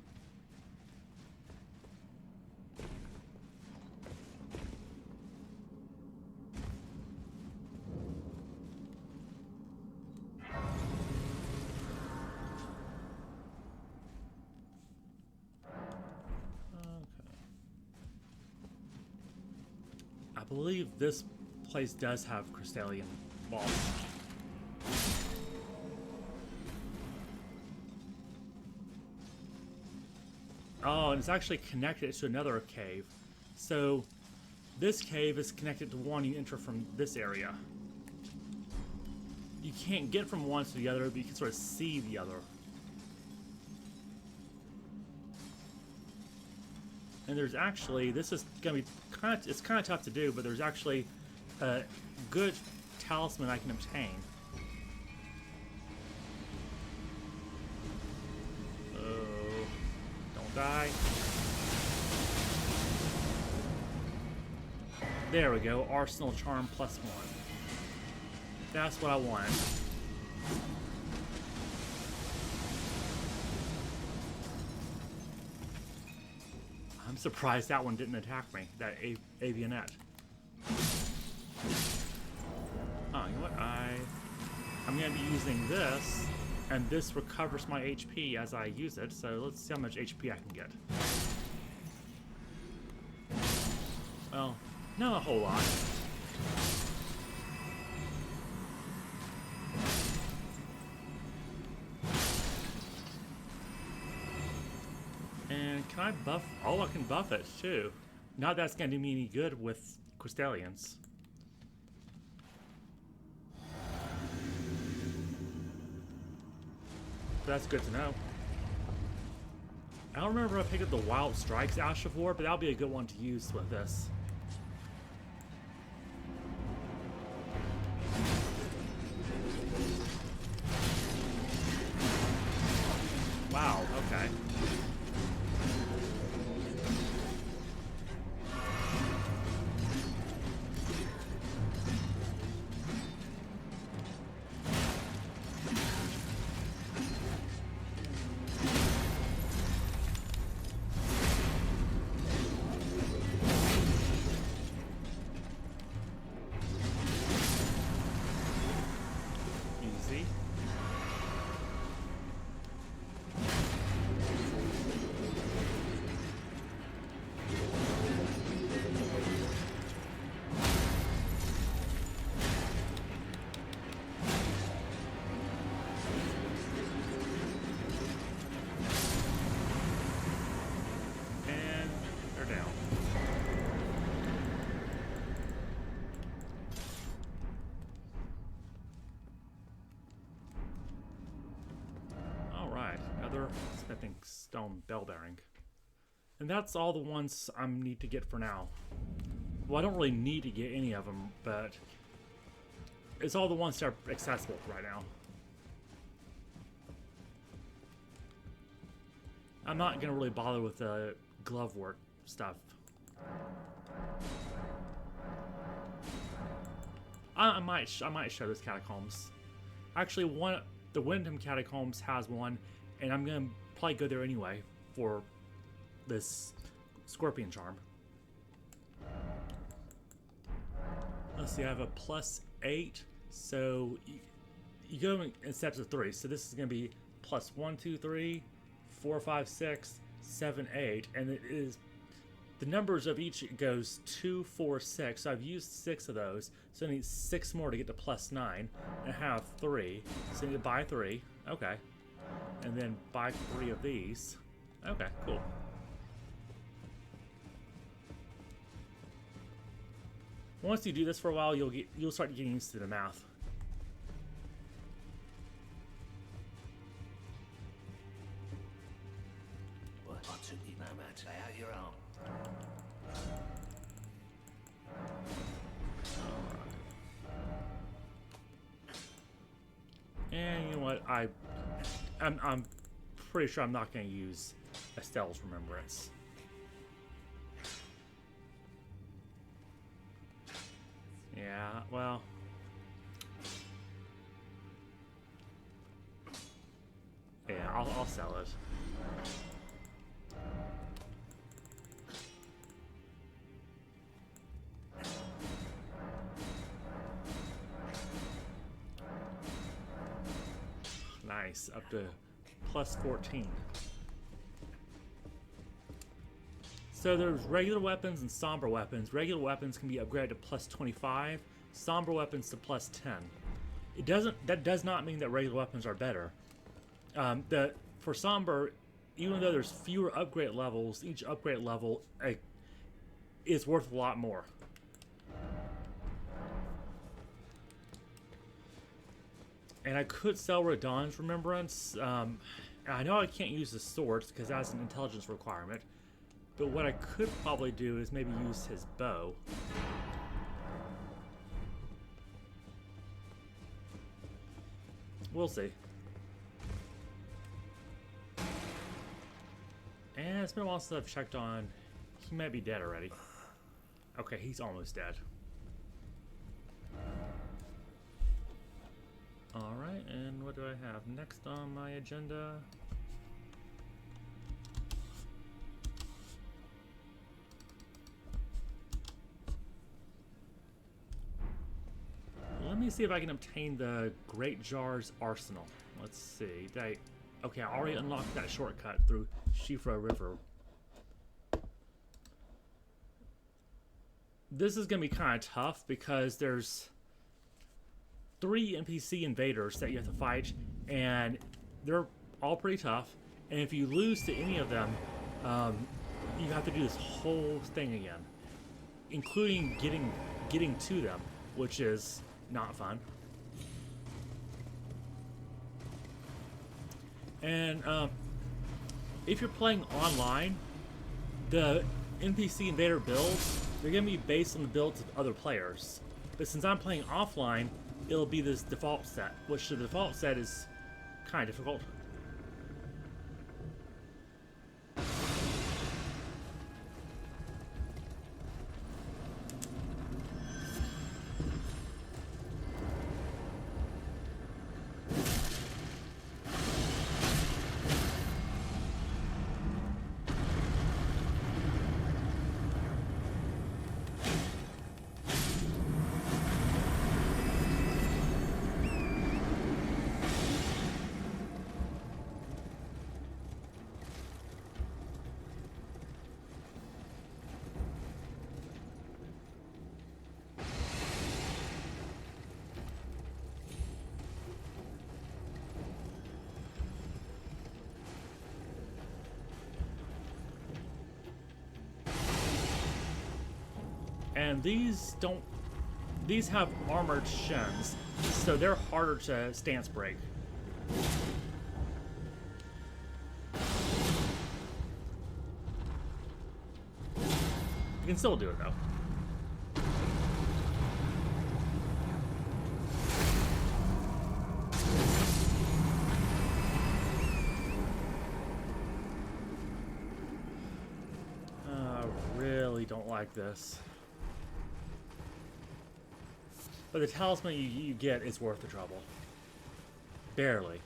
I believe this place does have crystalline balls. Oh, and it's actually connected to another cave. So this cave is connected to one you enter from this area. You can't get from one to the other, but you can sort of see the other. And there's actually, this is gonna be it's kind of tough to do, but there's actually a good talisman I can obtain. Oh, don't die. There we go, Arsenal Charm +1. That's what I want. I'm surprised that one didn't attack me, that avionette. Oh, you know what? I'm going to be using this, and this recovers my HP as I use it, so let's see how much HP I can get. Well, not a whole lot. And can I buff? Oh, I can buff it too. Not that's going to do me any good with crystallians. That's good to know. I don't remember if I picked up the Wild Strikes Ash of War, but that'll be a good one to use with this. Wow, okay. Easy. And they're down. Alright, another smithing stone bell bearing. And that's all the ones I need to get for now. Well, I don't really need to get any of them, but it's all the ones that are accessible right now. I'm not going to really bother with the glove work stuff. I might show this catacombs. Actually, the Wyndham Catacombs has one, and I'm gonna probably go there anyway for this Scorpion Charm. Let's see, I have a +8, so you go in steps of 3. So this is gonna be +1, 2, 3, 4, 5, 6, 7, 8, and it is. The numbers of each goes 2, 4, 6. So I've used 6 of those. So I need 6 more to get to +9. And I have 3. So I need to buy 3. Okay. And then buy 3 of these. Okay, cool. Once you do this for a while, you'll start getting used to the math. What took you, Mama? Lay out your arm. And you know what? I'm pretty sure I'm not going to use Estelle's Remembrance. Yeah, well. Yeah, I'll sell it. Nice, up to plus 14. So there's regular weapons and somber weapons. Regular weapons can be upgraded to plus 25, somber weapons to plus 10. That does not mean that regular weapons are better. For somber, even though there's fewer upgrade levels, each upgrade level is worth a lot more. And I could sell Radon's Remembrance. I know I can't use the swords because that's an intelligence requirement. But what I could probably do is maybe use his bow. We'll see. And it's been a while since I've checked on. He might be dead already. Okay, he's almost dead. Alright, and what do I have next on my agenda? Let me see if I can obtain the Great Jar's Arsenal. Let's see. Okay, I already unlocked that shortcut through Shifra River. This is going to be kind of tough because there's 3 NPC invaders that you have to fight, and they're all pretty tough. And if you lose to any of them, you have to do this whole thing again, including getting to them, which is not fun. And if you're playing online, the NPC invader builds, they're going to be based on the builds of other players. But since I'm playing offline, it'll be this default set, which the default set is kind of difficult. And these have armored shins, so they're harder to stance break. You can still do it though. I really don't like this. But the talisman you get is worth the trouble. Barely.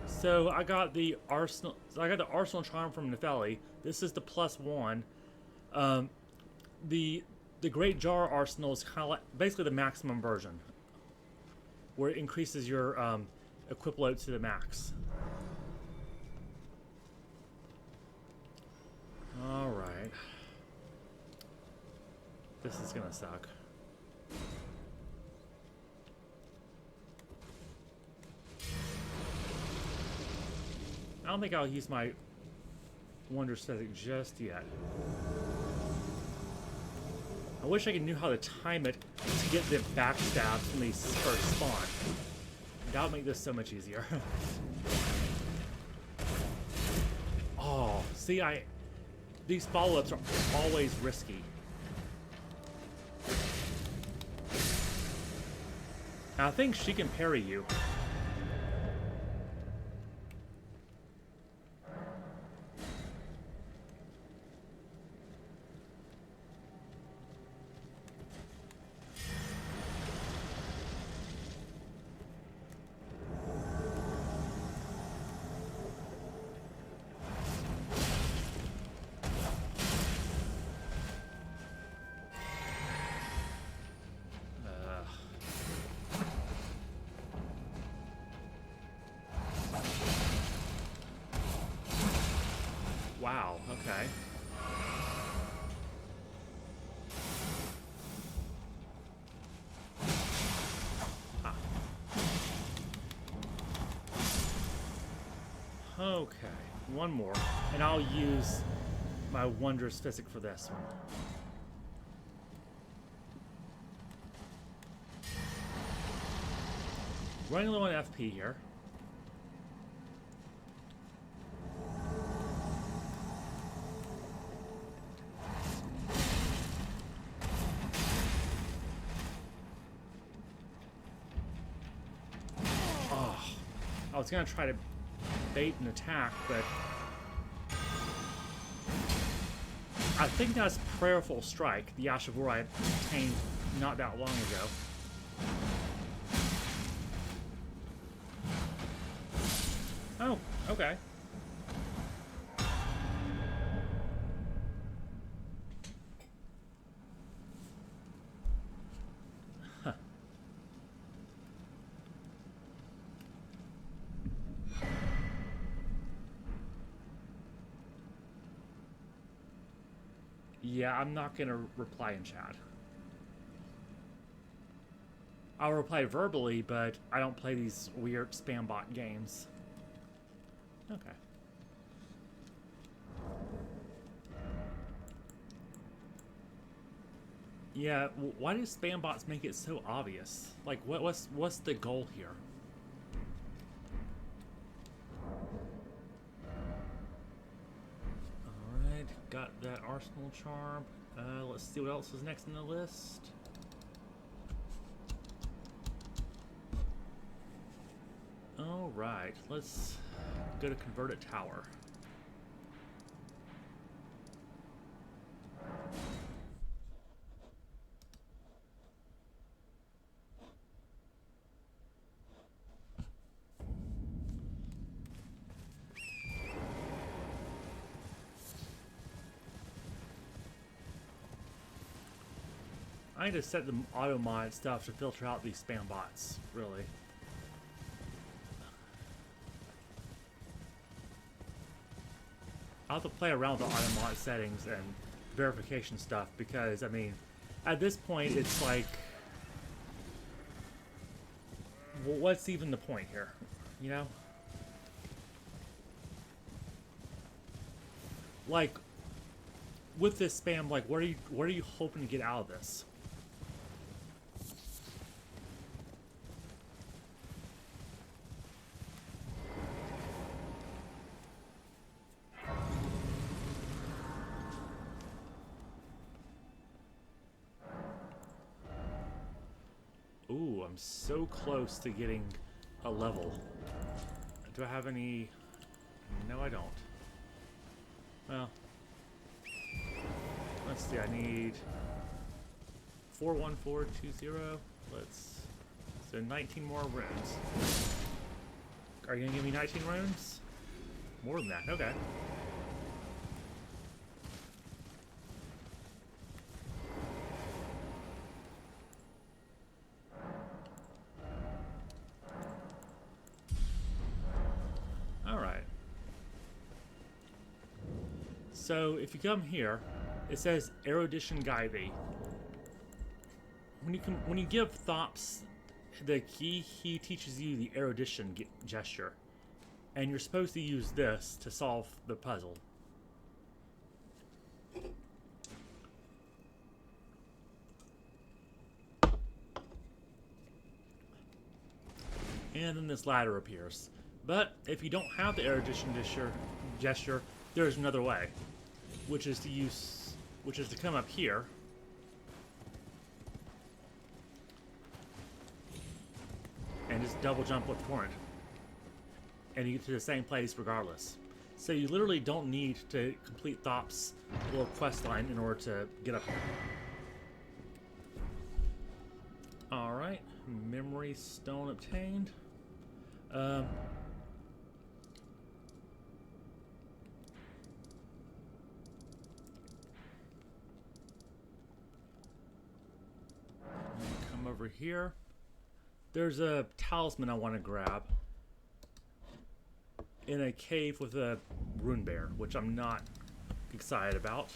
So I got the arsenal. So I got the arsenal charm from Nefeli. This is the +1. The Great Jar Arsenal is kind of like basically the maximum version, where it increases your equip load to the max. All right. This is gonna suck. I don't think I'll use my Wonder Aesthetic just yet. I wish I knew how to time it to get the backstabs when they first spawn. That would make this so much easier. Oh, see, these follow-ups are always risky. I think she can parry you. Okay. Ah. Okay, one more, and I'll use my wondrous physic for this one. Running low on FP here. Oh, I was gonna try to bait an attack, but I think that's Prayerful Strike, the Ashavor I obtained not that long ago. Oh, okay. Huh. Yeah, I'm not gonna reply in chat. I'll reply verbally, but I don't play these weird spam bot games. Okay. Yeah, why do spam bots make it so obvious? Like, what's the goal here? Alright, got that Arsenal Charm. Let's see what else is next in the list. Alright, let's go to Converted Tower. I need to set the auto mod stuff to filter out these spam bots, really. I'll have to play around with the auto mod settings and verification stuff because, I mean, at this point, it's like, well, what's even the point here, you know? Like, with this spam, like, what are you hoping to get out of this? Ooh, I'm so close to getting a level. Do I have any? No, I don't. Well, let's see. I need 41420. So 19 more runes. Are you gonna give me 19 runes? More than that. Okay. Alright. So, if you come here, it says Erudition Gyve. When you give Thops the key, he teaches you the Erudition gesture. And you're supposed to use this to solve the puzzle. And then this ladder appears. But if you don't have the Erudition gesture, there's another way, which is to come up here and just double jump with torrent, and you get to the same place regardless. So you literally don't need to complete Thops' little quest line in order to get up here. All right, memory stone obtained. Come over here. There's a talisman I want to grab in a cave with a rune bear, which I'm not excited about.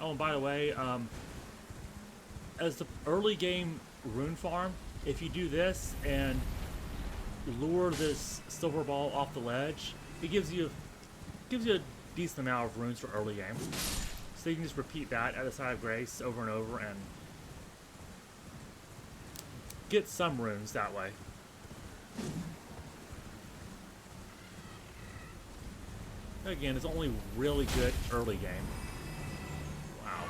Oh, and by the way, as the early game rune farm, if you do this and lure this silver ball off the ledge, it gives you a decent amount of runes for early game. So you can just repeat that at the side of grace over and over and get some runes that way. Again, it's only really good early game. Wow.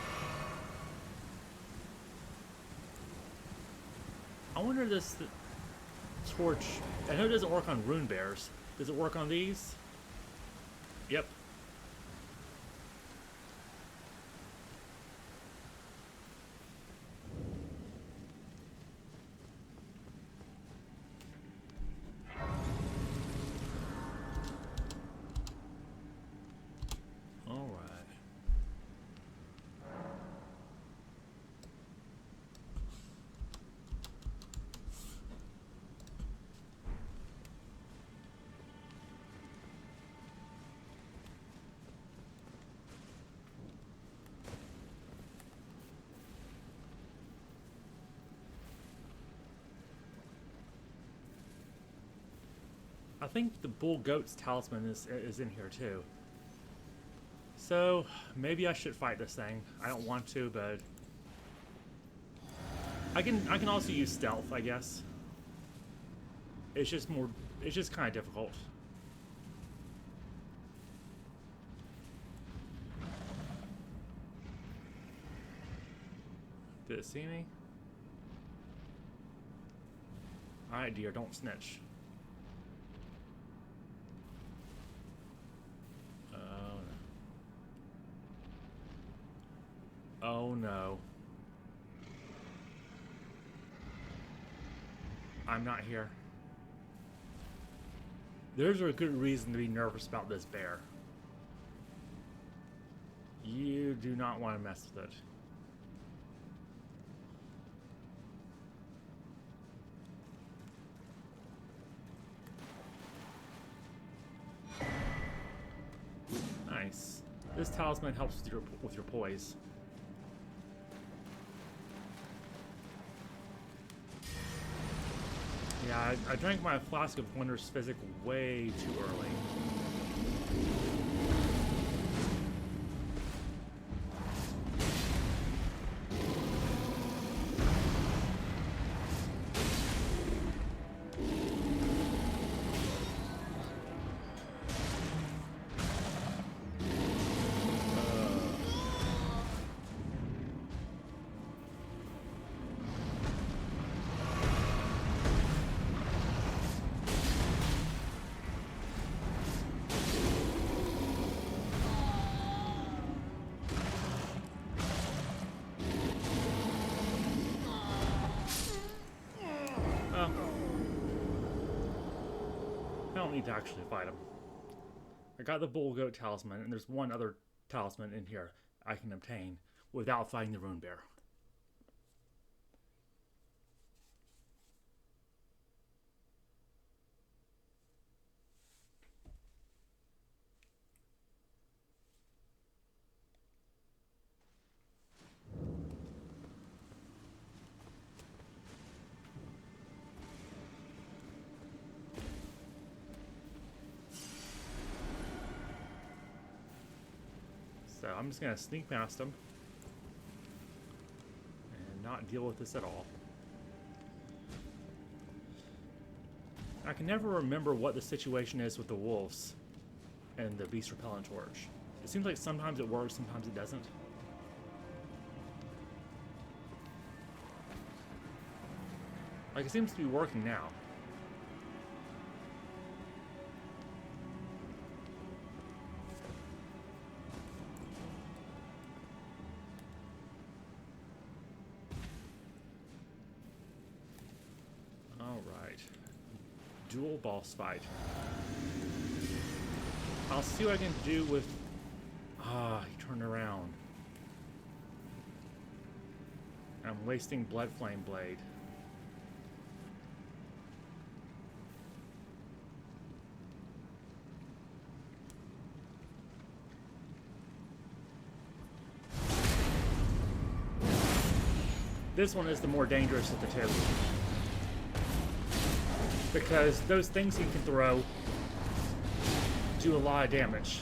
I wonder if this torch, I know it doesn't work on rune bears. Does it work on these? Yep. All right. I think the bull goat's talisman is in here too. So maybe I should fight this thing. I don't want to, but I can also use stealth, I guess. It's just kind of difficult. Did it see me? Alright, dear, don't snitch. Oh no. I'm not here. There's a good reason to be nervous about this bear. You do not want to mess with it. Nice. This talisman helps with your poise. Yeah, I drank my flask of Wondrous Physic way too early. I don't need to actually fight him. I got the bull goat talisman, and there's one other talisman in here I can obtain without fighting the rune bear. So I'm just gonna sneak past him and not deal with this at all. I can never remember what the situation is with the wolves and the beast repellent torch. It seems like sometimes it works, sometimes it doesn't. Like, it seems to be working now. Alright. Dual boss fight. I'll see what I can do with... Ah, he turned around. I'm wasting Blood Flame Blade. This one is the more dangerous of the two. Because those things he can throw do a lot of damage.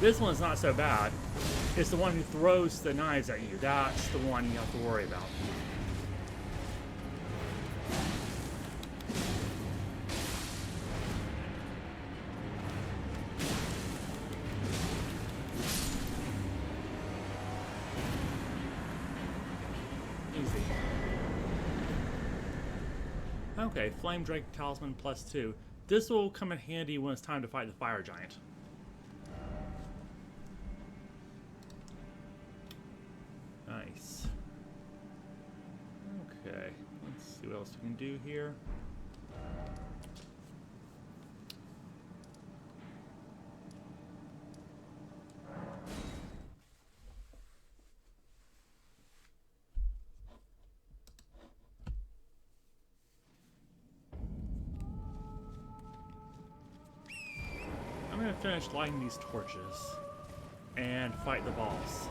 This one's not so bad. It's the one who throws the knives at you. That's the one you have to worry about. Easy. Okay, Flame Drake Talisman +2. This will come in handy when it's time to fight the Fire Giant. Nice. Okay, let's see what else we can do here. I'm gonna finish lighting these torches and fight the boss.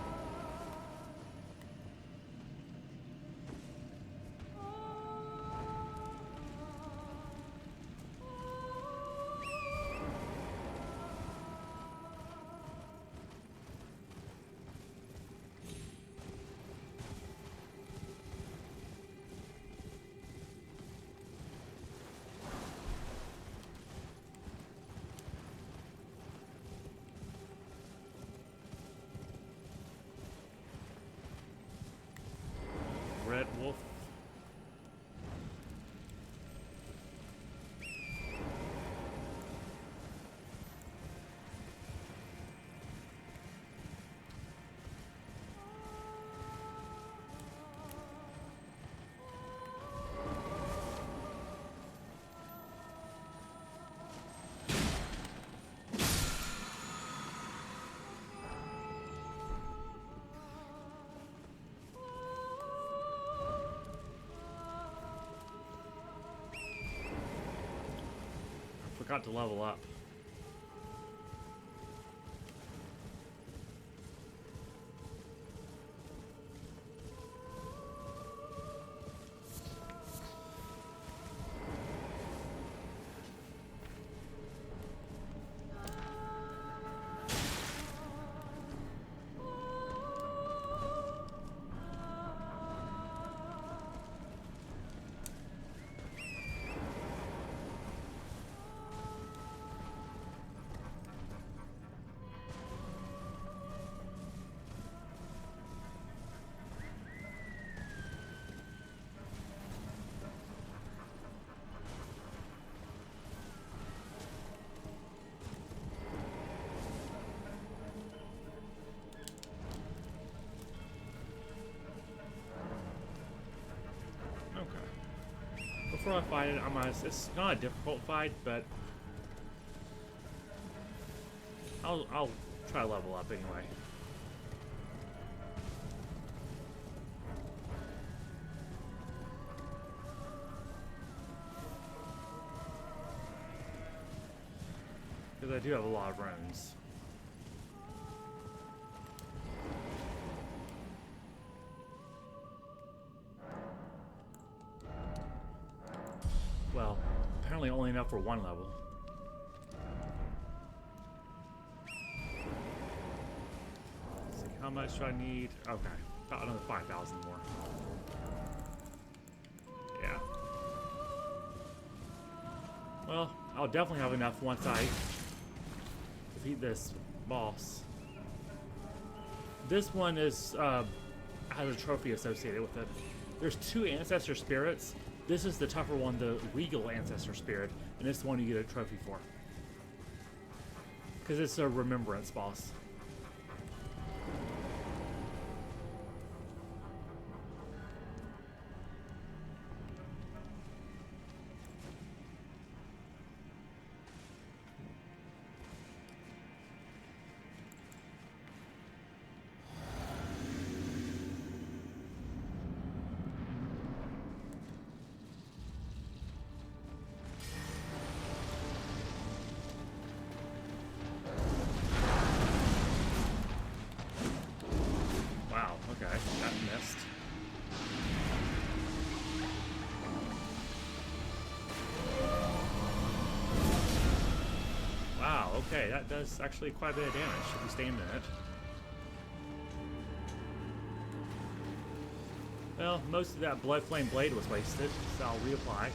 Red Wolf. Forgot to level up. Before I fight it, it's not a difficult fight, but I'll try to level up anyway. Because I do have a lot of runes. Well, apparently only enough for one level. Let's see, how much do I need? Okay, about another 5,000 more. Yeah. Well, I'll definitely have enough once I defeat this boss. This one is has a trophy associated with it. There's 2 ancestor spirits. This is the tougher one, the regal ancestor spirit, and this is the one you get a trophy for. Because it's a remembrance boss. Okay, that does actually quite a bit of damage if you stay in it. Well, most of that Blood Flame Blade was wasted, so I'll reapply.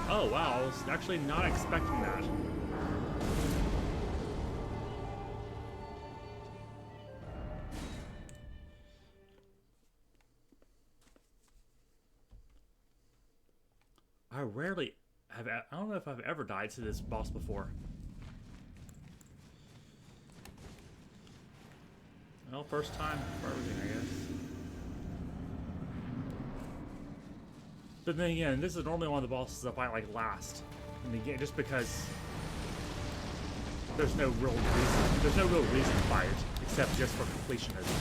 Oh wow, I was actually not expecting that. I rarely have, I don't know if I've ever died to this boss before. Well, first time for everything, I guess. But then again, this is normally one of the bosses I fight like last in the game, just because there's no real reason to fight it, except just for completionism.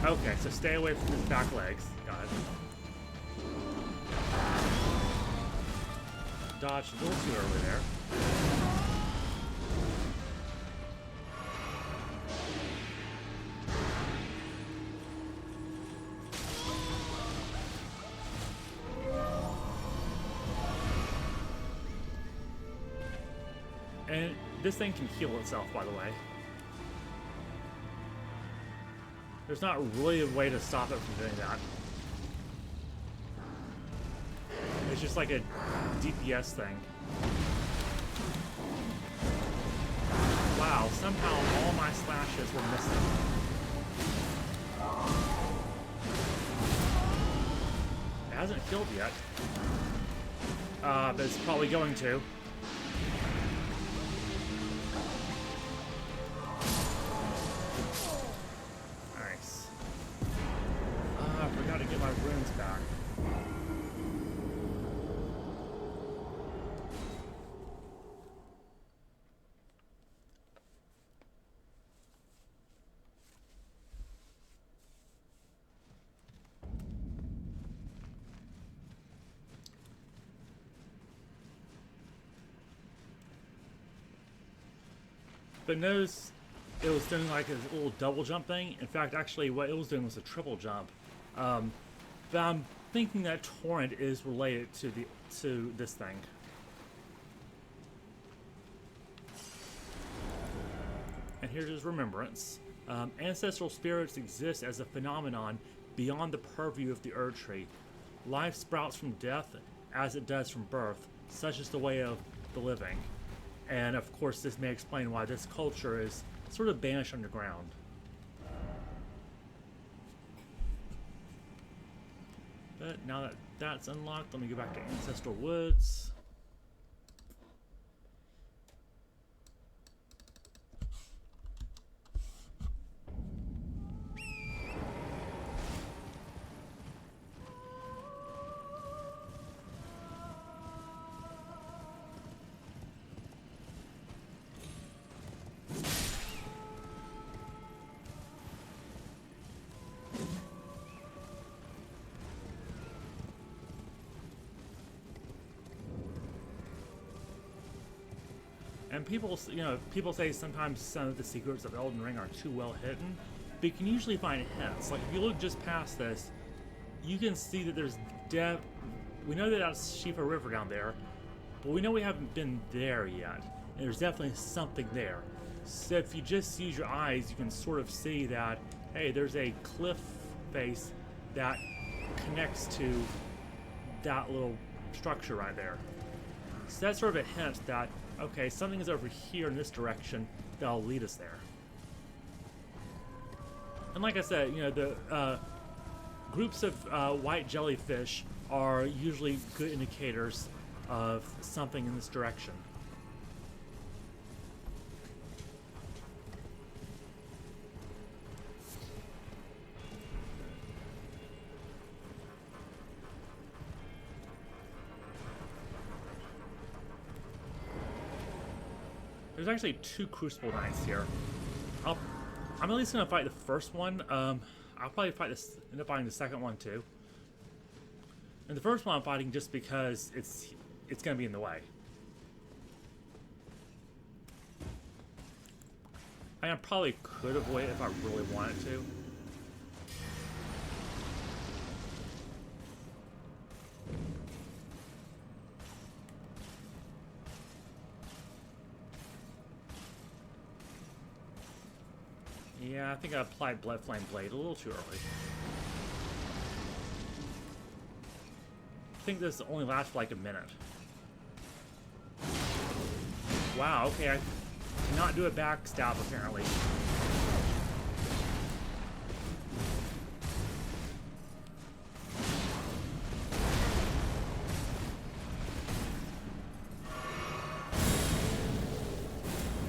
Okay, so stay away from his back legs. Got it. Dodged a little too early there. And this thing can heal itself, by the way. There's not really a way to stop it from doing that. It's just like a DPS thing. Wow, somehow all my slashes were missing. It hasn't killed yet. But it's probably going to. Nice. I forgot to get my runes back. But notice it was doing like a little double jump thing. In fact, actually what it was doing was a triple jump. But I'm thinking that torrent is related to this thing. And here's his remembrance. Ancestral spirits exist as a phenomenon beyond the purview of the Erd Tree. Life sprouts from death as it does from birth. Such is the way of the living. And of course, this may explain why this culture is sort of banished underground. But now that that's unlocked, let me go back to Ancestral Woods. And people, people say sometimes some of the secrets of Elden Ring are too well hidden, but you can usually find hints. Like if you look just past this, you can see that there's we know that that's Shifa River down there, but we know we haven't been there yet. And there's definitely something there. So if you just use your eyes, you can sort of see that, hey, there's a cliff face that connects to that little structure right there. So that's sort of a hint that, okay, something is over here in this direction that'll lead us there. And like I said, the groups of white jellyfish are usually good indicators of something in this direction. There's actually 2 Crucible Knights here. I'm at least gonna fight the first one. I'll probably fight this, end up fighting the second one too. And the first one I'm fighting just because it's gonna be in the way. I probably could avoid it if I really wanted to. Yeah, I think I applied Blood Flame Blade a little too early. I think this only lasts for like a minute. Wow, okay, I cannot do a backstab apparently.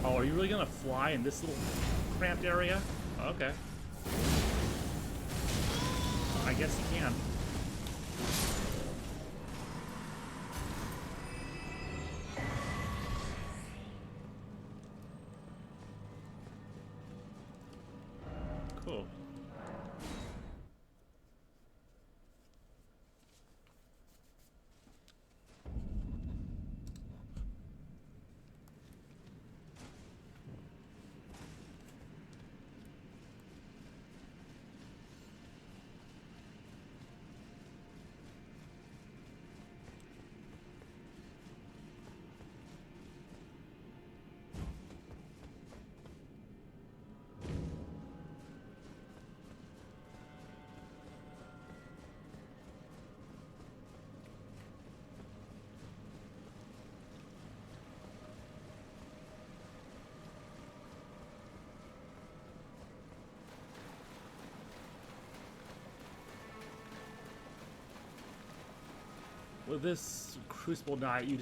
Oh, are you really gonna fly in this little cramped area? Okay. I guess you can. Cool. With this Crucible Knight, you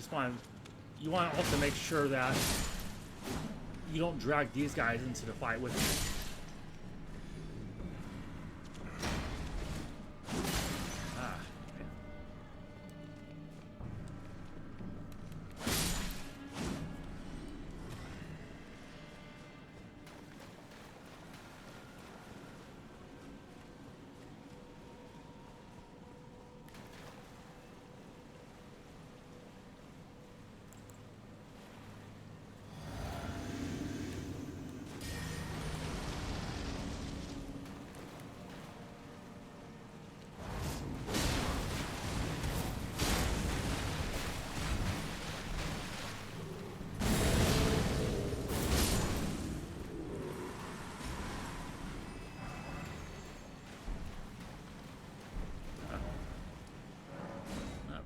want to also make sure that you don't drag these guys into the fight with you.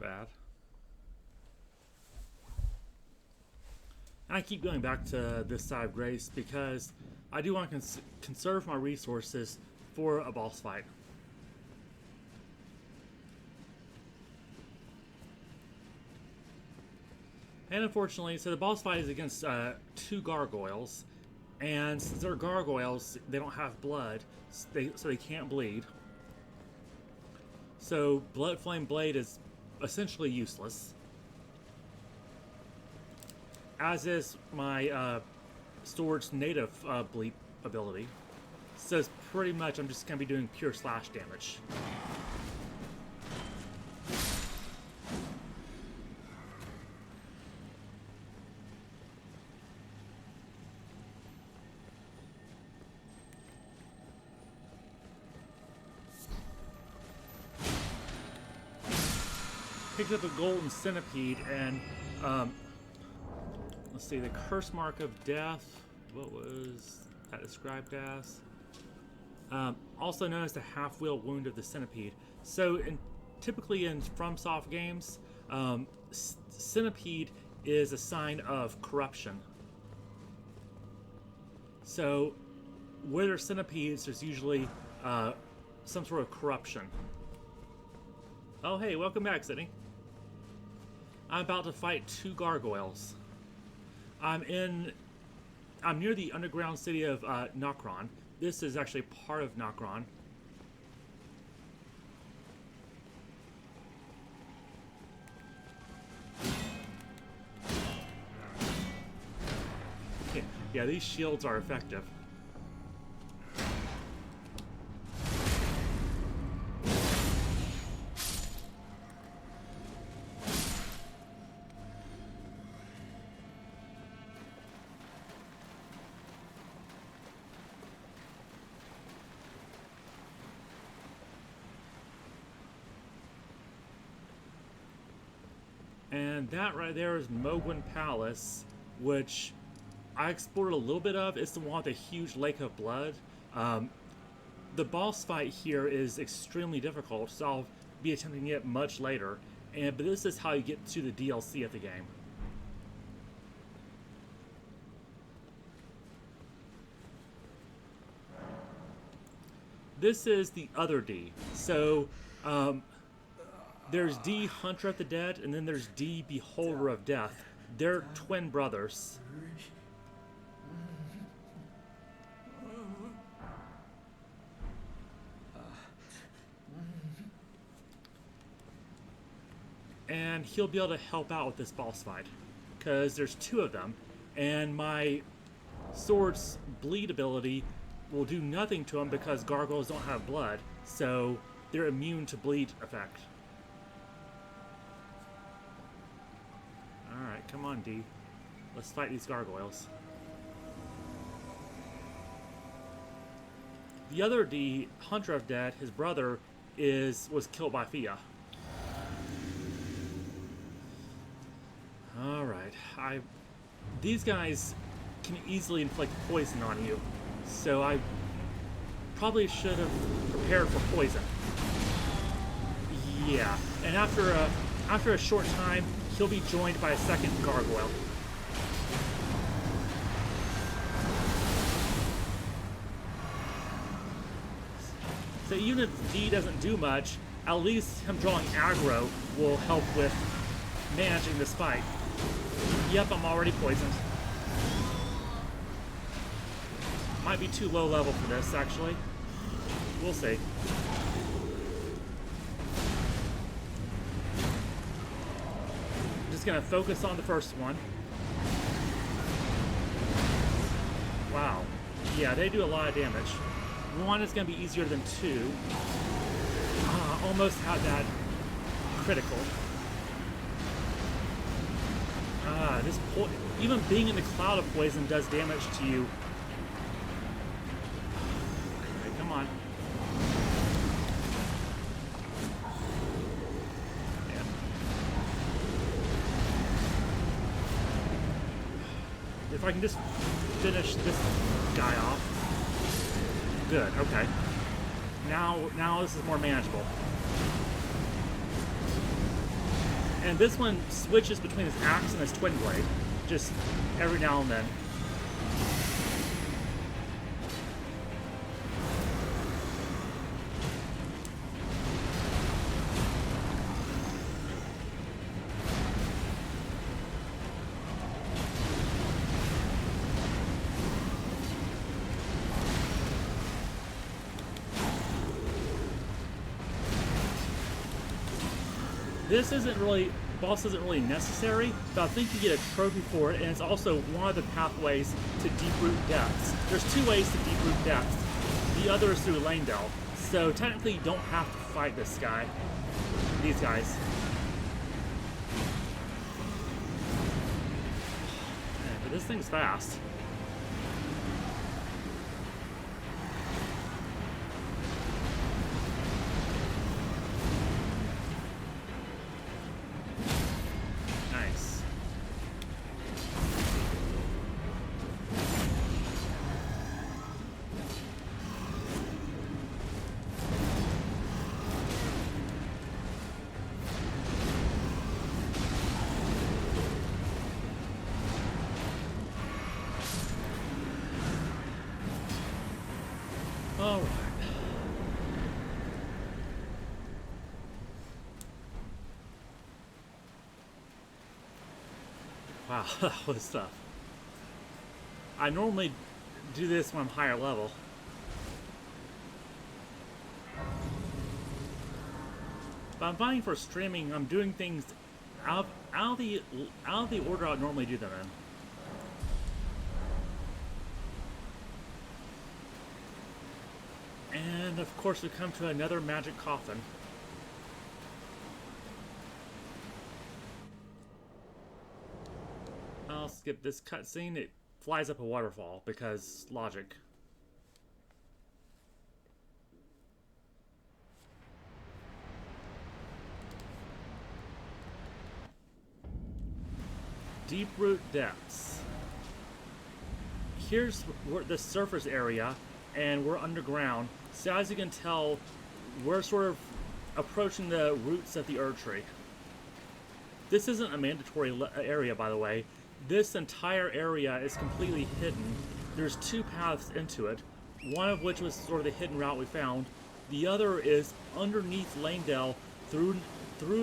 Bad. I keep going back to this side of Grace because I do want to conserve my resources for a boss fight. And unfortunately, so the boss fight is against 2 gargoyles, and since they're gargoyles, they don't have blood, so they can't bleed. So Blood Flame Blade is essentially useless, as is my Sword's native bleed ability. So it's pretty much I'm just going to be doing pure slash damage. Picked up a golden centipede, and let's see, the curse mark of death. What was that described as? Also known as the half-wheel wound of the centipede. So, typically in FromSoft games, centipede is a sign of corruption. So, where there's centipedes, there's usually some sort of corruption. Oh, hey, welcome back, Sydney. I'm about to fight 2 gargoyles. I'm near the underground city of Nokron. This is actually part of Nokron. Yeah, these shields are effective. And that right there is Mogwin Palace, which I explored a little bit of. It's the one with a huge lake of blood. The boss fight here is extremely difficult, so I'll be attempting it much later. But this is how you get to the DLC of the game. This is the other D. So, there's D, Hunter of the Dead, and then there's D, Beholder of Death. They're twin brothers. And he'll be able to help out with this boss fight, because there's two of them, and my sword's bleed ability will do nothing to them because gargoyles don't have blood, so they're immune to bleed effect. Alright, come on, D. Let's fight these gargoyles. The other D, Hunter of Dead, his brother, was killed by Fia. Alright, these guys can easily inflict poison on you, so I probably should have prepared for poison. Yeah, and after a short time, he'll be joined by a second gargoyle. So even if D doesn't do much, at least him drawing aggro will help with managing this fight. Yep, I'm already poisoned. Might be too low level for this, actually. We'll see. Just gonna focus on the first one. Wow. Yeah, they do a lot of damage. One is gonna be easier than two. Almost had that critical. Even being in the cloud of poison does damage to you. Okay, come on. Yeah. If I can just finish this guy off. Good, okay. Now this is more manageable. And this one switches between his axe and his twin blade, just every now and then. Boss isn't really necessary, but I think you get a trophy for it, and it's also one of the pathways to deep-root depths. There's two ways to deep-root depths. The other is through lane delve. So technically you don't have to fight this guy. These guys. Man, but this thing's fast. Alright. Wow, that was tough. I normally do this when I'm higher level. But I'm finding for streaming, I'm doing things out of the order I'd normally do them in. And of course we come to another magic coffin. I'll skip this cutscene. It flies up a waterfall because logic. Deep root depths. Here's the surface area, and we're underground. So as you can tell, we're sort of approaching the roots of the Erd Tree. This isn't a mandatory area, by the way. This entire area is completely hidden. There's two paths into it, one of which was sort of the hidden route we found. The other is underneath Langdale through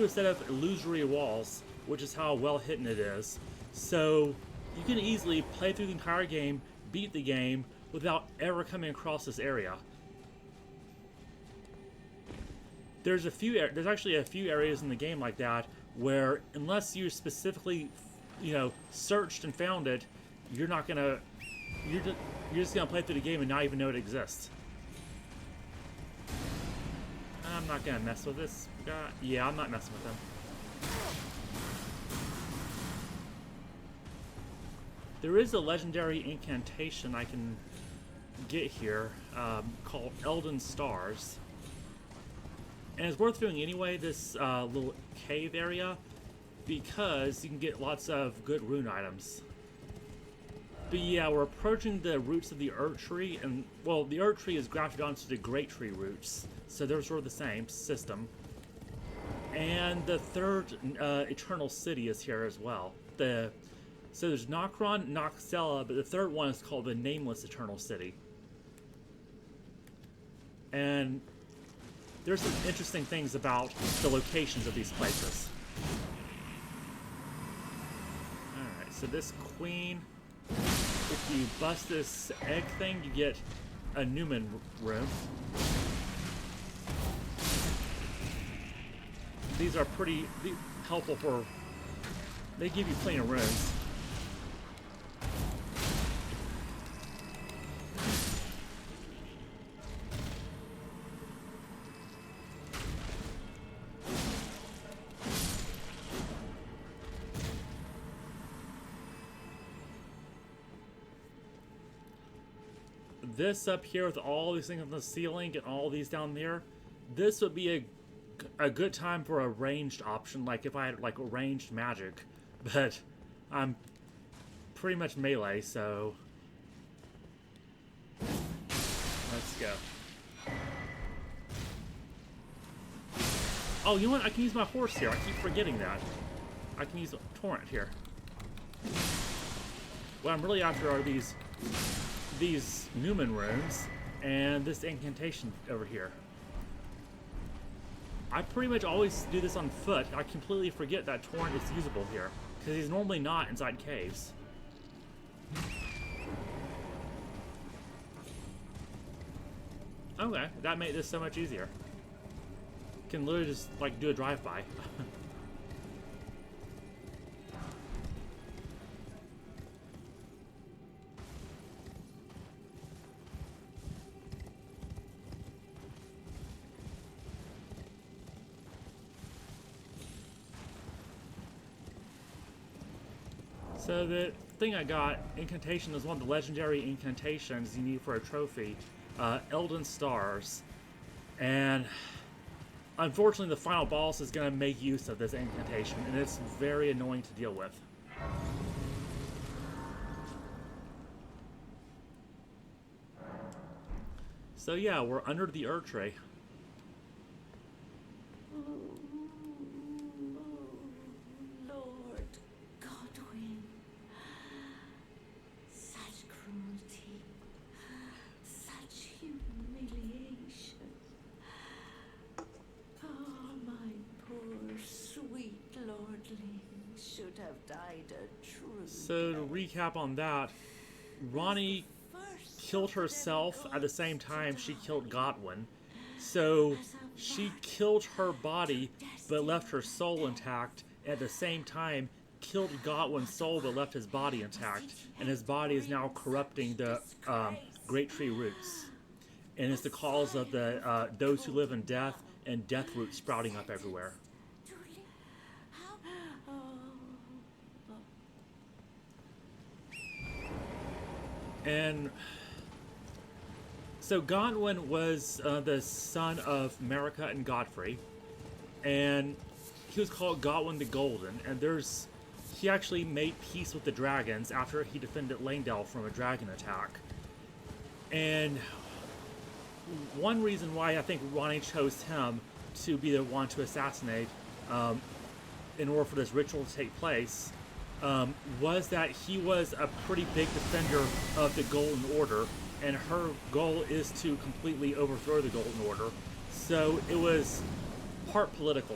a set of illusory walls, which is how well hidden it is. So you can easily play through the entire game, beat the game, without ever coming across this area. There's actually a few areas in the game like that where, unless you specifically, searched and found it, you're just gonna play through the game and not even know it exists. I'm not gonna mess with this guy. Yeah, I'm not messing with him. There is a legendary incantation I can get here called Elden Stars. And it's worth doing anyway, this little cave area, because you can get lots of good rune items. But yeah, we're approaching the roots of the Erd Tree, and, well, the Erd Tree is grafted onto the Great Tree roots, so they're sort of the same system. And the third Eternal City is here as well. So there's Nokron, Noxella, but the third one is called the Nameless Eternal City. And there's some interesting things about the locations of these places. Alright, so this queen, if you bust this egg thing, you get a Newman room. These are pretty helpful for... they give you plenty of runes. This up here with all these things on the ceiling and all these down there, this would be a good time for a ranged option, like if I had like a ranged magic, but I'm pretty much melee, so let's go. Oh, you know what? I can use my horse here. I keep forgetting that. I can use a torrent here. What I'm really after are these Newman runes and this incantation over here. I pretty much always do this on foot. I completely forget that torrent is usable here, because he's normally not inside caves. Okay, that made this so much easier. Can literally just like do a drive-by. So the thing I got, incantation, is one of the legendary incantations you need for a trophy, Elden Stars. And unfortunately the final boss is going to make use of this incantation, and it's very annoying to deal with. So yeah, we're under the Erd Tree. Lord Godwin, such cruelty, such humiliation. Oh, my poor sweet lordling should have died a true So to recap on that, Ronnie killed herself at the same time she killed Godwin. So she killed her body but left her soul intact, and at the same time killed Godwin's soul but left his body intact, and his body is now corrupting the Great Tree roots. And it's the cause of the those who live in death and death roots sprouting up everywhere. And so Godwin was the son of Marika and Godfrey, and he was called Godwin the Golden. And he actually made peace with the dragons after he defended Langdale from a dragon attack. And one reason why I think Ronnie chose him to be the one to assassinate in order for this ritual to take place was that he was a pretty big defender of the Golden Order, and her goal is to completely overthrow the Golden Order. So it was part political.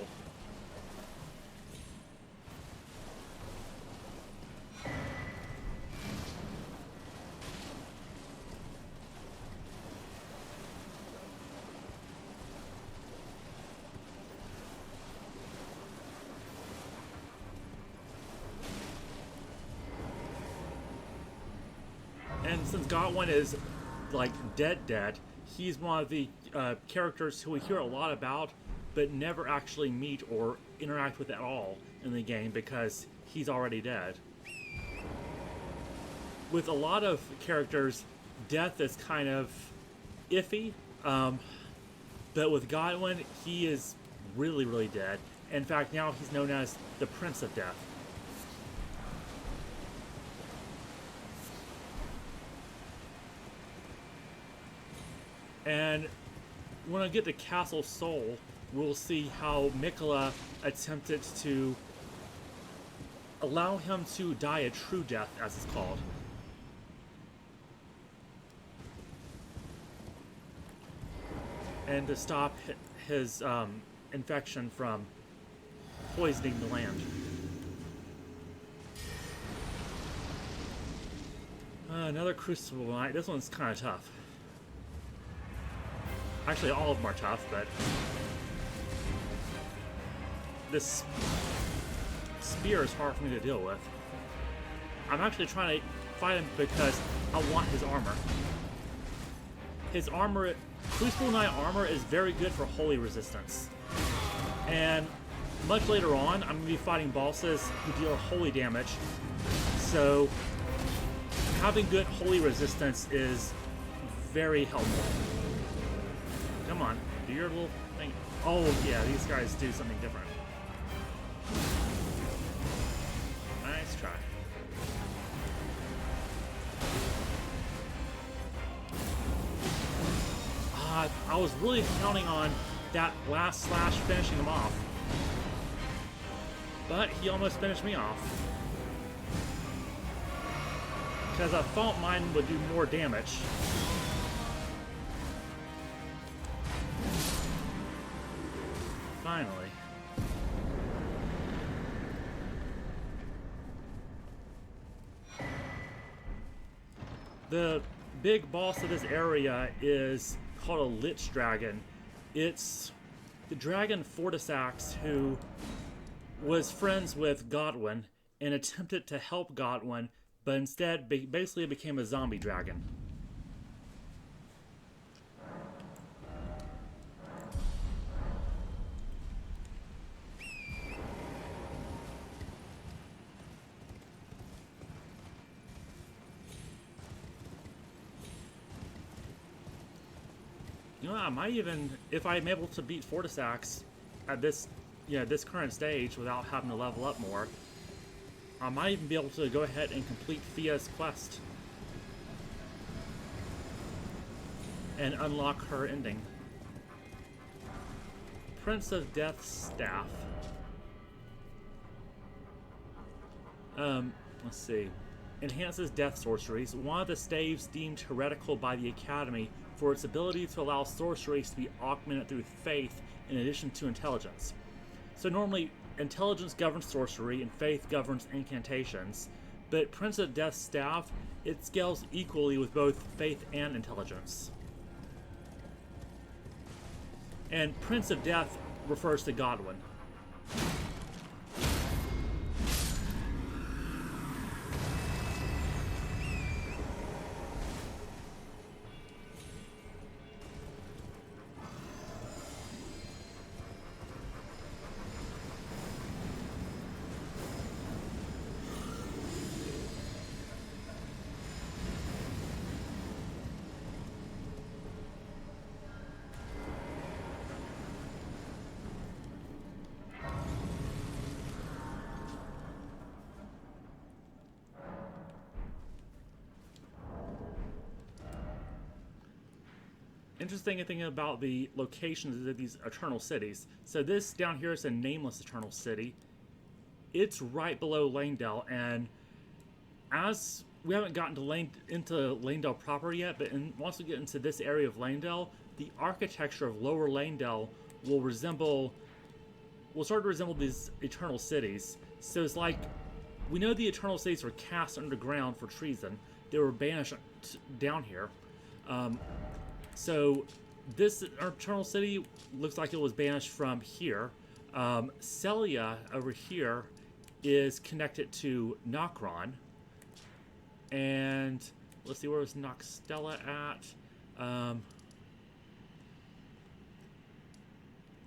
And since Godwin is like dead, he's one of the characters who we hear a lot about, but never actually meet or interact with at all in the game because he's already dead. With a lot of characters, death is kind of iffy, but with Godwin, he is really, really dead. In fact, now he's known as the Prince of Death. And when I get to Castle Sol, we'll see how Mikola attempted to allow him to die a true death, as it's called. And to stop his infection from poisoning the land. Another Crucible Knight. This one's kind of tough. Actually, all of them are tough, but this spear is hard for me to deal with. I'm actually trying to fight him because I want his armor. His armor, Crucible Knight armor, is very good for holy resistance. And much later on, I'm going to be fighting bosses who deal holy damage. So having good holy resistance is very helpful. Come on, do your little thing. Oh yeah, these guys do something different. Nice try. I was really counting on that last slash finishing him off. But he almost finished me off. Because I thought mine would do more damage. Finally. The big boss of this area is called a Lich Dragon. It's the dragon Fortisax who was friends with Godwin and attempted to help Godwin, but instead basically became a zombie dragon. You know, I might even, if I'm able to beat Fortisax at this, this current stage without having to level up more, I might even be able to go ahead and complete Fia's quest and unlock her ending. Prince of Death's Staff. Let's see. Enhances death sorceries. One of the staves deemed heretical by the Academy for its ability to allow sorceries to be augmented through faith in addition to intelligence. So normally, intelligence governs sorcery and faith governs incantations, but Prince of Death's Staff, it scales equally with both faith and intelligence. And Prince of Death refers to Godwin. interesting thing about the locations of these eternal cities. So this down here is a nameless eternal city. It's right below Langdale, and as we haven't gotten to into Langdale proper yet, but once we get into this area of Langdale, the architecture of Lower Langdale will start to resemble these eternal cities. So it's like, we know the eternal cities were cast underground for treason. They were banished down here. So this eternal city looks like it was banished from here. Celia over here is connected to Nokron. And let's see, where was Noxtella at?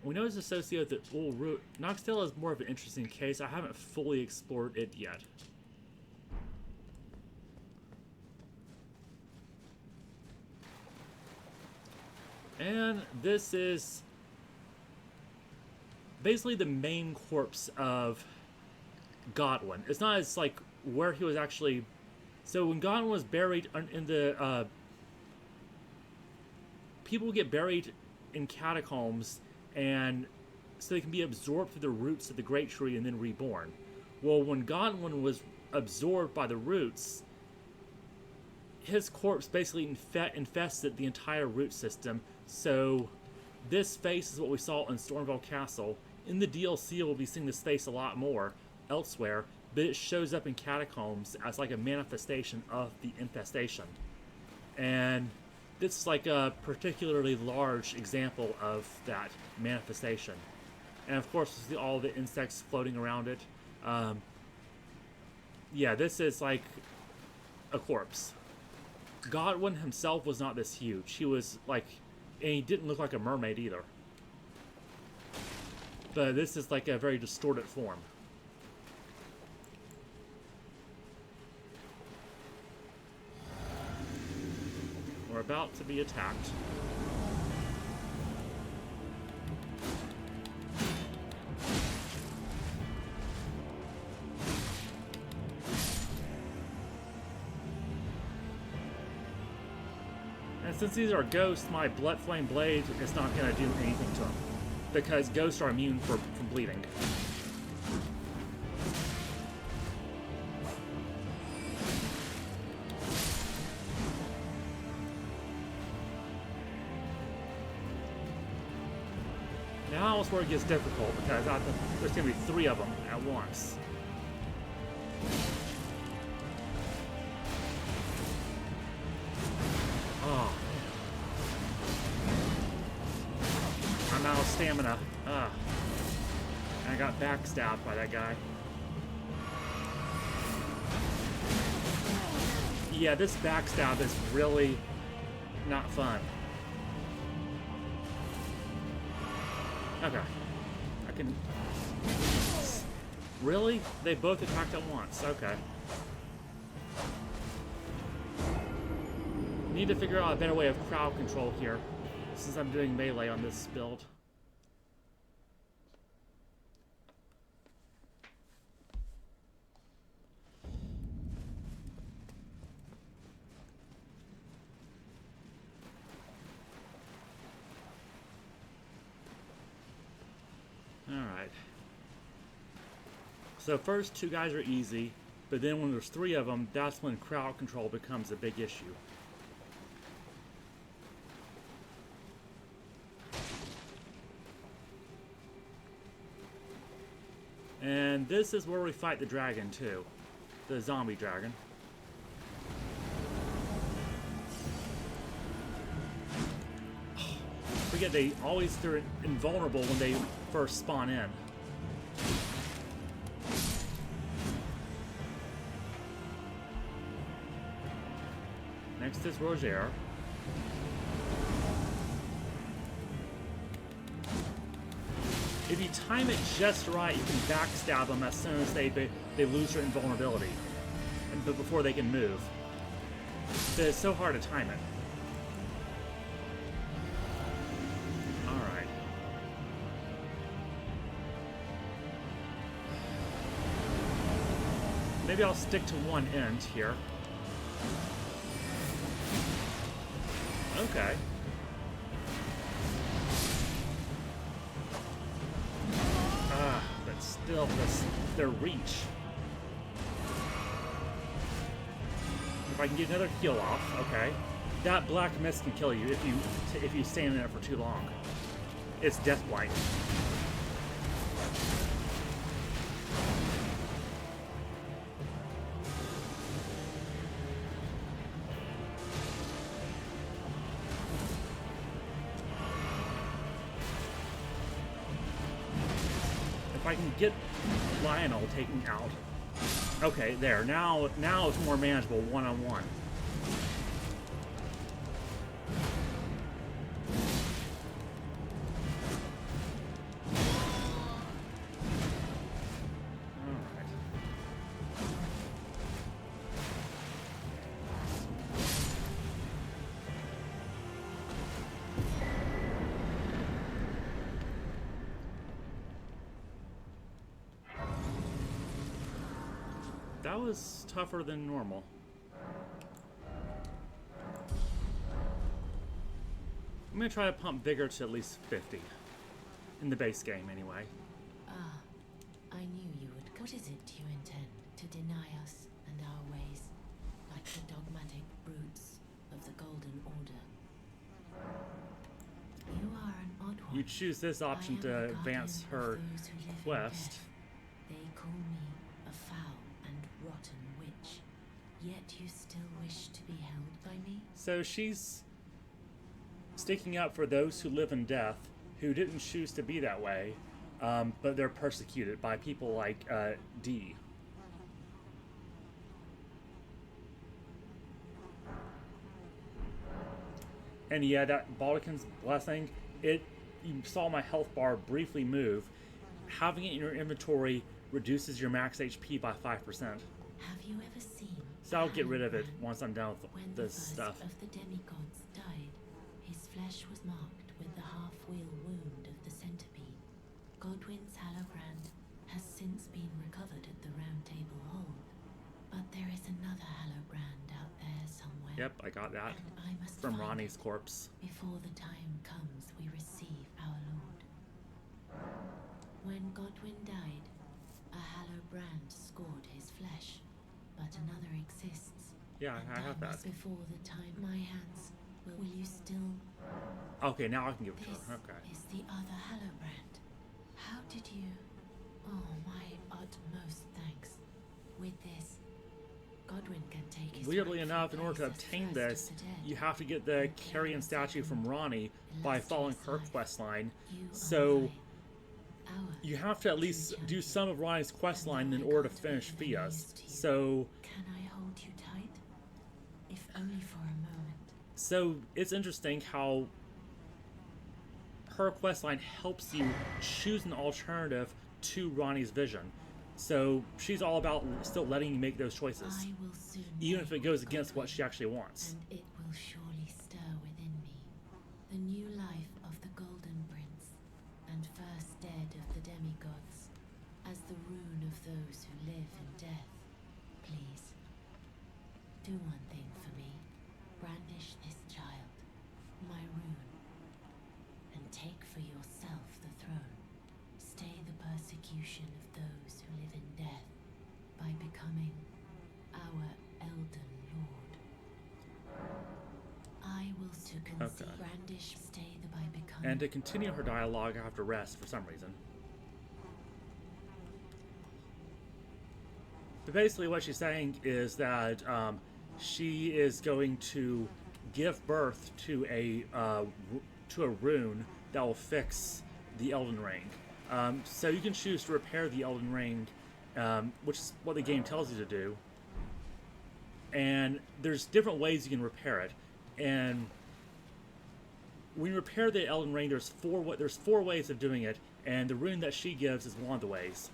We know it's associated with the old root. Noxtella is more of an interesting case. I haven't fully explored it yet. And this is basically the main corpse of Godwin. It's not as like where he was actually. So when Godwin was buried in the people get buried in catacombs, and so they can be absorbed through the roots of the great tree and then reborn. Well, when Godwin was absorbed by the roots, his corpse basically infested the entire root system. So this face is what we saw in Stormvale Castle. In the DLC, we'll be seeing this face a lot more elsewhere, but it shows up in catacombs as like a manifestation of the infestation. And this is like a particularly large example of that manifestation. And of course, we see all the insects floating around it. Yeah, this is like a corpse. Godwin himself was not this huge. He was like, and he didn't look like a mermaid either. But this is like a very distorted form. We're about to be attacked. And since these are ghosts, my Blood Flame Blade is not going to do anything to them, because ghosts are immune from bleeding. Now is where it gets difficult, because there's going to be 3 of them at once. Oh. I'm out of stamina. And I got backstabbed by that guy. Yeah, this backstab is really not fun. Okay. I can... Really? They both attacked at once. Okay. Need to figure out a better way of crowd control here, since I'm doing melee on this build. Alright. So first 2 guys are easy, but then when there's 3 of them, that's when crowd control becomes a big issue. And this is where we fight the dragon too. The zombie dragon. Forget they're invulnerable when they first spawn in. Next is Roger. If you time it just right, you can backstab them as soon as they lose their invulnerability, but before they can move. But it's so hard to time it. Alright. Maybe I'll stick to one end here. still their reach. If I can get another heal off, okay. That black mist can kill you if you stand in it for too long. It's death blight. If I can get Lionel taken out. Okay, there. Now it's more manageable one-on-one. That was tougher than normal. I'm gonna try to pump vigor to at least 50. In the base game, anyway. Ah, I knew you would. What is it you intend to deny us and our ways, like the dogmatic brutes of the Golden Order? You are an odd one. You choose this option to advance her quest. They call me a foul and rotten witch, yet you still wish to be held by me? So she's sticking up for those who live in death, who didn't choose to be that way, but they're persecuted by people like D. And yeah, that Baldican's blessing, you saw my health bar briefly move. Having it in your inventory reduces your max HP by 5%. Have you ever seen? So I'll get rid of it once I'm done with when this the first stuff. of the demigods died, his flesh was marked with the half-wheel wound of the centipede. Godwyn's hallowbrand has since been recovered at the Round Table Hold, but there is another hallowbrand out there somewhere. Yep, I got that and I must from find Ronnie's it corpse. before the time comes we receive our Lord. When Godwyn died, a hallowbrand scored his flesh, but another exists. Yeah, and I have that. must before the time my hands will you still? Okay, now I can give it to This her. Okay. is the other hallowbrand. How did you? Oh, my utmost thanks. With this, Godwyn can take his Weirdly rightful enough, in order to place as obtain first this, of the dead. you have to get the And Carrion statue from Ronnie by illustrious following her life. quest line. You are So our you have to at least true do champion. some of Ronnie's quest And line though in I order to can't be finish of any Fia's. use to you, So Can I hold you tight? If only for a moment. So it's interesting how her questline helps you choose an alternative to Ronnie's vision. So she's all about still letting you make those choices, I will soon even if know it goes against what Godwyn, she actually wants. and it will surely stir within me the new life of the Golden Prince, and first dead of the demigods, as the rune of those who live in death. Please, do one thing for me. Brandish this child, my rune, and take for yourself the throne. Stay the persecution of those who live in death by becoming our Elden Lord. I will to conceive. Okay. Brandish stay the by becoming. And to continue her dialogue, I have to rest for some reason. But basically what she's saying is that she is going to give birth to a rune that will fix the Elden Ring. So you can choose to repair the Elden Ring, which is what the game tells you to do. And there's different ways you can repair it. And when you repair the Elden Ring, there's four ways of doing it, and the rune that she gives is one of the ways.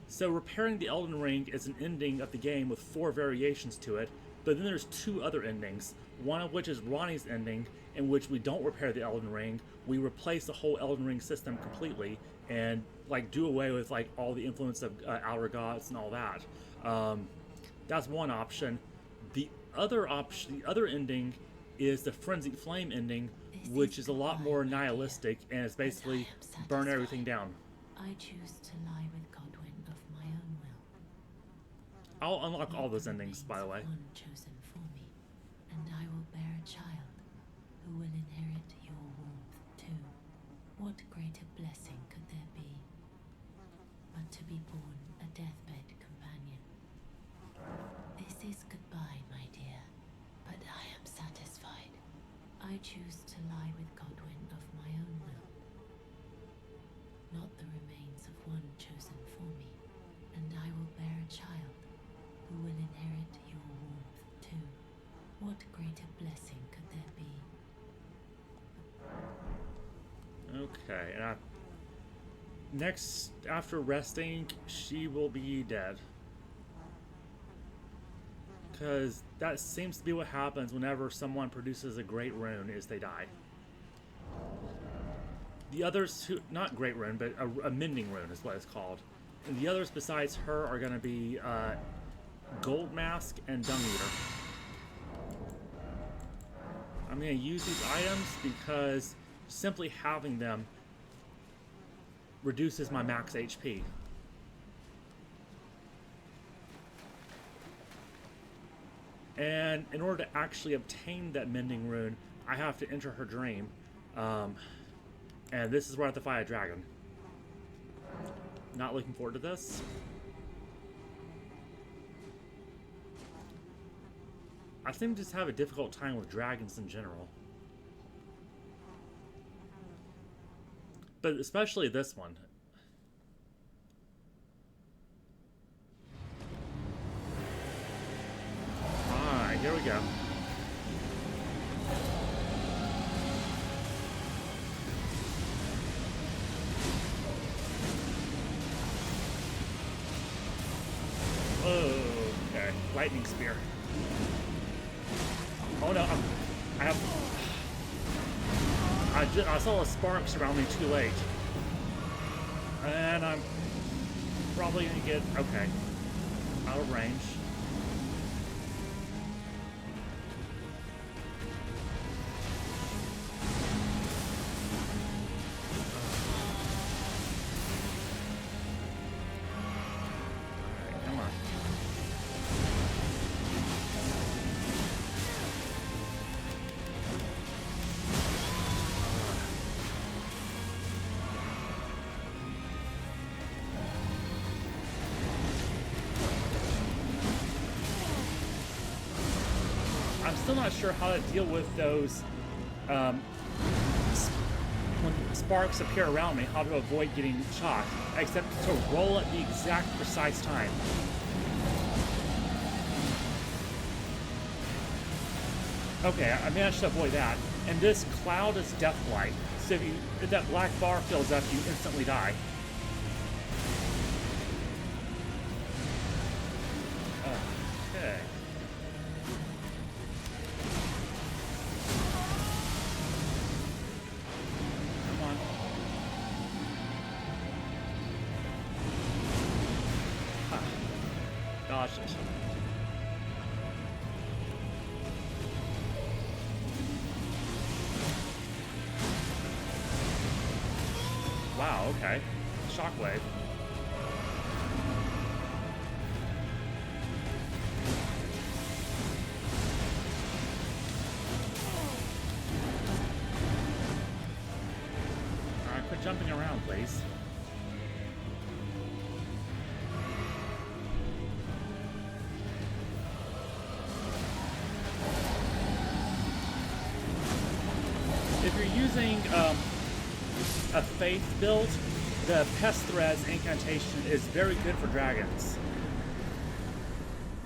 So repairing the Elden Ring is an ending of the game with 4 variations to it, but then there's 2 other endings, one of which is Ronnie's ending, in which we don't repair the Elden Ring, we replace the whole Elden Ring system completely, and like do away with like all the influence of outer gods and all that. That's one option. The other ending is the Frenzied Flame ending, which is a lot more nihilistic, and it's basically burn everything down. I choose to lie with Godwin of my own will. I'll unlock all those endings, by the way. One chosen for me, and I will bear a child who will inherit your warmth too. What greater blessing could there be but to be born a deathbed companion? This is goodbye, my dear, but I am satisfied. I choose to lie with Godwin of my own will, not the remains of one chosen for me, and I will bear a child who will inherit your warmth too. What greater blessing could there be? Okay, and next, after resting, she will be dead. Because that seems to be what happens whenever someone produces a great rune, is they die. The others who, not great rune, but a mending rune is what it's called. And the others besides her are going to be Gold Mask and Dung Eater. I'm going to use these items because simply having them reduces my max HP. And in order to actually obtain that mending rune, I have to enter her dream. And this is where I have to fight a dragon. Not looking forward to this. I seem to just have a difficult time with dragons in general. But especially this one. Alright, here we go. Okay, lightning spear. Oh no, I saw the sparks around me too late. And I'm probably gonna get, okay, out of range. Alright, come on. I'm still not sure how to deal with those when sparks appear around me, how to avoid getting shot, except to roll at the exact precise time. Okay, I managed to avoid that. And this cloud is deathblight, so if that black bar fills up, you instantly die. Okay. Come on. Ha. Dodged it. Wow, okay. Shockwave. Alright, quit jumping around, please. If you're using a faith build, the Pest Threads incantation is very good for dragons.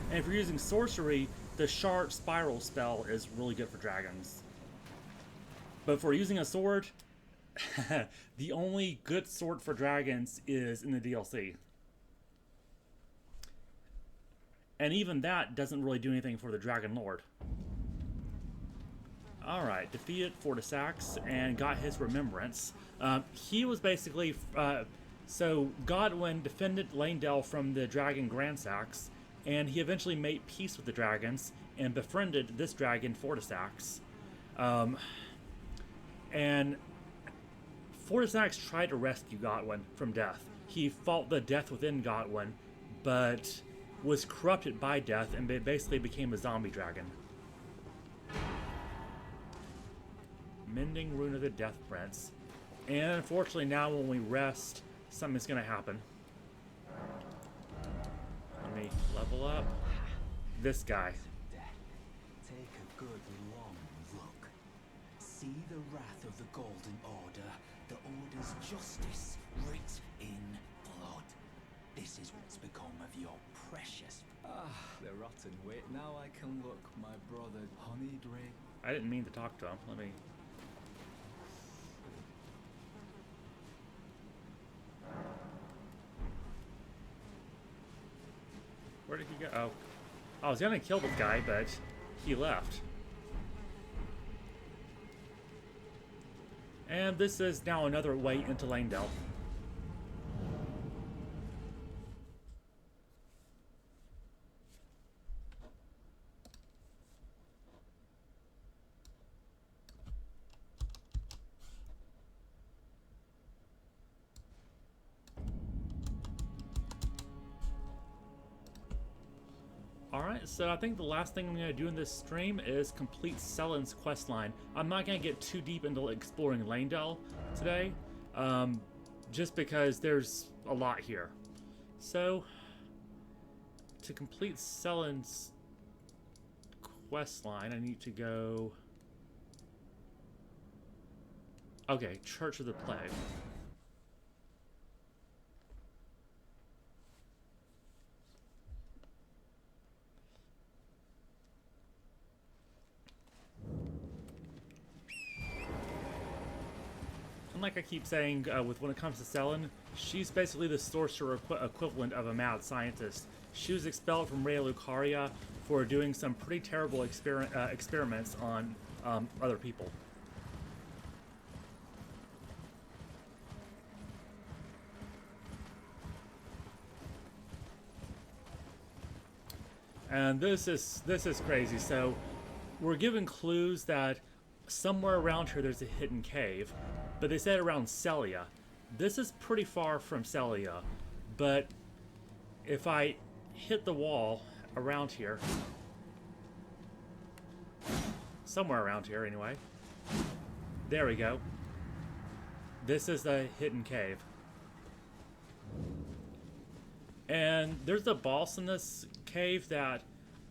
And if you're using sorcery, the Sharp Spiral spell is really good for dragons. But if we're using a sword, the only good sword for dragons is in the DLC. And even that doesn't really do anything for the Dragon Lord. Alright, defeated Fortisax and got his remembrance. He was basically... so Godwin defended Lanedale from the dragon Grandsax, and he eventually made peace with the dragons and befriended this dragon Fortisax. And Fortisanax tried to rescue Godwin from death. He fought the death within Godwin, but was corrupted by death and basically became a zombie dragon. Mending Rune of the Death Prince. And unfortunately now when we rest, something's going to happen. Let me level up. This guy. Take a good long look. See the wrath of the Golden Order, the Order's justice writ in blood. This is what's become of your precious... the rotten wit. Now I can look my brother honeyed ring. I didn't mean to talk to him. Let me... Where did he go? Oh. I was gonna kill this guy, but he left. And this is now another way into Langdale. Alright, so I think the last thing I'm going to do in this stream is complete Selen's questline. I'm not going to get too deep into exploring Langdale today, just because there's a lot here. So, to complete Selen's questline, I need to go... Okay, Church of the Plague. And like I keep saying, when it comes to Selen, she's basically the sorcerer equivalent of a mad scientist. She was expelled from Raya Lucaria for doing some pretty terrible experiments on other people. And this is crazy. So we're given clues that somewhere around here there's a hidden cave, but they said around Celia. This is pretty far from Celia, but if I hit the wall around here, somewhere around here anyway, there we go. This is the hidden cave. And there's a boss in this cave that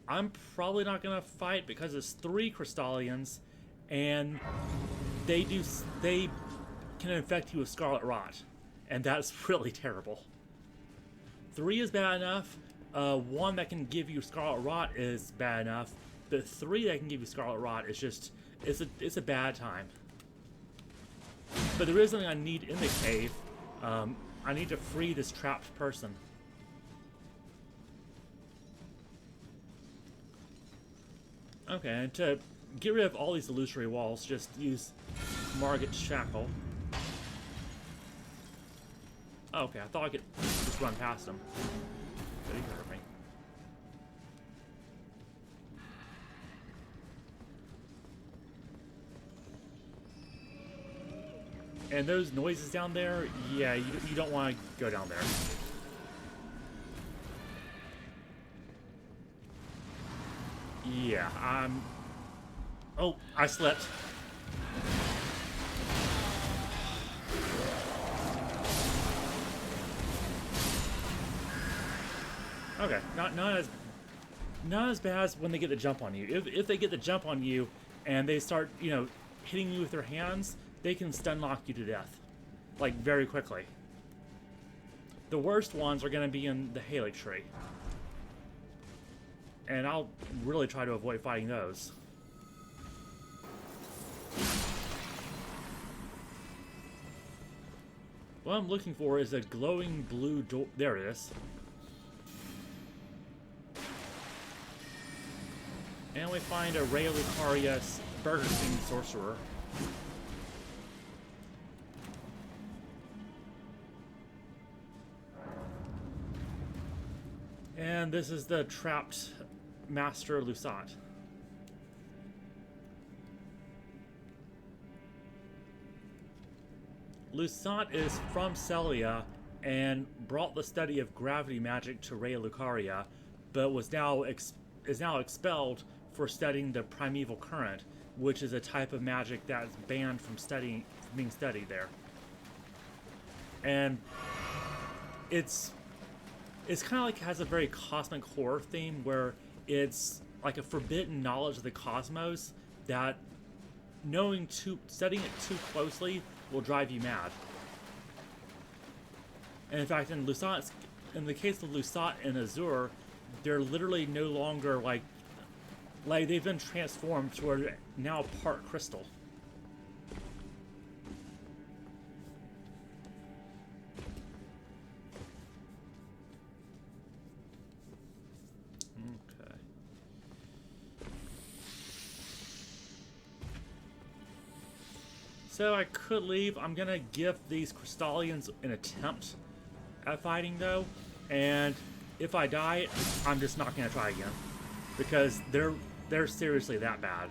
I'm probably not gonna fight because it's 3 Crystallians, and they can infect you with Scarlet Rot, and that's really terrible. 3 is bad enough. 1 that can give you Scarlet Rot is bad enough, but 3 that can give you Scarlet Rot is just it's a bad time. But there is something I need in the cave. I need to free this trapped person. Okay, and to get rid of all these illusory walls, just use Margit's Shackle. Oh, okay, I thought I could just run past him. But he hurt me. And those noises down there, yeah, you don't want to go down there. Yeah, oh, I slipped. Okay, not as bad as when they get the jump on you. If they get the jump on you and they start, hitting you with their hands, they can stun lock you to death, like very quickly. The worst ones are going to be in the Halix tree. And I'll really try to avoid fighting those. What I'm looking for is a glowing blue door. There it is. And we find a Raya Lucaria Burger King sorcerer. And this is the trapped Master Lusat. Lusat is from Celia and brought the study of gravity magic to Rea Lucaria, but is now expelled for studying the primeval current, which is a type of magic that's banned from being studied there. And it's kind of like has a very cosmic horror theme where it's like a forbidden knowledge of the cosmos that studying it too closely will drive you mad. And in fact, in the case of Lusat and Azure, they're literally no longer like they've been transformed to where they're now part crystal. Okay. So I could leave. I'm gonna give these Crystallians an attempt at fighting though, and if I die, I'm just not gonna try again because they're seriously that bad.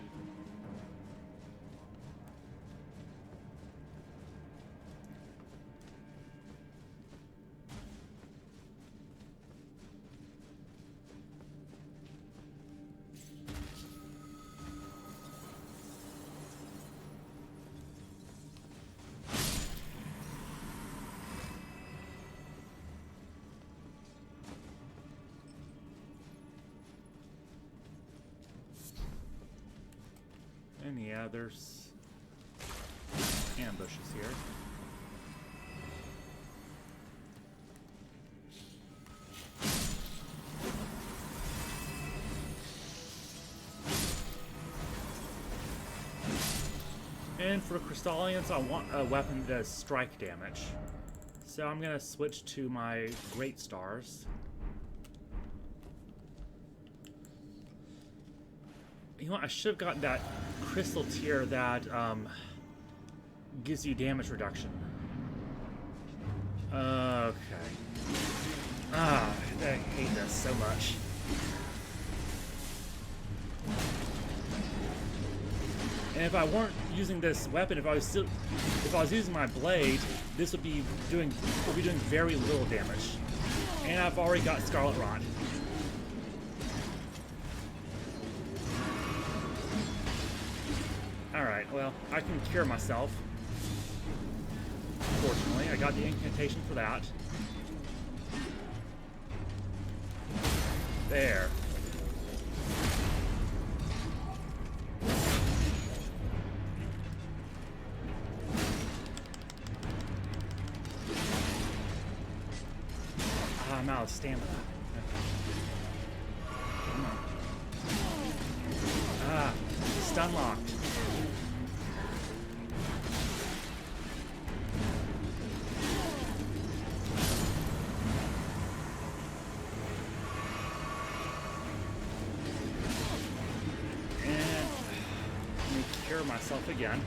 And yeah, there's ambushes here. And for Crystallians, I want a weapon that does strike damage. So I'm gonna switch to my Great Stars. You know what, I should have gotten that crystal tier that gives you damage reduction. Okay. I hate this so much. And if I weren't using this weapon, if I was using my blade, this would be doing very little damage. And I've already got Scarlet Rot. Alright, well, I can cure myself. Fortunately, I got the incantation for that. There. I'm out of stamina. Come on. Stun locked. Myself again.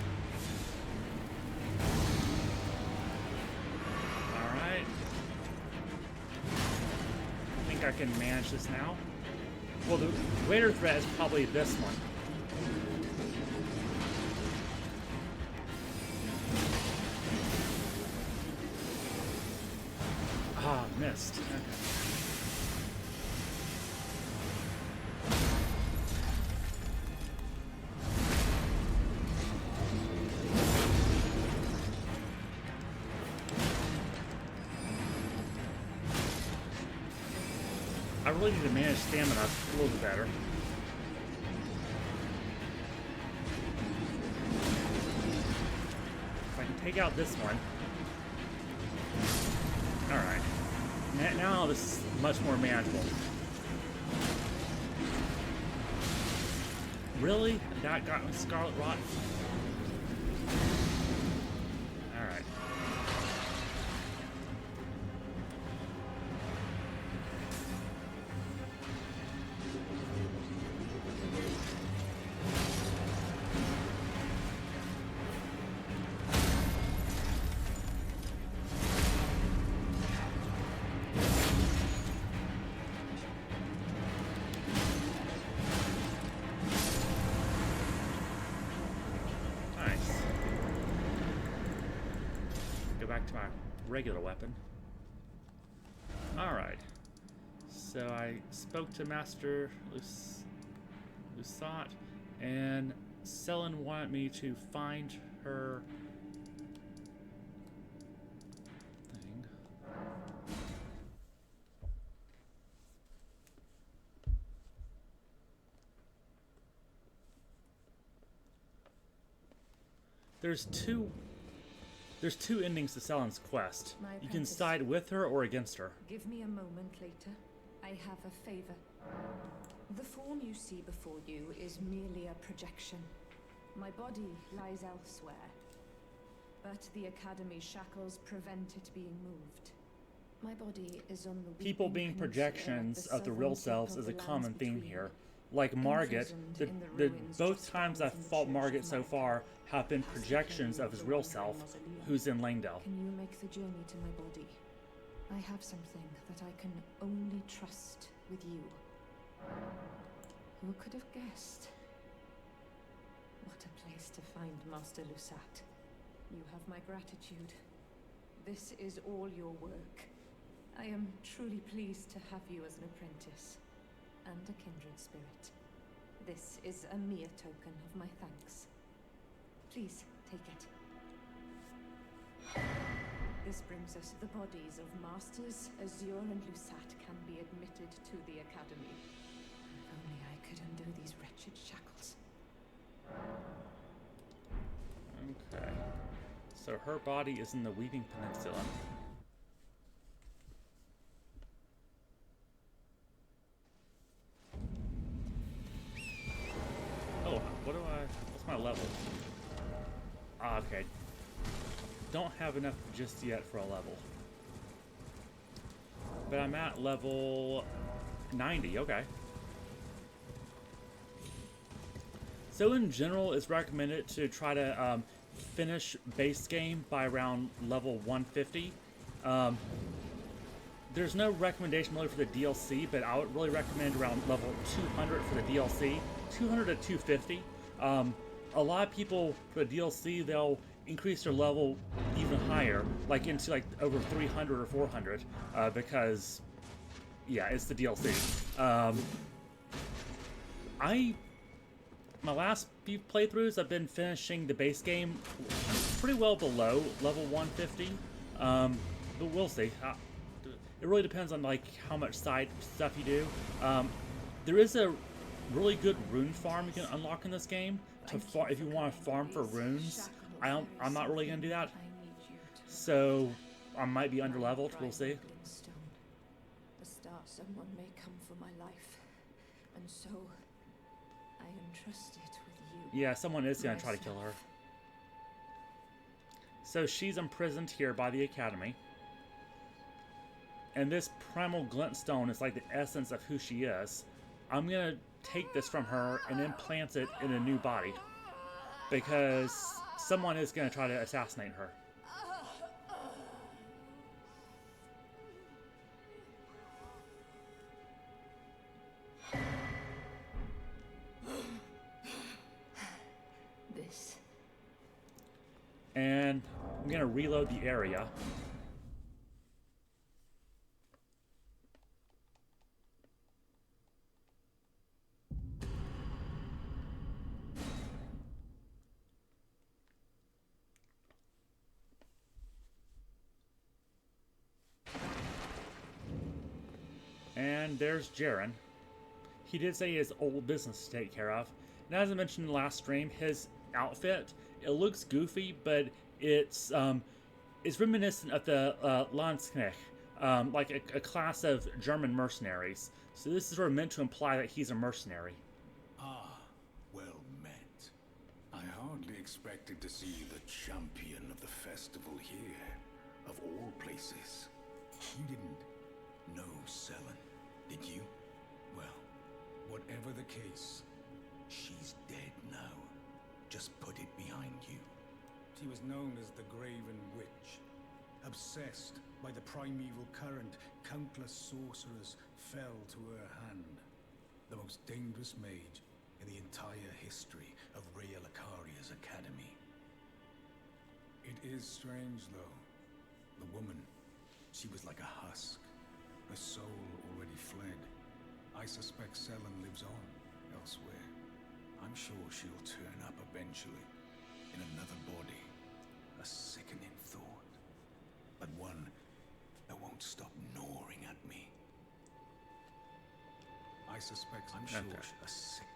Alright. I think I can manage this now. Well, the greater threat is probably this one. Missed. Okay. I really need to manage stamina a little bit better. If I can take out this one. Alright. Now this is much more manageable. Really? That got me Scarlet Rot? Alright. go back to my regular weapon. Alright. So I spoke to Master Lusat, and Selen wanted me to find her thing. There's two endings to Selen's quest. My You can apprentice. side with her or against her. Give me a moment later. I have a favor. The form you see before you is merely a projection. My body lies elsewhere, but the Academy's shackles prevent it being moved. My body is on the People weeping being peninsula at projections of the real southern tip selves of is a the common lands theme between. here. Like Margit, Imprisoned the in the ruins both just times down I've from the fought Church Margit of so Light. far have been Past the projections tomb of his the real Wandering self, Mausoleum. who's in Langdale. Can you make the journey to my body? I have something that I can only trust with you. Who could have guessed? What a place to find Master Lusat. You have my gratitude. This is all your work. I am truly pleased to have you as an apprentice and a kindred spirit. This is a mere token of my thanks. Please take it. This brings us the bodies of Masters Azure and Lusat can be admitted to the Academy. If only I could undo these wretched shackles. Okay. So her body is in the Weeping Peninsula. Oh, what's my level? Ah, okay. Don't have enough just yet for a level. But I'm at level 90, okay. So in general, it's recommended to try to finish base game by around level 150. There's no recommendation really for the DLC, but I would really recommend around level 200 for the DLC. 200 to 250. A lot of people for the DLC, they'll increase their level even higher, like into like over 300 or 400, because yeah, it's the DLC. My last few playthroughs, I've been finishing the base game pretty well below level 150, but we'll see. It really depends on like how much side stuff you do. There is a really good rune farm you can unlock in this game. If you want to farm for runes, I'm not really gonna do that. So I might be under leveled. We'll see. The start someone may come for my life, and so I entrust it with you. Yeah, someone is gonna try to kill her. So she's imprisoned here by the Academy. And this primal glintstone is like the essence of who she is. I'm gonna take this from her and implant it in a new body, because someone is gonna try to assassinate her. This. And I'm gonna reload the area. And there's Jaren. He did say he has old business to take care of. And as I mentioned in the last stream, his outfit, it looks goofy, but it's reminiscent of the Landsknecht, like a class of German mercenaries. So this is sort of meant to imply that he's a mercenary. Ah, well met. I hardly expected to see the champion of the festival here, of all places. You didn't know Selen, did you? Well, whatever the case, she's dead now. Just put it behind you. She was known as the Graven Witch. Obsessed by the primeval current, countless sorcerers fell to her hand. The most dangerous mage in the entire history of Rhea Lacaria's academy. It is strange, though. The woman, she was like a husk. Her soul already fled. I suspect Selen lives on, elsewhere. I'm sure she'll turn up eventually, in another body. A sickening thought, but one that won't stop gnawing at me. I suspect I'm sure a sick.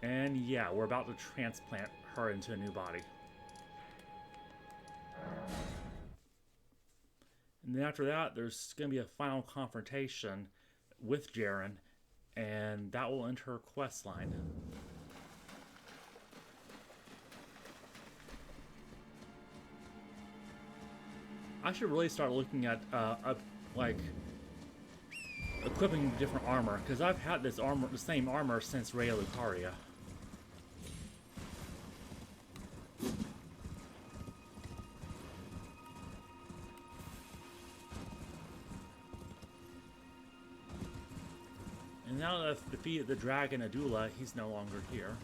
And yeah, we're about to transplant her into a new body. And then after that, there's going to be a final confrontation with Jaren, and that will end her quest line. I should really start looking at like equipping different armor, because I've had this armor, the same armor, since Raya Lucaria. And now that I've defeated the dragon Adula, he's no longer here.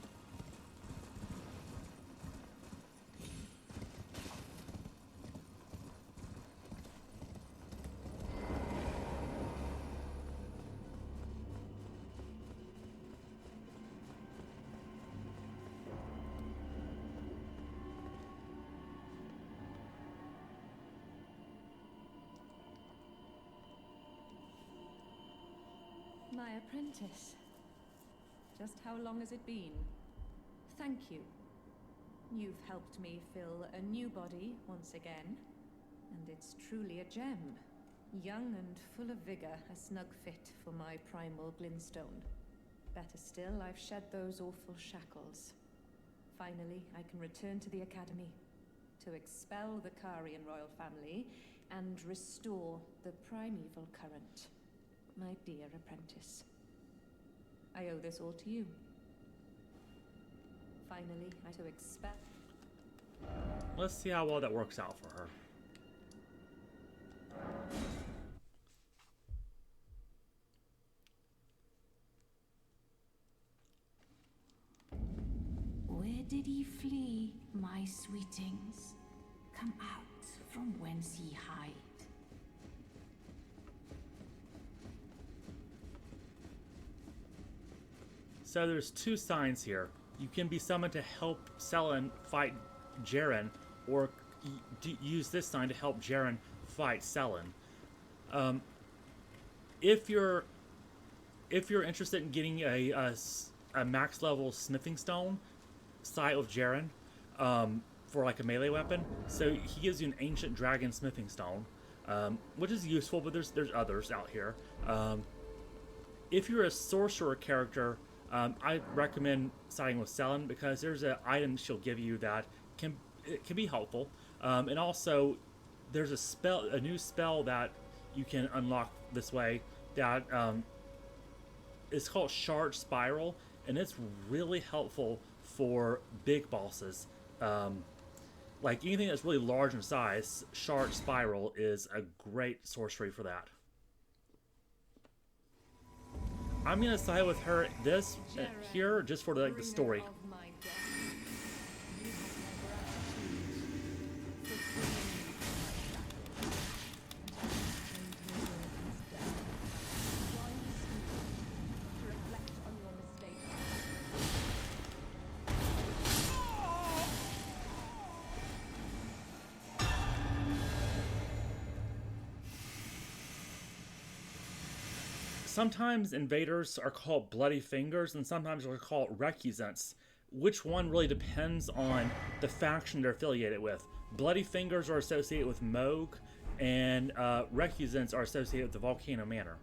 My apprentice. Just how long has it been? Thank you. You've helped me fill a new body once again, and it's truly a gem. Young and full of vigor, a snug fit for my primal glintstone. Better still, I've shed those awful shackles. Finally, I can return to the Academy to expel the Karian royal family and restore the primeval current. My dear apprentice, I owe this all to you. Finally, I to expect. Let's see how well that works out for her. Where did he flee, my sweetings? Come out from whence ye hide. So there's two signs here. You can be summoned to help Selen fight Jaren, or use this sign to help Jaren fight Selen. If you're interested in getting a max level smithing stone, side of Jaren, for like a melee weapon, so he gives you an ancient dragon smithing stone, which is useful, but there's others out here. If you're a sorcerer character, I recommend siding with Selen, because there's an item she'll give you that can be helpful, and also there's a new spell that you can unlock this way that is called Shard Spiral, and it's really helpful for big bosses. Like anything that's really large in size, Shard Spiral is a great sorcery for that. I'm gonna side with her here just for the story. Sometimes invaders are called Bloody Fingers, and sometimes they're called Recusants. Which one really depends on the faction they're affiliated with. Bloody Fingers are associated with Moog, and Recusants are associated with the Volcano Manor.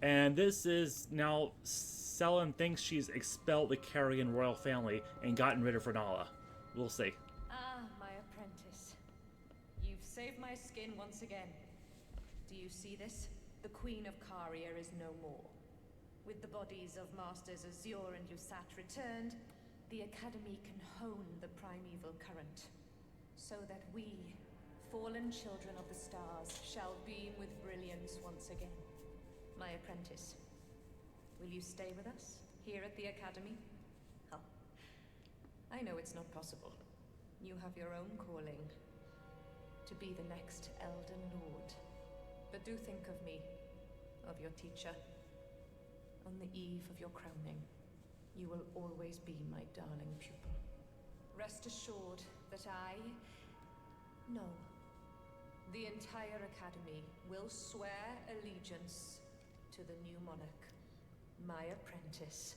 And this is now, Selen thinks she's expelled the Karian royal family and gotten rid of Renala. We'll see. Ah, my apprentice. You've saved my skin once again. Do you see this? The Queen of Caria is no more. With the bodies of Masters Azure and Yusat returned, the Academy can hone the primeval current, so that we, fallen children of the stars, shall beam with brilliance once again. My apprentice, will you stay with us, here at the Academy? Oh, I know it's not possible, You have your own calling. To be the next Elden Lord. But do think of me, of your teacher. On the eve of your crowning, you will always be my darling pupil. Rest assured that no, the entire Academy will swear allegiance to the new monarch, my apprentice.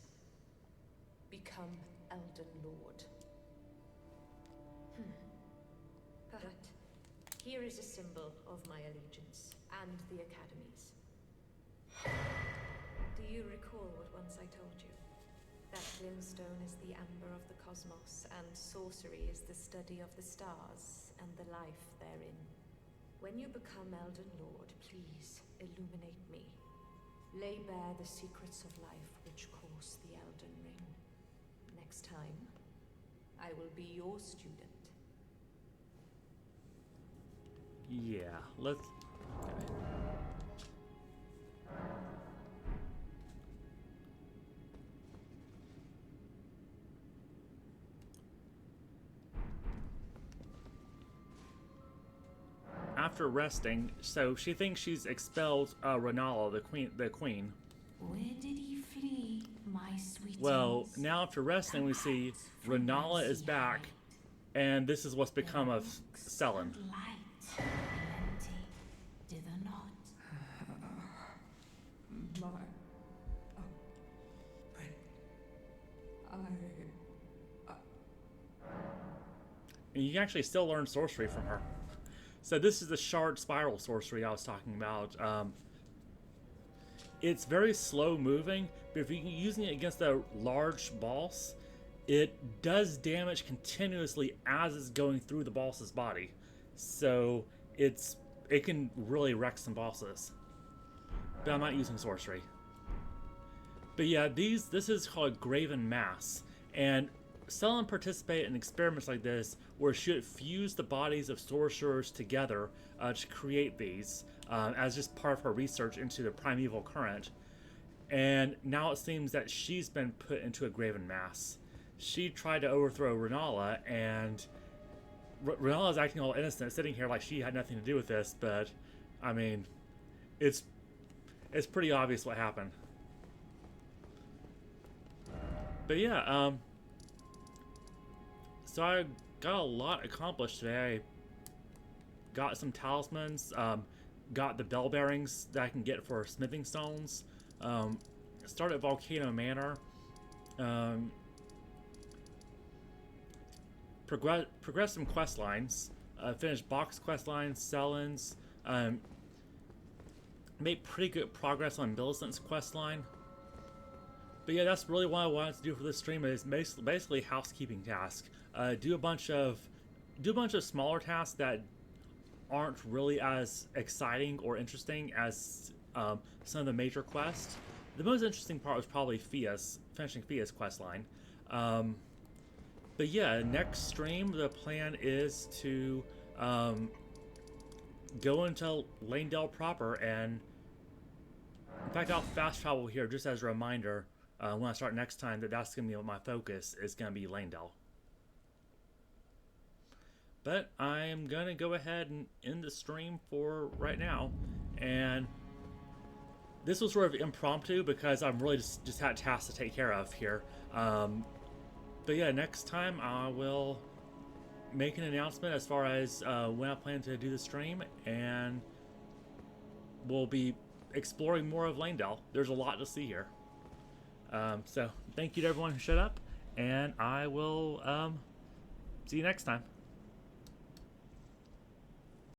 Become Elden Lord. But here is a symbol of my allegiance and the Academy's. Do you recall what once I told you? That brimstone is the amber of the cosmos, and sorcery is the study of the stars and the life therein. When you become Elden Lord, please illuminate me. Lay bare the secrets of life which course the Elden Ring. Next time, I will be your student. Yeah, let's... Okay. After resting, so she thinks she's expelled Renala, the queen. Where did he flee, my sweetings? Well, now after resting, we see Renala is back, and this is what's become of Selen. Did they not? And you can actually still learn sorcery from her. So this is the shard spiral sorcery I was talking about. It's very slow moving, but if you're using it against a large boss, it does damage continuously as it's going through the boss's body. So it can really wreck some bosses. But I'm not using sorcery. But yeah, this is called Graven Mass, and Selen participated in experiments like this where she would fuse the bodies of sorcerers together to create these as just part of her research into the primeval current. And now it seems that she's been put into a Graven Mass. She tried to overthrow Renala, and Renala's acting all innocent, sitting here like she had nothing to do with this, but I mean, it's pretty obvious what happened. But yeah, so I got a lot accomplished today. I got some talismans, got the bell bearings that I can get for smithing stones, started Volcano Manor, progressed some quest lines, finished box quest lines, Selen's, made pretty good progress on Millicent's quest line. But yeah, that's really what I wanted to do for this stream, is basically housekeeping tasks. Do a bunch of smaller tasks that aren't really as exciting or interesting as some of the major quests. The most interesting part was probably finishing Fia's quest line. But yeah, next stream the plan is to go into Lanedale proper, and in fact I'll fast travel here just as a reminder. When I start next time, that's going to be what my focus is going to be, Lanedale. But I'm going to go ahead and end the stream for right now. And this was sort of impromptu because I'm really just had tasks to take care of here. But yeah, next time I will make an announcement as far as when I plan to do the stream. And we'll be exploring more of Lanedale. There's a lot to see here. So thank you to everyone who showed up, and I will see you next time.